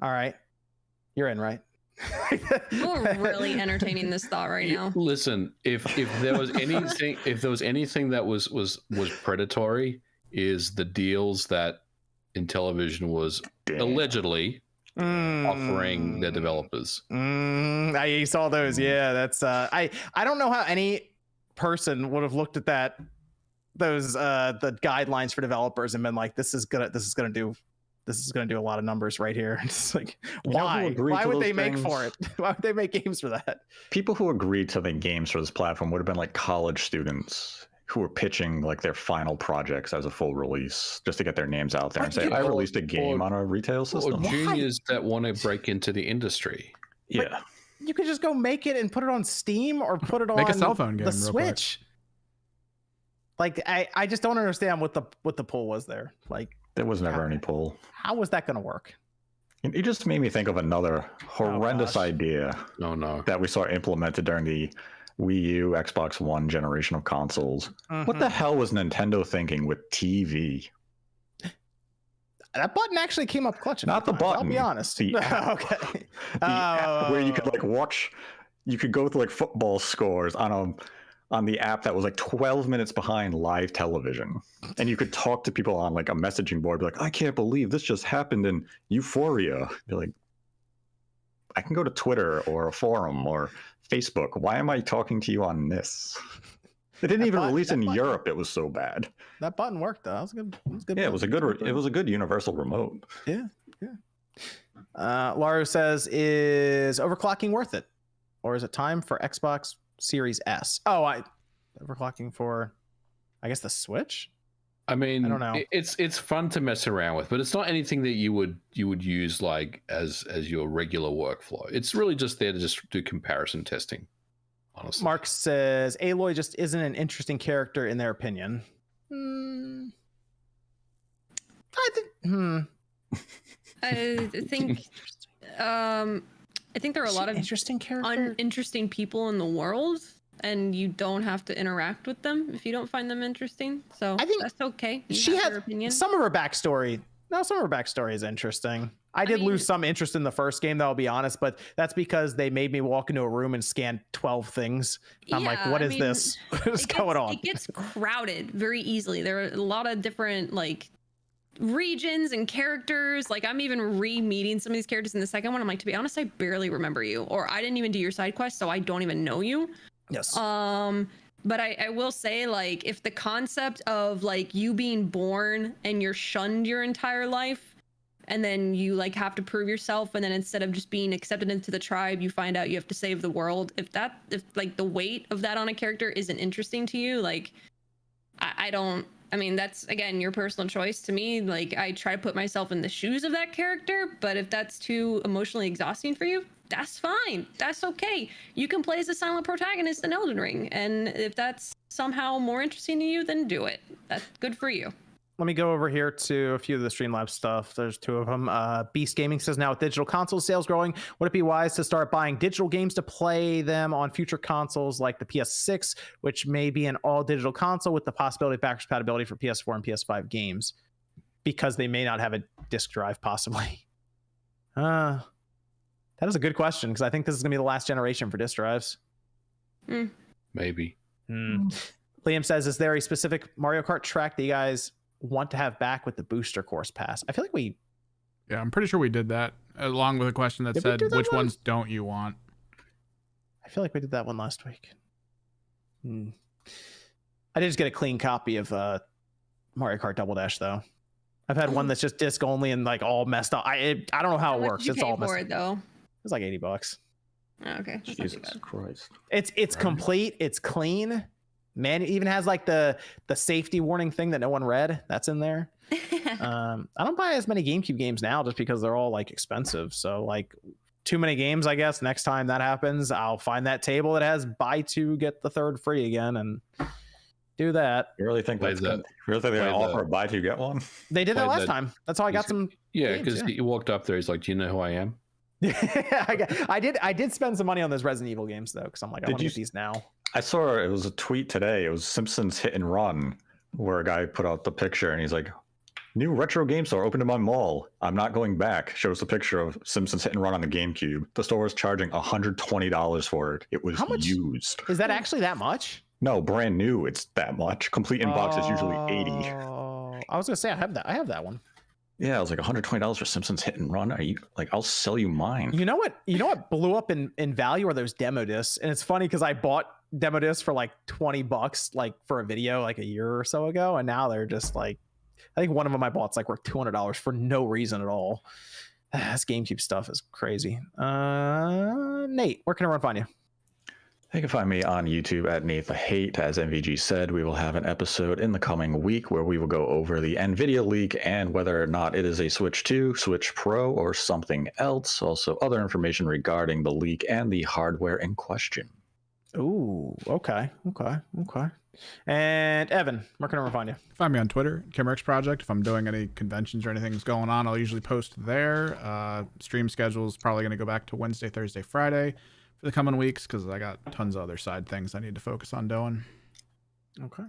All right. You're in, right? You're really entertaining this thought right now. Listen, if there was anything that was predatory, is the deals that Intellivision was allegedly offering their developers. I saw those. Yeah, that's I don't know how any person would have looked at those the guidelines for developers and been like, this is gonna do a lot of numbers right here. It's like, why would they make for it? Why would they make games for that? People who agreed to make games for this platform would have been like college students who were pitching like their final projects as a full release just to get their names out there and say, I released a game on a retail system. Or juniors that want to break into the industry. Yeah. You could just go make it and put it on Steam or put it Make on a cell phone game the real Switch. Like I just don't understand what the pull was there. Like there was never any pull. How was that going to work? It just made me think of another horrendous idea that we saw implemented during the Wii U, Xbox One generation of consoles. What the hell was Nintendo thinking with TV? That button actually came up clutch. Not the button. I'll be honest. The app. Okay. The app where you could like watch, you could go to like football scores on the app that was like 12 minutes behind live television, and you could talk to people on like a messaging board, be like, I can't believe this just happened in Euphoria. Be like, I can go to Twitter or a forum or Facebook. Why am I talking to you on this? It didn't even release in Europe. It was so bad. That button worked though. It was good. Yeah, it was a good universal remote. Yeah. Laru says, is overclocking worth it, or is it time for Xbox Series S? Overclocking for, I guess, the Switch. I mean, I don't know. It's fun to mess around with, but it's not anything that you would use like as your regular workflow. It's really just there to just do comparison testing. Honestly, Mark says Aloy just isn't an interesting character in their opinion. I think there are a lot of interesting uninteresting people in the world, and you don't have to interact with them if you don't find them interesting. So I think that's okay. She had opinion. Some of her backstory. No, some of her backstory is interesting. I did lose some interest in the first game, though, I'll be honest, but that's because they made me walk into a room and scan 12 things. I'm like, what is this? What's going on? It gets crowded very easily. There are a lot of different like regions and characters. Like I'm even re-meeting some of these characters in the second one. I'm like, to be honest, I barely remember you, or I didn't even do your side quest, so I don't even know you. Yes. But I will say, like, if the concept of like you being born and you're shunned your entire life, and then you like have to prove yourself, and then instead of just being accepted into the tribe, you find out you have to save the world. If like the weight of that on a character isn't interesting to you, like I mean, that's again your personal choice. To me, like I try to put myself in the shoes of that character, but if that's too emotionally exhausting for you, that's fine. That's okay. You can play as a silent protagonist in Elden Ring, and if that's somehow more interesting to you, then do it. That's good for you. Let me go over here to a few of the Streamlabs stuff. There's two of them. Beast Gaming says, now with digital console sales growing, would it be wise to start buying digital games to play them on future consoles like the PS6, which may be an all digital console with the possibility of backwards compatibility for PS4 and PS5 games, because they may not have a disc drive possibly? That is a good question, because I think this is going to be the last generation for disc drives. Maybe. Liam says, is there a specific Mario Kart track that you guys want to have back with the booster course pass? I feel like we Yeah, I'm pretty sure we did that along with a question that Did we said, do that which one? ones don't you want? I feel like we did that one last week. I did just get a clean copy of Mario Kart Double Dash though. I've had one that's just disc only and like all messed up. I don't know how it much works. did you It's pay all messed for up. it though? It's like $80. Oh, okay. That's not too Jesus bad. Christ. It's complete. It's clean. Man, it even has like the safety warning thing that no one read. That's in there. I don't buy as many GameCube games now just because they're all like expensive. So like too many games, I guess. Next time that happens, I'll find that table that has buy two get the third free again and do that. You really think Play that's the- gonna, you really think they're gonna play offer the- a buy two get one? They did that Play last the- time. That's how I got some. Yeah, games, because he walked up there. He's like, "Do you know who I am?" I did spend some money on those Resident Evil games though, because I'm like, I Did want to you- get these now. I saw it was a tweet today. It was Simpsons Hit and Run, where a guy put out the picture and he's like, "New retro game store opened in my mall. I'm not going back." Shows a picture of Simpsons Hit and Run on the GameCube. The store was charging $120 for it. It was How much? used. Is that actually that much? No, brand new. It's that much. Complete in box is usually 80. Oh, I was gonna say I have that. I have that one. Yeah, it was like $120 for Simpsons Hit and Run. Are you like? I'll sell you mine. You know what? You know what blew up in value are those demo discs, and it's funny because I bought demo discs for like $20, like for a video, like a year or so ago, and now they're just like, I think one of them I bought's like worth $200 for no reason at all. This GameCube stuff is crazy. Nate, where can everyone find you? You can find me on YouTube at Nate the Hate. As MVG said, we will have an episode in the coming week where we will go over the Nvidia leak and whether or not it is a Switch 2, Switch Pro, or something else. Also, other information regarding the leak and the hardware in question. Ooh, okay. And Evan, where can everyone find you? Find me on Twitter, Kimrex Project. If I'm doing any conventions or anything's going on, I'll usually post there. Stream schedule is probably going to go back to Wednesday, Thursday, Friday for the coming weeks because I got tons of other side things I need to focus on doing. Okay.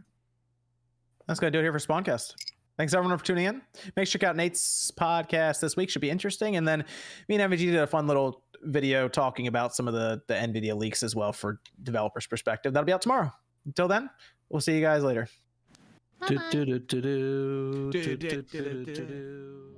That's going to do it here for Spawncast. Thanks everyone for tuning in. Make sure to check out Nate's podcast this week. Should be interesting. And then me and MVG did a fun little video talking about some of the Nvidia leaks as well for developers' perspective. That'll be out tomorrow. Until then, we'll see you guys later. Bye-bye. Do, do, do, do, do, do, do, do, do, do.